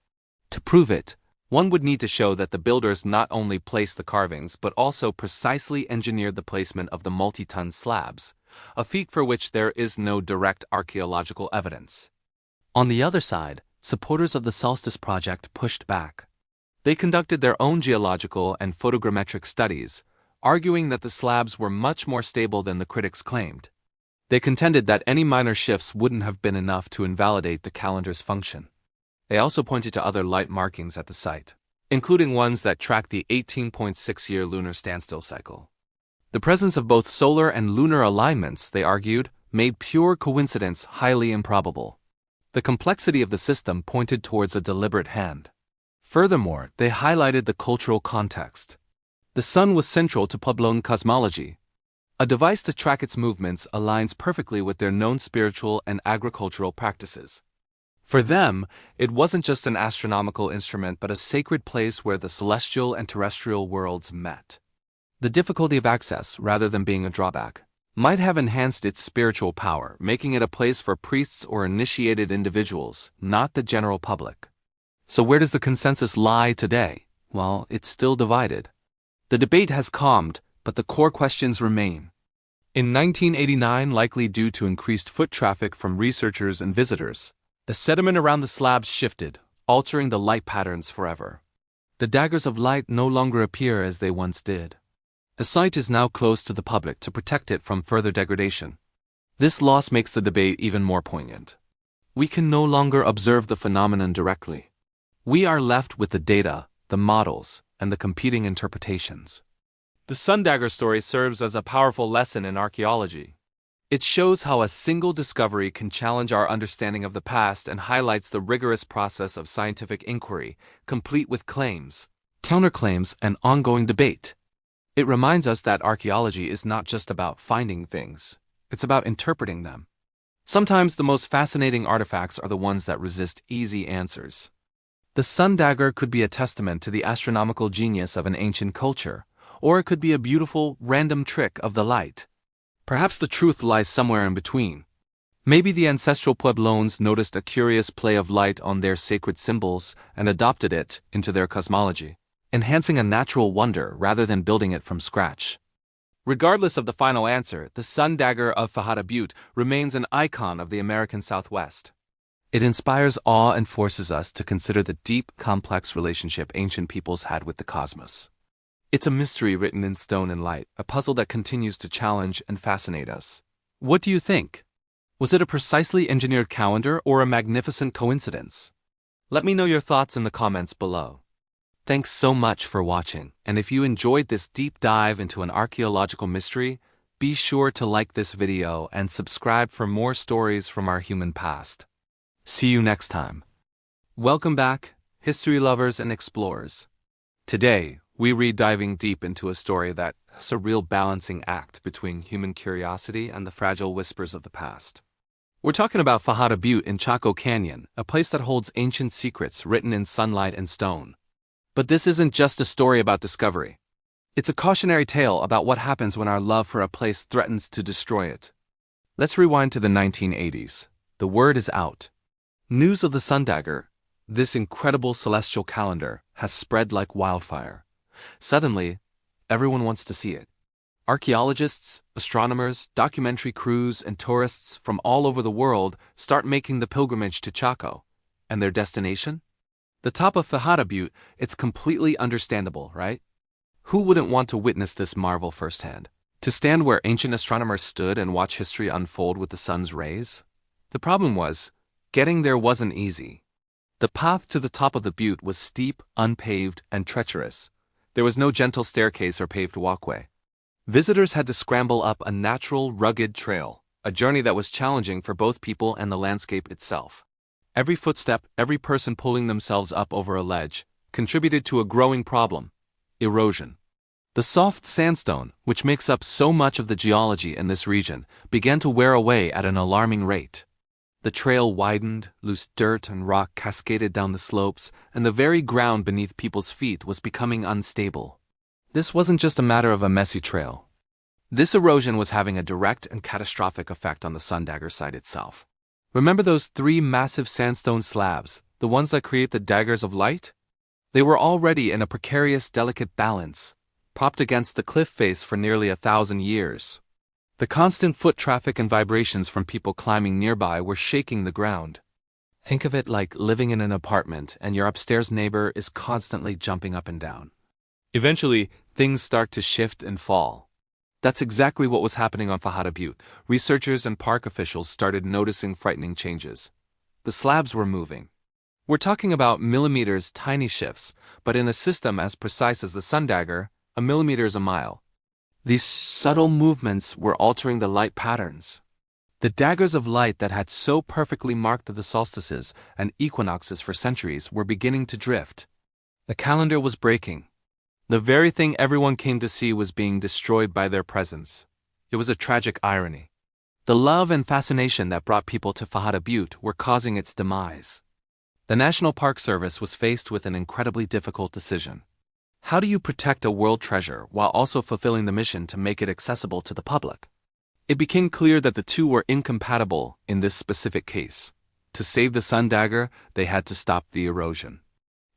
To prove it, one would need to show that the builders not only placed the carvings but also precisely engineered the placement of the multi-ton slabs, a feat for which there is no direct archaeological evidence. On the other side, supporters of the Solstice project pushed back. They conducted their own geological and photogrammetric studies, arguing that the slabs were much more stable than the critics claimed. They contended that any minor shifts wouldn't have been enough to invalidate the calendar's function. They also pointed to other light markings at the site, including ones that track the 18.6-year lunar standstill cycle. The presence of both solar and lunar alignments, they argued, made pure coincidence highly improbable. The complexity of the system pointed towards a deliberate hand. Furthermore, they highlighted the cultural context. The sun was central to Puebloan cosmology. A device to track its movements aligns perfectly with their known spiritual and agricultural practices. For them, it wasn't just an astronomical instrument but a sacred place where the celestial and terrestrial worlds met. The difficulty of access, rather than being a drawback, might have enhanced its spiritual power, making it a place for priests or initiated individuals, not the general public. So where does the consensus lie today? Well, it's still divided. The debate has calmed, but the core questions remain. In 1989, likely due to increased foot traffic from researchers and visitors, the sediment around the slabs shifted, altering the light patterns forever. The daggers of light no longer appear as they once did. The site is now closed to the public to protect it from further degradation. This loss makes the debate even more poignant. We can no longer observe the phenomenon directly. We are left with the data, the models, and the competing interpretations. The Sun Dagger story serves as a powerful lesson in archaeology. It shows how a single discovery can challenge our understanding of the past and highlights the rigorous process of scientific inquiry, complete with claims, counterclaims, and ongoing debate. It reminds us that archaeology is not just about finding things, it's about interpreting them. Sometimes the most fascinating artifacts are the ones that resist easy answers. The Sun Dagger could be a testament to the astronomical genius of an ancient culture, or it could be a beautiful, random trick of the light. Perhaps the truth lies somewhere in between. Maybe the ancestral Puebloans noticed a curious play of light on their sacred symbols and adopted it into their cosmology, enhancing a natural wonder rather than building it from scratch. Regardless of the final answer, the Sun Dagger of Fajada Butte remains an icon of the American Southwest. It inspires awe and forces us to consider the deep, complex relationship ancient peoples had with the cosmos. It's a mystery written in stone and light, a puzzle that continues to challenge and fascinate us. What do you think? Was it a precisely engineered calendar or a magnificent coincidence? Let me know your thoughts in the comments below. Thanks so much for watching, and if you enjoyed this deep dive into an archaeological mystery, be sure to like this video and subscribe for more stories from our human past. See you next time. Welcome back, history lovers and explorers. Today, we read diving deep into a story that's a real balancing act between human curiosity and the fragile whispers of the past. We're talking about Fajada Butte in Chaco Canyon, a place that holds ancient secrets written in sunlight and stone. But this isn't just a story about discovery. It's a cautionary tale about what happens when our love for a place threatens to destroy it. Let's rewind to the 1980s. The word is out. News of the Sun Dagger, this incredible celestial calendar, has spread like wildfire. Suddenly, everyone wants to see it. Archaeologists, astronomers, documentary crews, and tourists from all over the world start making the pilgrimage to Chaco. And their destination? The top of Fajada Butte. It's completely understandable, right? Who wouldn't want to witness this marvel firsthand? To stand where ancient astronomers stood and watch history unfold with the sun's rays? The problem was, getting there wasn't easy. The path to the top of the butte was steep, unpaved, and treacherous. There was no gentle staircase or paved walkway. Visitors had to scramble up a natural, rugged trail, a journey that was challenging for both people and the landscape itself. Every footstep, every person pulling themselves up over a ledge, contributed to a growing problem: erosion. The soft sandstone, which makes up so much of the geology in this region, began to wear away at an alarming rate. The trail widened, loose dirt and rock cascaded down the slopes, and the very ground beneath people's feet was becoming unstable. This wasn't just a matter of a messy trail. This erosion was having a direct and catastrophic effect on the Sun Dagger site itself. Remember those 3 massive sandstone slabs, the ones that create the daggers of light? They were already in a precarious, delicate balance, propped against the cliff face for nearly 1,000 years. The constant foot traffic and vibrations from people climbing nearby were shaking the ground. Think of it like living in an apartment and your upstairs neighbor is constantly jumping up and down. Eventually, things start to shift and fall. That's exactly what was happening on Fajada Butte. Researchers and park officials started noticing frightening changes. The slabs were moving. We're talking about millimeters, tiny shifts, but in a system as precise as the Sun Dagger, a millimeter is a mile. These subtle movements were altering the light patterns. The daggers of light that had so perfectly marked the solstices and equinoxes for centuries were beginning to drift. The calendar was breaking. The very thing everyone came to see was being destroyed by their presence. It was a tragic irony. The love and fascination that brought people to Fajada Butte were causing its demise. The National Park Service was faced with an incredibly difficult decision. How do you protect a world treasure while also fulfilling the mission to make it accessible to the public? It became clear that the two were incompatible in this specific case. To save the Sun Dagger, they had to stop the erosion.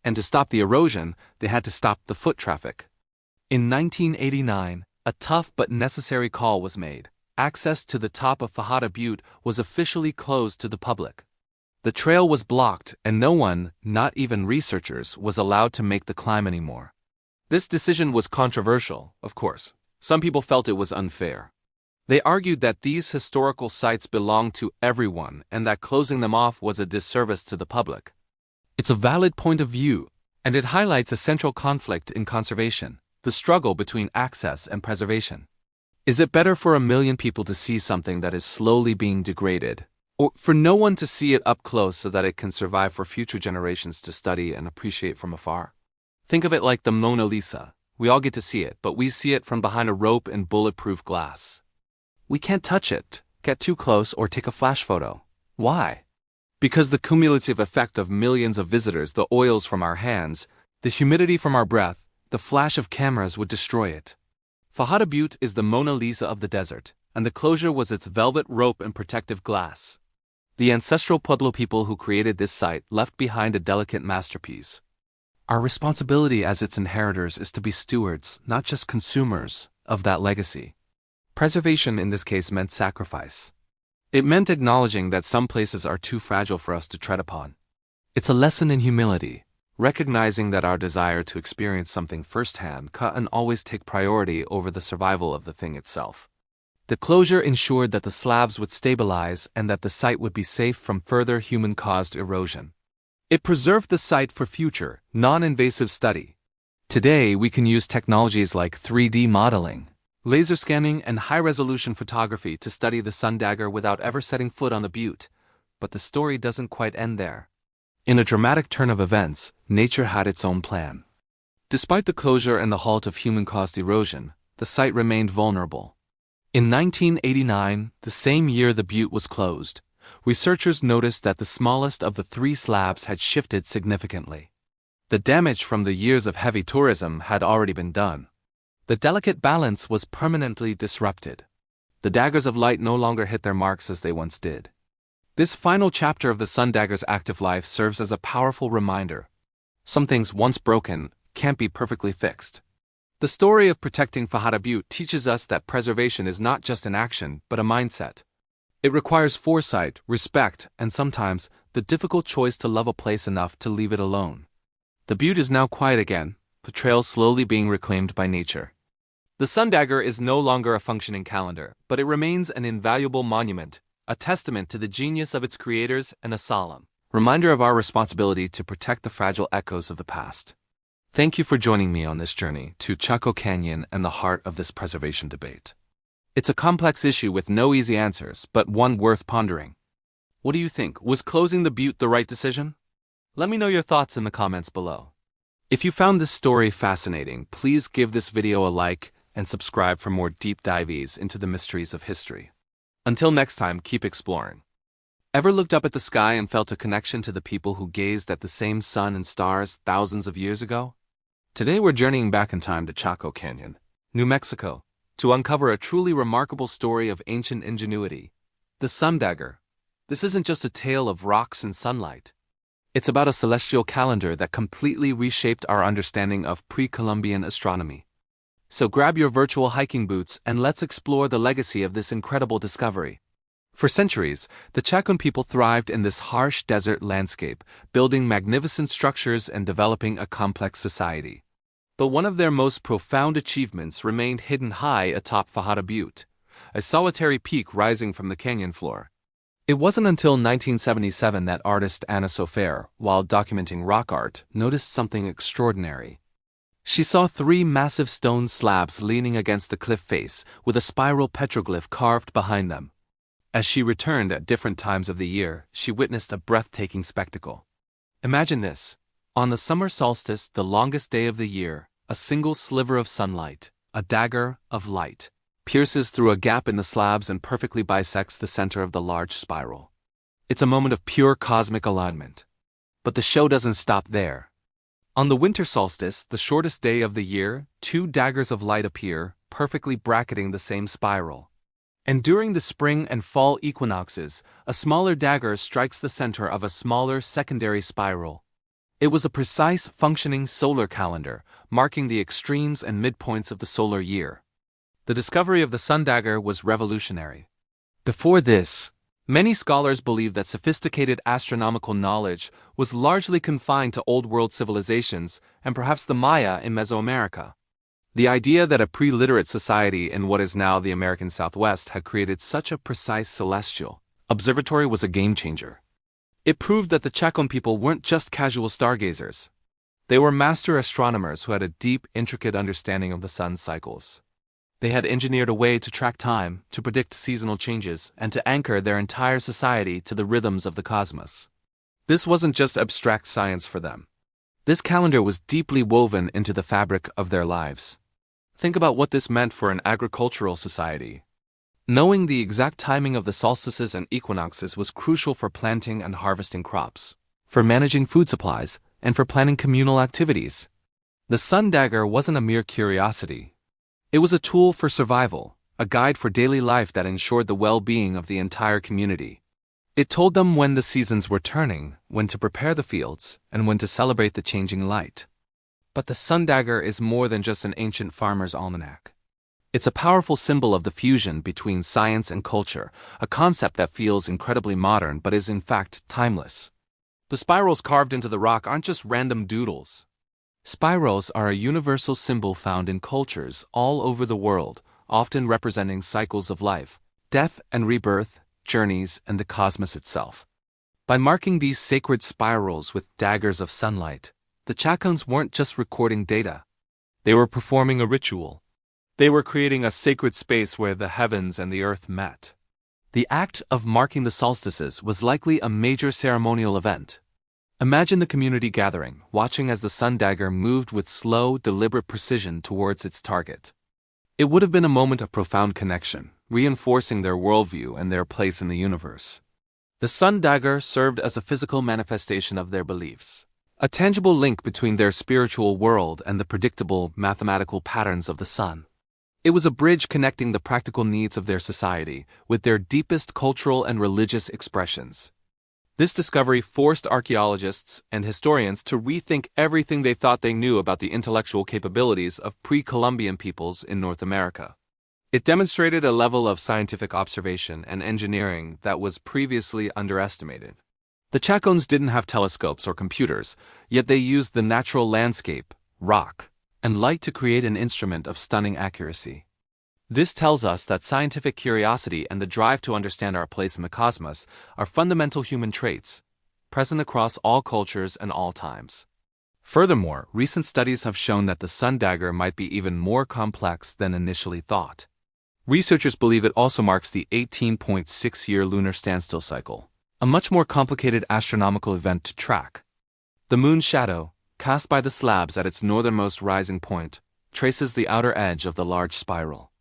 And to stop the erosion, they had to stop the foot traffic. In 1989, a tough but necessary call was made. Access to the top of Fajada Butte was officially closed to the public. The trail was blocked and no one, not even researchers, was allowed to make the climb anymore. This decision was controversial, of course. Some people felt it was unfair. They argued that these historical sites belonged to everyone and that closing them off was a disservice to the public. It's a valid point of view, and it highlights a central conflict in conservation: the struggle between access and preservation. Is it better for 1 million people to see something that is slowly being degraded, or for no one to see it up close so that it can survive for future generations to study and appreciate from afar? Think of it like the Mona Lisa. We all get to see it, but we see it from behind a rope and bulletproof glass. We can't touch it, get too close, or take a flash photo. Why? Because the cumulative effect of millions of visitors, the oils from our hands, the humidity from our breath, the flash of cameras would destroy it. Fajada Butte is the Mona Lisa of the desert, and the closure was its velvet rope and protective glass. The ancestral Pueblo people who created this site left behind a delicate masterpiece. Our responsibility as its inheritors is to be stewards, not just consumers, of that legacy. Preservation in this case meant sacrifice. It meant acknowledging that some places are too fragile for us to tread upon. It's a lesson in humility, recognizing that our desire to experience something firsthand can't always take priority over the survival of the thing itself. The closure ensured that the slabs would stabilize and that the site would be safe from further human-caused erosion. It preserved the site for future, non-invasive study. Today, we can use technologies like 3D modeling, laser scanning, and high-resolution photography to study the Sun Dagger without ever setting foot on the butte. But the story doesn't quite end there. In a dramatic turn of events, nature had its own plan. Despite the closure and the halt of human-caused erosion, the site remained vulnerable. In 1989, the same year the butte was closed, researchers noticed that the smallest of the 3 slabs had shifted significantly. The damage from the years of heavy tourism had already been done. The delicate balance was permanently disrupted. The daggers of light no longer hit their marks as they once did. This final chapter of the Sun Dagger's active life serves as a powerful reminder. Some things once broken can't be perfectly fixed. The story of protecting Fajada Butte teaches us that preservation is not just an action, but a mindset. It requires foresight, respect, and sometimes the difficult choice to love a place enough to leave it alone. The butte is now quiet again, the trail slowly being reclaimed by nature. The Sun Dagger is no longer a functioning calendar, but it remains an invaluable monument, a testament to the genius of its creators and a solemn reminder of our responsibility to protect the fragile echoes of the past. Thank you for joining me on this journey to Chaco Canyon and the heart of this preservation debate. It's a complex issue with no easy answers, but one worth pondering. What do you think? Was closing the butte the right decision? Let me know your thoughts in the comments below. If you found this story fascinating, please give this video a like and subscribe for more deep dives into the mysteries of history. Until next time, keep exploring. Ever looked up at the sky and felt a connection to the people who gazed at the same sun and stars thousands of years ago? Today we're journeying back in time to Chaco Canyon, New Mexico, to uncover a truly remarkable story of ancient ingenuity, the Sun Dagger. This isn't just a tale of rocks and sunlight. It's about a celestial calendar that completely reshaped our understanding of pre-Columbian astronomy. So grab your virtual hiking boots and let's explore the legacy of this incredible discovery. For centuries, the Chacoan people thrived in this harsh desert landscape, building magnificent structures and developing a complex society. But one of their most profound achievements remained hidden high atop Fajada Butte, a solitary peak rising from the canyon floor. It wasn't until 1977 that artist Anna Sofer, while documenting rock art, noticed something extraordinary. She saw three massive stone slabs leaning against the cliff face, with a spiral petroglyph carved behind them. As she returned at different times of the year, she witnessed a breathtaking spectacle. Imagine this. On the summer solstice, the longest day of the year, a single sliver of sunlight, a dagger of light, pierces through a gap in the slabs and perfectly bisects the center of the large spiral. It's a moment of pure cosmic alignment. But the show doesn't stop there. On the winter solstice, the shortest day of the year, two daggers of light appear, perfectly bracketing the same spiral. And during the spring and fall equinoxes, a smaller dagger strikes the center of a smaller secondary spiral. It was a precise, functioning solar calendar, marking the extremes and midpoints of the solar year. The discovery of the Sun Dagger was revolutionary. Before this, many scholars believed that sophisticated astronomical knowledge was largely confined to Old World civilizations and perhaps the Maya in Mesoamerica. The idea that a pre-literate society in what is now the American Southwest had created such a precise celestial observatory was a game-changer. It proved that the Chacoan people weren't just casual stargazers. They were master astronomers who had a deep, intricate understanding of the sun's cycles. They had engineered a way to track time, to predict seasonal changes, and to anchor their entire society to the rhythms of the cosmos. This wasn't just abstract science for them. This calendar was deeply woven into the fabric of their lives. Think about what this meant for an agricultural society. Knowing the exact timing of the solstices and equinoxes was crucial for planting and harvesting crops, for managing food supplies, and for planning communal activities. The Sun Dagger wasn't a mere curiosity. It was a tool for survival, a guide for daily life that ensured the well-being of the entire community. It told them when the seasons were turning, when to prepare the fields, and when to celebrate the changing light. But the Sun Dagger is more than just an ancient farmer's almanac. It's a powerful symbol of the fusion between science and culture, a concept that feels incredibly modern but is in fact timeless. The spirals carved into the rock aren't just random doodles. Spirals are a universal symbol found in cultures all over the world, often representing cycles of life, death and rebirth, journeys, and the cosmos itself. By marking these sacred spirals with daggers of sunlight, the Chacoans weren't just recording data. They were performing a ritual. They were creating a sacred space where the heavens and the earth met. The act of marking the solstices was likely a major ceremonial event. Imagine the community gathering, watching as the Sun Dagger moved with slow, deliberate precision towards its target. It would have been a moment of profound connection, reinforcing their worldview and their place in the universe. The Sun Dagger served as a physical manifestation of their beliefs, a tangible link between their spiritual world and the predictable, mathematical patterns of the sun. It was a bridge connecting the practical needs of their society with their deepest cultural and religious expressions. This discovery forced archaeologists and historians to rethink everything they thought they knew about the intellectual capabilities of pre-Columbian peoples in North America. It demonstrated a level of scientific observation and engineering that was previously underestimated. The Chacoans didn't have telescopes or computers, yet they used the natural landscape, rock, and light to create an instrument of stunning accuracy. This tells us that scientific curiosity and the drive to understand our place in the cosmos are fundamental human traits, present across all cultures and all times. Furthermore, recent studies have shown that the Sun Dagger might be even more complex than initially thought. Researchers believe it also marks the 18.6-year lunar standstill cycle, a much more complicated astronomical event to track. The moon's shadow, cast by the slabs at its northernmost rising point, traces the outer edge of the large spiral.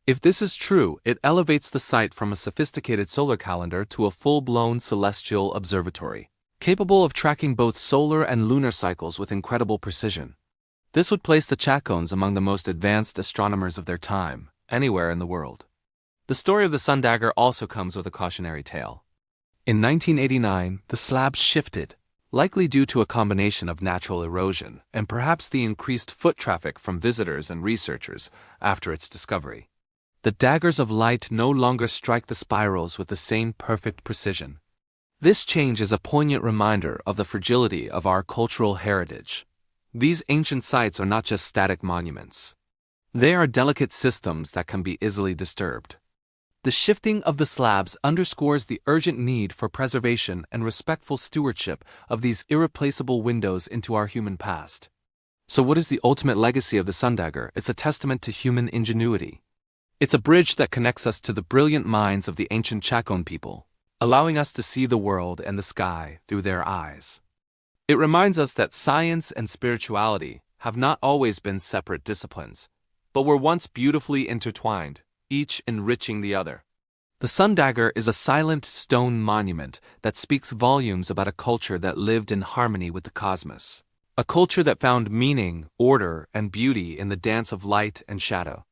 If this is true, it elevates the site from a sophisticated solar calendar to a full-blown celestial observatory, capable of tracking both solar and lunar cycles with incredible precision. This would place the Chacoans among the most advanced astronomers of their time, anywhere in the world. The story of the Sun Dagger also comes with a cautionary tale. In 1989, the slabs shifted, likely due to a combination of natural erosion and perhaps the increased foot traffic from visitors and researchers after its discovery. The daggers of light no longer strike the spirals with the same perfect precision. This change is a poignant reminder of the fragility of our cultural heritage. These ancient sites are not just static monuments. They are delicate systems that can be easily disturbed. The shifting of the slabs underscores the urgent need for preservation and respectful stewardship of these irreplaceable windows into our human past. So what is the ultimate legacy of the Sun Dagger? It's a testament to human ingenuity. It's a bridge that connects us to the brilliant minds of the ancient Chacoan people, allowing us to see the world and the sky through their eyes. It reminds us that science and spirituality have not always been separate disciplines, but were once beautifully intertwined, each enriching the other. The Sun Dagger is a silent stone monument that speaks volumes about a culture that lived in harmony with the cosmos, a culture that found meaning, order, and beauty in the dance of light and shadow.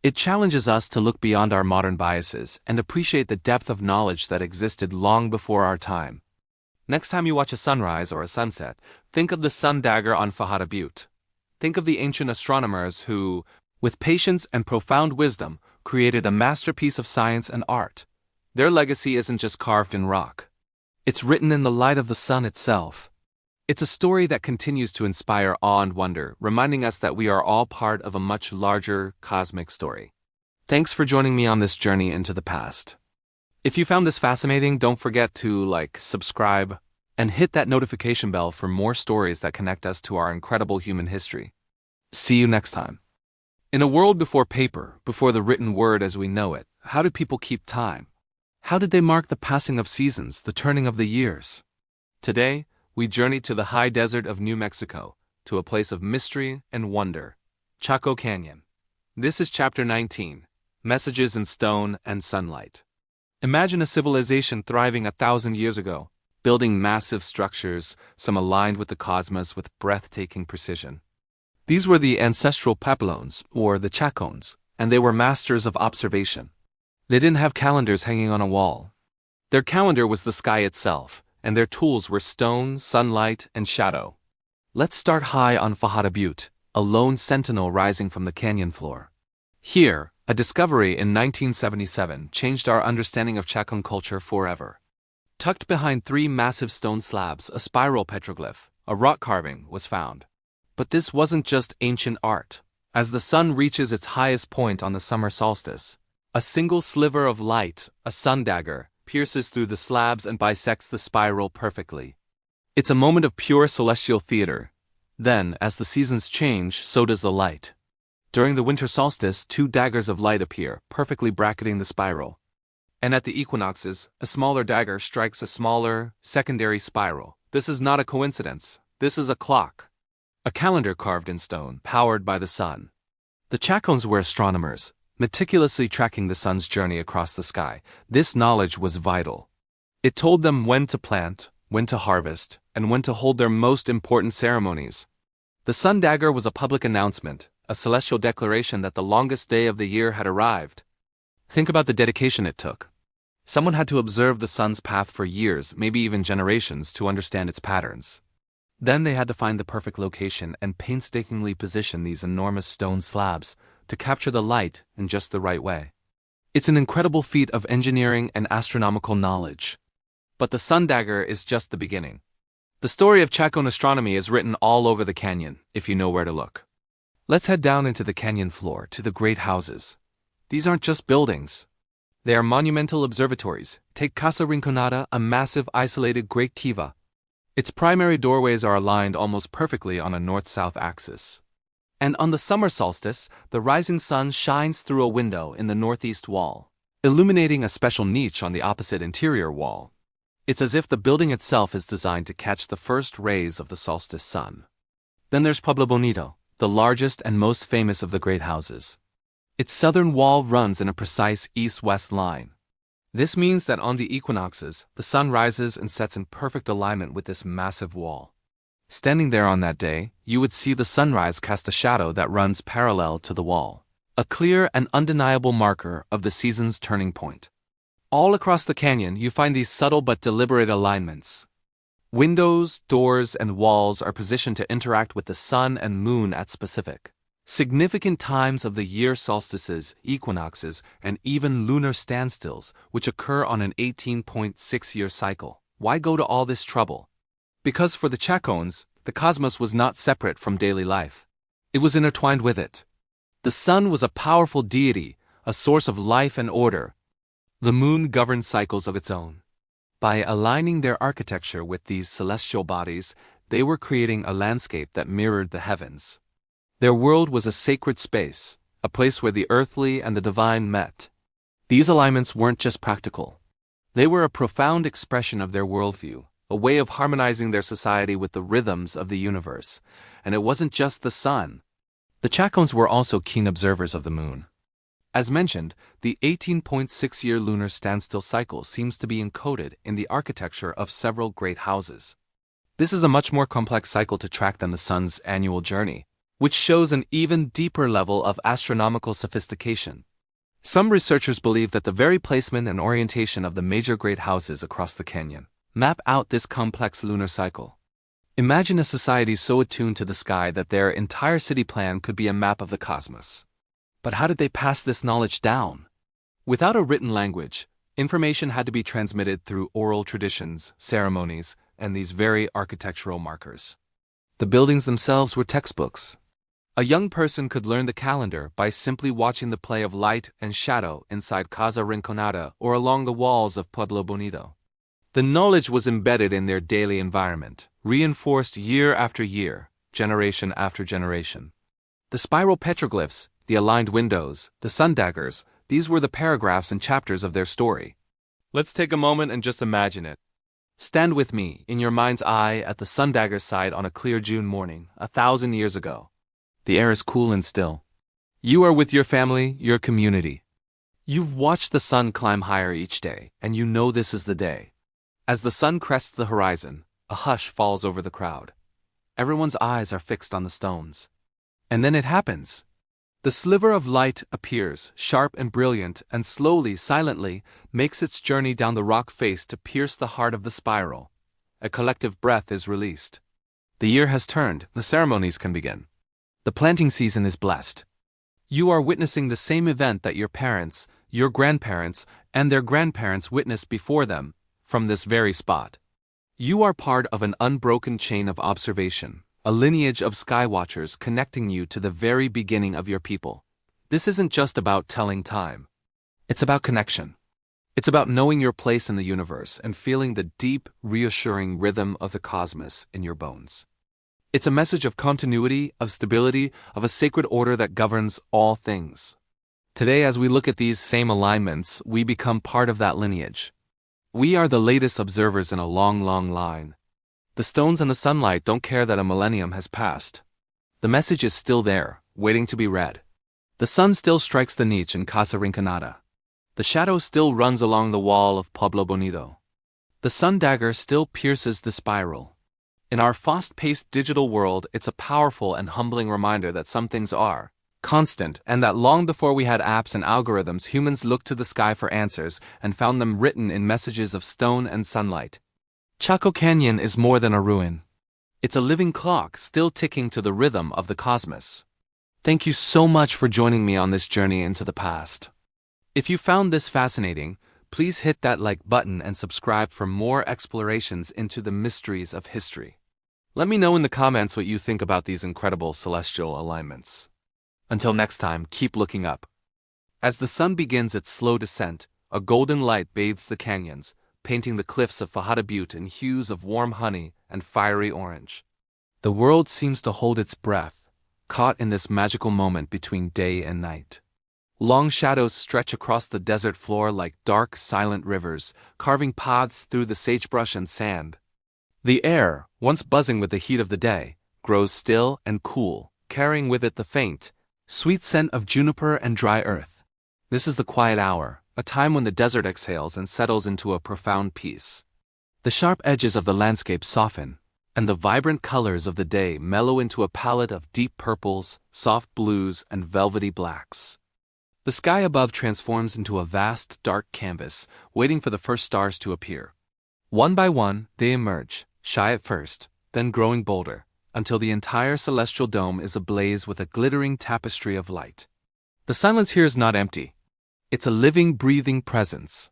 It challenges us to look beyond our modern biases and appreciate the depth of knowledge that existed long before our time. Next time you watch a sunrise or a sunset, think of the Sun Dagger on Fajada Butte. Think of the ancient astronomers who, with patience and profound wisdom, created a masterpiece of science and art. Their legacy isn't just carved in rock. It's written in the light of the sun itself. It's a story that continues to inspire awe and wonder, reminding us that we are all part of a much larger cosmic story. Thanks for joining me on this journey into the past. If you found this fascinating, don't forget to subscribe, and hit that notification bell for more stories that connect us to our incredible human history. See you next time. In a world before paper, before the written word as we know it, how did people keep time? How did they mark the passing of seasons, the turning of the years? Today, we journey to the high desert of New Mexico, to a place of mystery and wonder, Chaco Canyon. This is Chapter 19, Messages in Stone and Sunlight. Imagine a civilization thriving 1,000 years ago, building massive structures, some aligned with the cosmos with breathtaking precision. These were the ancestral Papulones, or the Chacoans, and they were masters of observation. They didn't have calendars hanging on a wall. Their calendar was the sky itself, and their tools were stone, sunlight, and shadow. Let's start high on Fajada Butte, a lone sentinel rising from the canyon floor. Here, a discovery in 1977 changed our understanding of Chacoan culture forever. Tucked behind 3 massive stone slabs, a spiral petroglyph, a rock carving, was found. But this wasn't just ancient art. As the sun reaches its highest point on the summer solstice, a single sliver of light, a sun dagger, pierces through the slabs and bisects the spiral perfectly. It's a moment of pure celestial theater. Then, as the seasons change, so does the light. During the winter solstice, 2 daggers of light appear, perfectly bracketing the spiral. And at the equinoxes, a smaller dagger strikes a smaller, secondary spiral. This is not a coincidence. This is a clock. A calendar carved in stone, powered by the sun. The Chacoans were astronomers, meticulously tracking the sun's journey across the sky. This knowledge was vital. It told them when to plant, when to harvest, and when to hold their most important ceremonies. The Sun Dagger was a public announcement, a celestial declaration that the longest day of the year had arrived. Think about the dedication it took. Someone had to observe the sun's path for years, maybe even generations, to understand its patterns. Then they had to find the perfect location and painstakingly position these enormous stone slabs to capture the light in just the right way. It's an incredible feat of engineering and astronomical knowledge. But the Sun Dagger is just the beginning. The story of Chacoan astronomy is written all over the canyon, if you know where to look. Let's head down into the canyon floor to the great houses. These aren't just buildings. They are monumental observatories. Take Casa Rinconada, a massive isolated great kiva. Its primary doorways are aligned almost perfectly on a north-south axis. And on the summer solstice, the rising sun shines through a window in the northeast wall, illuminating a special niche on the opposite interior wall. It's as if the building itself is designed to catch the first rays of the solstice sun. Then there's Pueblo Bonito, the largest and most famous of the great houses. Its southern wall runs in a precise east-west line. This means that on the equinoxes, the sun rises and sets in perfect alignment with this massive wall. Standing there on that day, you would see the sunrise cast a shadow that runs parallel to the wall, a clear and undeniable marker of the season's turning point. All across the canyon, you find these subtle but deliberate alignments. Windows, doors, and walls are positioned to interact with the sun and moon at specific, significant times of the year: solstices, equinoxes, and even lunar standstills, which occur on an 18.6-year cycle. Why go to all this trouble? Because for the Chacoans, the cosmos was not separate from daily life. It was intertwined with it. The sun was a powerful deity, a source of life and order. The moon governed cycles of its own. By aligning their architecture with these celestial bodies, they were creating a landscape that mirrored the heavens. Their world was a sacred space, a place where the earthly and the divine met. These alignments weren't just practical. They were a profound expression of their worldview, a way of harmonizing their society with the rhythms of the universe. And it wasn't just the sun. The Chacoans were also keen observers of the moon. As mentioned, the 18.6-year lunar standstill cycle seems to be encoded in the architecture of several great houses. This is a much more complex cycle to track than the sun's annual journey, which shows an even deeper level of astronomical sophistication. Some researchers believe that the very placement and orientation of the major great houses across the canyon map out this complex lunar cycle. Imagine a society so attuned to the sky that their entire city plan could be a map of the cosmos. But how did they pass this knowledge down? Without a written language, information had to be transmitted through oral traditions, ceremonies, and these very architectural markers. The buildings themselves were textbooks. A young person could learn the calendar by simply watching the play of light and shadow inside Casa Rinconada or along the walls of Pueblo Bonito. The knowledge was embedded in their daily environment, reinforced year after year, generation after generation. The spiral petroglyphs, the aligned windows, the sun daggers, these were the paragraphs and chapters of their story. Let's take a moment and just imagine it. Stand with me, in your mind's eye, at the Sun Dagger site on a clear June morning, 1,000 years ago. The air is cool and still. You are with your family, your community. You've watched the sun climb higher each day, and you know this is the day. As the sun crests the horizon, a hush falls over the crowd. Everyone's eyes are fixed on the stones. And then it happens. The sliver of light appears, sharp and brilliant, and slowly, silently, makes its journey down the rock face to pierce the heart of the spiral. A collective breath is released. The year has turned, the ceremonies can begin. The planting season is blessed. You are witnessing the same event that your parents, your grandparents, and their grandparents witnessed before them, from this very spot. You are part of an unbroken chain of observation, a lineage of skywatchers connecting you to the very beginning of your people. This isn't just about telling time. It's about connection. It's about knowing your place in the universe and feeling the deep, reassuring rhythm of the cosmos in your bones. It's a message of continuity, of stability, of a sacred order that governs all things. Today, as we look at these same alignments, we become part of that lineage. We are the latest observers in a long, long line. The stones and the sunlight don't care that a millennium has passed. The message is still there, waiting to be read. The sun still strikes the niche in Casa Rinconada. The shadow still runs along the wall of Pueblo Bonito. The sun dagger still pierces the spiral. In our fast-paced digital world, it's a powerful and humbling reminder that some things are constant, and that long before we had apps and algorithms, humans looked to the sky for answers and found them written in messages of stone and sunlight. Chaco Canyon is more than a ruin. It's a living clock still ticking to the rhythm of the cosmos. Thank you so much for joining me on this journey into the past. If you found this fascinating, please hit that like button and subscribe for more explorations into the mysteries of history. Let me know in the comments what you think about these incredible celestial alignments. Until next time, keep looking up. As the sun begins its slow descent, a golden light bathes the canyons, painting the cliffs of Fajada Butte in hues of warm honey and fiery orange. The world seems to hold its breath, caught in this magical moment between day and night. Long shadows stretch across the desert floor like dark, silent rivers, carving paths through the sagebrush and sand. The air, once buzzing with the heat of the day, grows still and cool, carrying with it the faint, sweet scent of juniper and dry earth. This is the quiet hour, a time when the desert exhales and settles into a profound peace. The sharp edges of the landscape soften, and the vibrant colors of the day mellow into a palette of deep purples, soft blues, and velvety blacks. The sky above transforms into a vast, dark canvas, waiting for the first stars to appear. One by one, they emerge, shy at first, then growing bolder, until the entire celestial dome is ablaze with a glittering tapestry of light. The silence here is not empty. It's a living, breathing presence.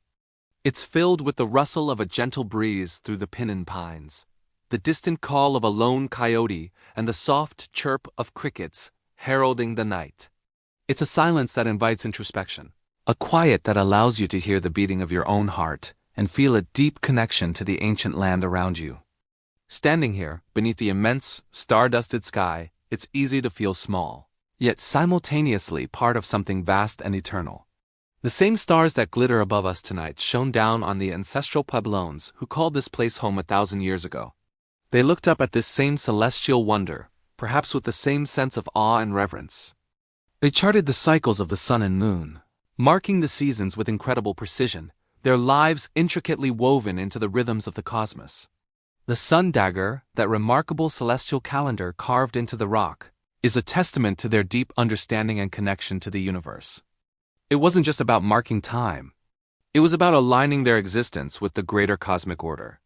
It's filled with the rustle of a gentle breeze through the pinyon pines, the distant call of a lone coyote, and the soft chirp of crickets heralding the night. It's a silence that invites introspection, a quiet that allows you to hear the beating of your own heart and feel a deep connection to the ancient land around you. Standing here, beneath the immense, star-dusted sky, it's easy to feel small, yet simultaneously part of something vast and eternal. The same stars that glitter above us tonight shone down on the ancestral Pueblones who called this place home 1,000 years ago. They looked up at this same celestial wonder, perhaps with the same sense of awe and reverence. They charted the cycles of the sun and moon, marking the seasons with incredible precision, their lives intricately woven into the rhythms of the cosmos. The Sun Dagger, that remarkable celestial calendar carved into the rock, is a testament to their deep understanding and connection to the universe. It wasn't just about marking time. It was about aligning their existence with the greater cosmic order.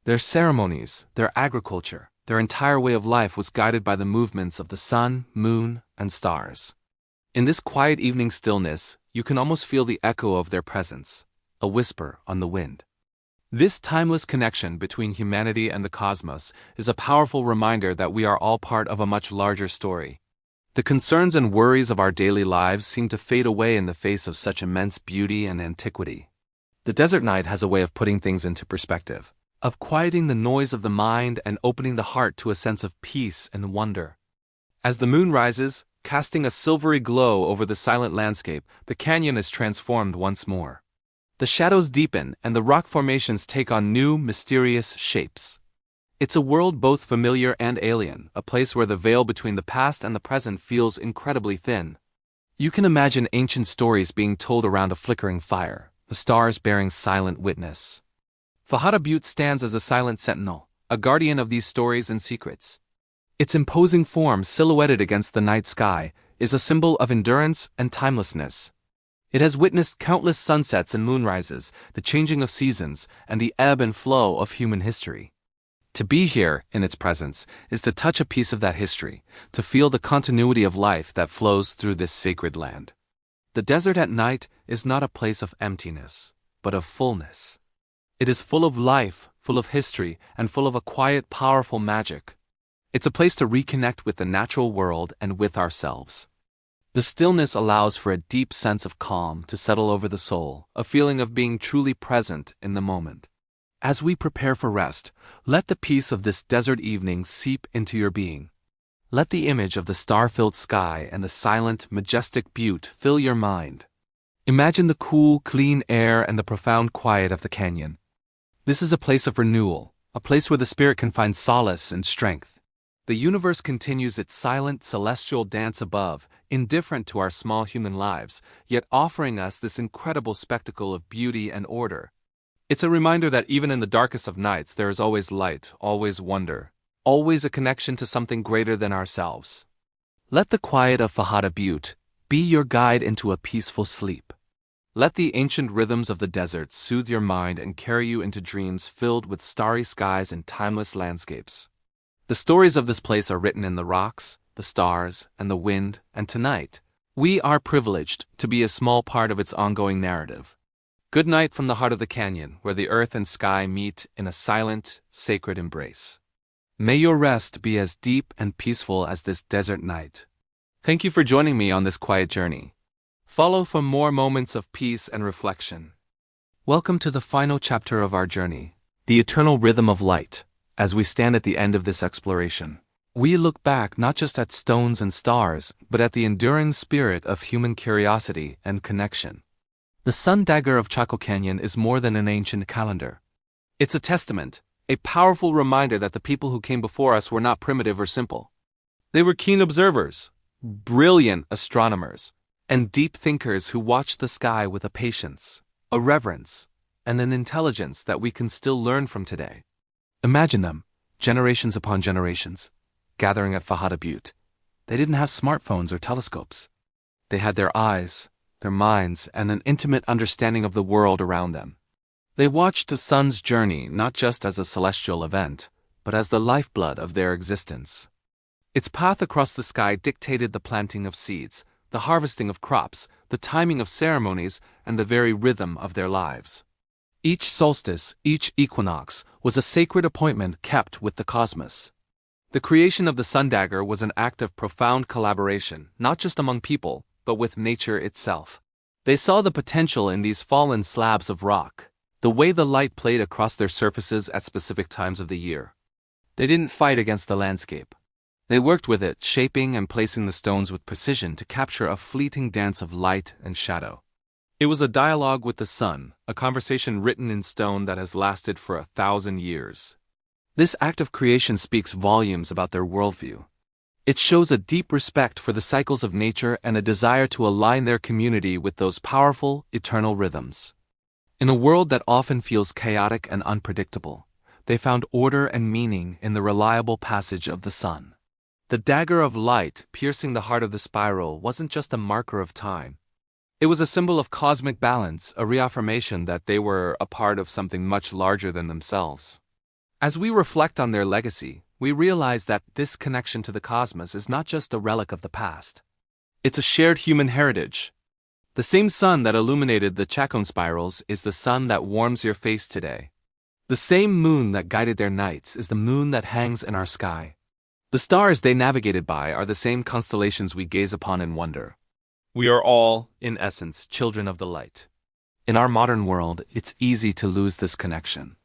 Their ceremonies, their agriculture, their entire way of life was guided by the movements of the sun, moon, and stars. In this quiet evening stillness, you can almost feel the echo of their presence, a whisper on the wind. This timeless connection between humanity and the cosmos is a powerful reminder that we are all part of a much larger story. The concerns and worries of our daily lives seem to fade away in the face of such immense beauty and antiquity. The desert night has a way of putting things into perspective, of quieting the noise of the mind and opening the heart to a sense of peace and wonder. As the moon rises, casting a silvery glow over the silent landscape, the canyon is transformed once more. The shadows deepen and the rock formations take on new, mysterious shapes. It's a world both familiar and alien, a place where the veil between the past and the present feels incredibly thin. You can imagine ancient stories being told around a flickering fire, the stars bearing silent witness. Fajada Butte stands as a silent sentinel, a guardian of these stories and secrets. Its imposing form, silhouetted against the night sky, is a symbol of endurance and timelessness. It has witnessed countless sunsets and moonrises, the changing of seasons, and the ebb and flow of human history. To be here, in its presence, is to touch a piece of that history, to feel the continuity of life that flows through this sacred land. The desert at night is not a place of emptiness, but of fullness. It is full of life, full of history, and full of a quiet, powerful magic. It's a place to reconnect with the natural world and with ourselves. The stillness allows for a deep sense of calm to settle over the soul, a feeling of being truly present in the moment. As we prepare for rest, let the peace of this desert evening seep into your being. Let the image of the star-filled sky and the silent, majestic butte fill your mind. Imagine the cool, clean air and the profound quiet of the canyon. This is a place of renewal, a place where the spirit can find solace and strength. The universe continues its silent, celestial dance above, indifferent to our small human lives, yet offering us this incredible spectacle of beauty and order. It's a reminder that even in the darkest of nights there is always light, always wonder, always a connection to something greater than ourselves. Let the quiet of Fajada Butte be your guide into a peaceful sleep. Let the ancient rhythms of the desert soothe your mind and carry you into dreams filled with starry skies and timeless landscapes. The stories of this place are written in the rocks, the stars, and the wind, and tonight, we are privileged to be a small part of its ongoing narrative. Good night from the heart of the canyon, where the earth and sky meet in a silent, sacred embrace. May your rest be as deep and peaceful as this desert night. Thank you for joining me on this quiet journey. Follow for more moments of peace and reflection. Welcome to the final chapter of our journey, the eternal rhythm of light. As we stand at the end of this exploration, we look back not just at stones and stars, but at the enduring spirit of human curiosity and connection. The Sun Dagger of Chaco Canyon is more than an ancient calendar. It's a testament, a powerful reminder that the people who came before us were not primitive or simple. They were keen observers, brilliant astronomers, and deep thinkers who watched the sky with a patience, a reverence, and an intelligence that we can still learn from today. Imagine them, generations upon generations, gathering at Fajada Butte. They didn't have smartphones or telescopes. They had their eyes, their minds, and an intimate understanding of the world around them. They watched the sun's journey not just as a celestial event, but as the lifeblood of their existence. Its path across the sky dictated the planting of seeds, the harvesting of crops, the timing of ceremonies, and the very rhythm of their lives. Each solstice, each equinox, was a sacred appointment kept with the cosmos. The creation of the Sun Dagger was an act of profound collaboration, not just among people, but with nature itself. They saw the potential in these fallen slabs of rock, the way the light played across their surfaces at specific times of the year. They didn't fight against the landscape. They worked with it, shaping and placing the stones with precision to capture a fleeting dance of light and shadow. It was a dialogue with the sun, a conversation written in stone that has lasted for 1,000 years. This act of creation speaks volumes about their worldview. It shows a deep respect for the cycles of nature and a desire to align their community with those powerful, eternal rhythms. In a world that often feels chaotic and unpredictable, they found order and meaning in the reliable passage of the sun. The dagger of light piercing the heart of the spiral wasn't just a marker of time. It was a symbol of cosmic balance, a reaffirmation that they were a part of something much larger than themselves. As we reflect on their legacy, we realize that this connection to the cosmos is not just a relic of the past. It's a shared human heritage. The same sun that illuminated the Chacoan spirals is the sun that warms your face today. The same moon that guided their nights is the moon that hangs in our sky. The stars they navigated by are the same constellations we gaze upon in wonder. We are all, in essence, children of the light. In our modern world, it's easy to lose this connection.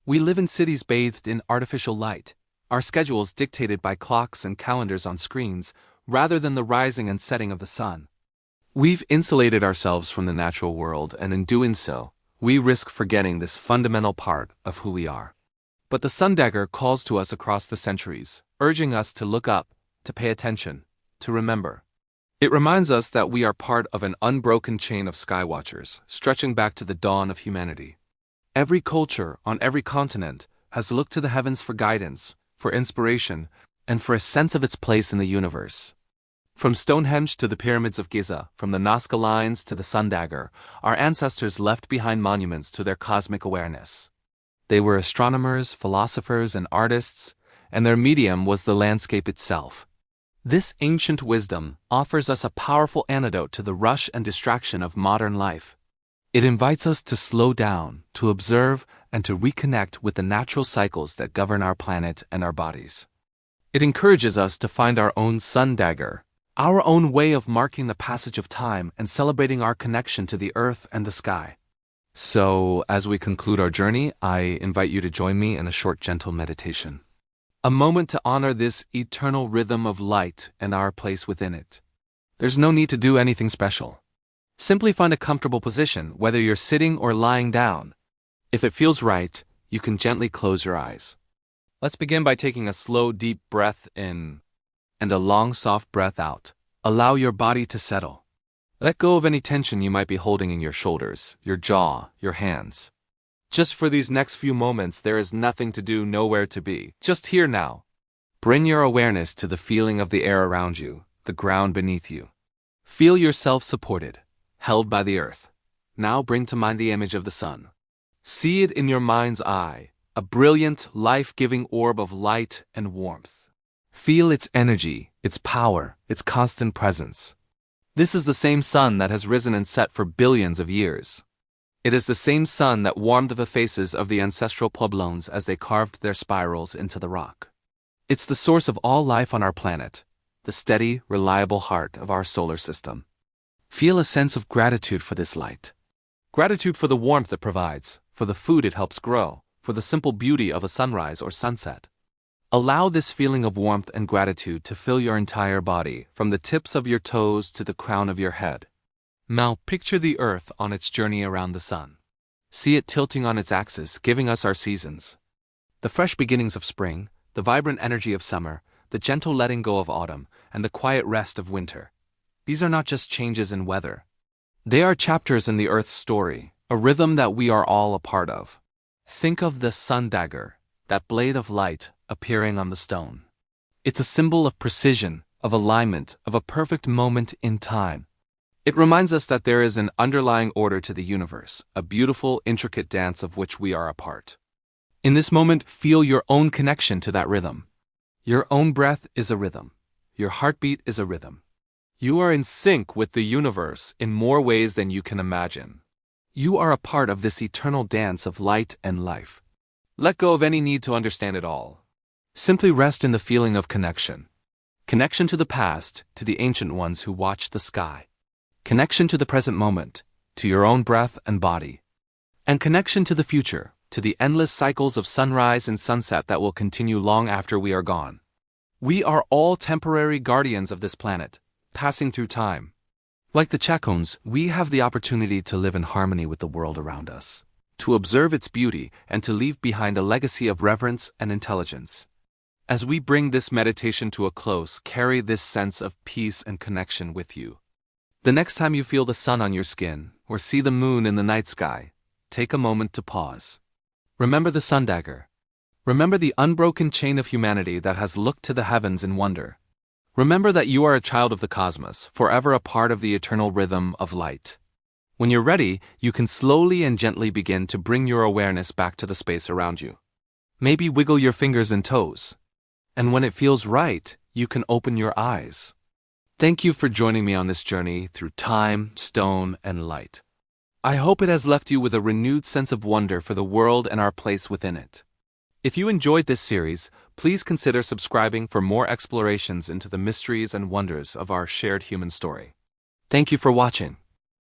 We live in cities bathed in artificial light, our schedules dictated by clocks and calendars on screens, rather than the rising and setting of the sun. We've insulated ourselves from the natural world, and in doing so, we risk forgetting this fundamental part of who we are. But the Sun Dagger calls to us across the centuries, urging us to look up, to pay attention, to remember. It reminds us that we are part of an unbroken chain of skywatchers, stretching back to the dawn of humanity. Every culture, on every continent, has looked to the heavens for guidance, for inspiration, and for a sense of its place in the universe. From Stonehenge to the pyramids of Giza, from the Nazca lines to the Sun Dagger, our ancestors left behind monuments to their cosmic awareness. They were astronomers, philosophers, and artists, and their medium was the landscape itself. This ancient wisdom offers us a powerful antidote to the rush and distraction of modern life. It invites us to slow down, to observe, and to reconnect with the natural cycles that govern our planet and our bodies. It encourages us to find our own Sun Dagger, our own way of marking the passage of time and celebrating our connection to the earth and the sky. So, as we conclude our journey, I invite you to join me in a short, gentle meditation. A moment to honor this eternal rhythm of light and our place within it. There's no need to do anything special. Simply find a comfortable position, whether you're sitting or lying down. If it feels right, you can gently close your eyes. Let's begin by taking a slow, deep breath in and a long, soft breath out. Allow your body to settle. Let go of any tension you might be holding in your shoulders, your jaw, your hands. Just for these next few moments, there is nothing to do, nowhere to be. Just here now. Bring your awareness to the feeling of the air around you, the ground beneath you. Feel yourself supported, held by the earth. Now bring to mind the image of the sun. See it in your mind's eye, a brilliant, life-giving orb of light and warmth. Feel its energy, its power, its constant presence. This is the same sun that has risen and set for billions of years. It is the same sun that warmed the faces of the ancestral Pueblones as they carved their spirals into the rock. It's the source of all life on our planet, the steady, reliable heart of our solar system. Feel a sense of gratitude for this light. Gratitude for the warmth it provides, for the food it helps grow, for the simple beauty of a sunrise or sunset. Allow this feeling of warmth and gratitude to fill your entire body, from the tips of your toes to the crown of your head. Now picture the Earth on its journey around the sun. See it tilting on its axis, giving us our seasons. The fresh beginnings of spring, the vibrant energy of summer, the gentle letting go of autumn, and the quiet rest of winter. These are not just changes in weather. They are chapters in the Earth's story, a rhythm that we are all a part of. Think of the Sun Dagger, that blade of light appearing on the stone. It's a symbol of precision, of alignment, of a perfect moment in time. It reminds us that there is an underlying order to the universe, a beautiful, intricate dance of which we are a part. In this moment, feel your own connection to that rhythm. Your own breath is a rhythm. Your heartbeat is a rhythm. You are in sync with the universe in more ways than you can imagine. You are a part of this eternal dance of light and life. Let go of any need to understand it all. Simply rest in the feeling of connection. Connection to the past, to the ancient ones who watched the sky. Connection to the present moment, to your own breath and body. And connection to the future, to the endless cycles of sunrise and sunset that will continue long after we are gone. We are all temporary guardians of this planet, passing through time. Like the Chacoans, we have the opportunity to live in harmony with the world around us, to observe its beauty and to leave behind a legacy of reverence and intelligence. As we bring this meditation to a close, carry this sense of peace and connection with you. The next time you feel the sun on your skin, or see the moon in the night sky, take a moment to pause. Remember the Sun Dagger. Remember the unbroken chain of humanity that has looked to the heavens in wonder. Remember that you are a child of the cosmos, forever a part of the eternal rhythm of light. When you're ready, you can slowly and gently begin to bring your awareness back to the space around you. Maybe wiggle your fingers and toes. And when it feels right, you can open your eyes. Thank you for joining me on this journey through time, stone, and light. I hope it has left you with a renewed sense of wonder for the world and our place within it. If you enjoyed this series, please consider subscribing for more explorations into the mysteries and wonders of our shared human story. Thank you for watching.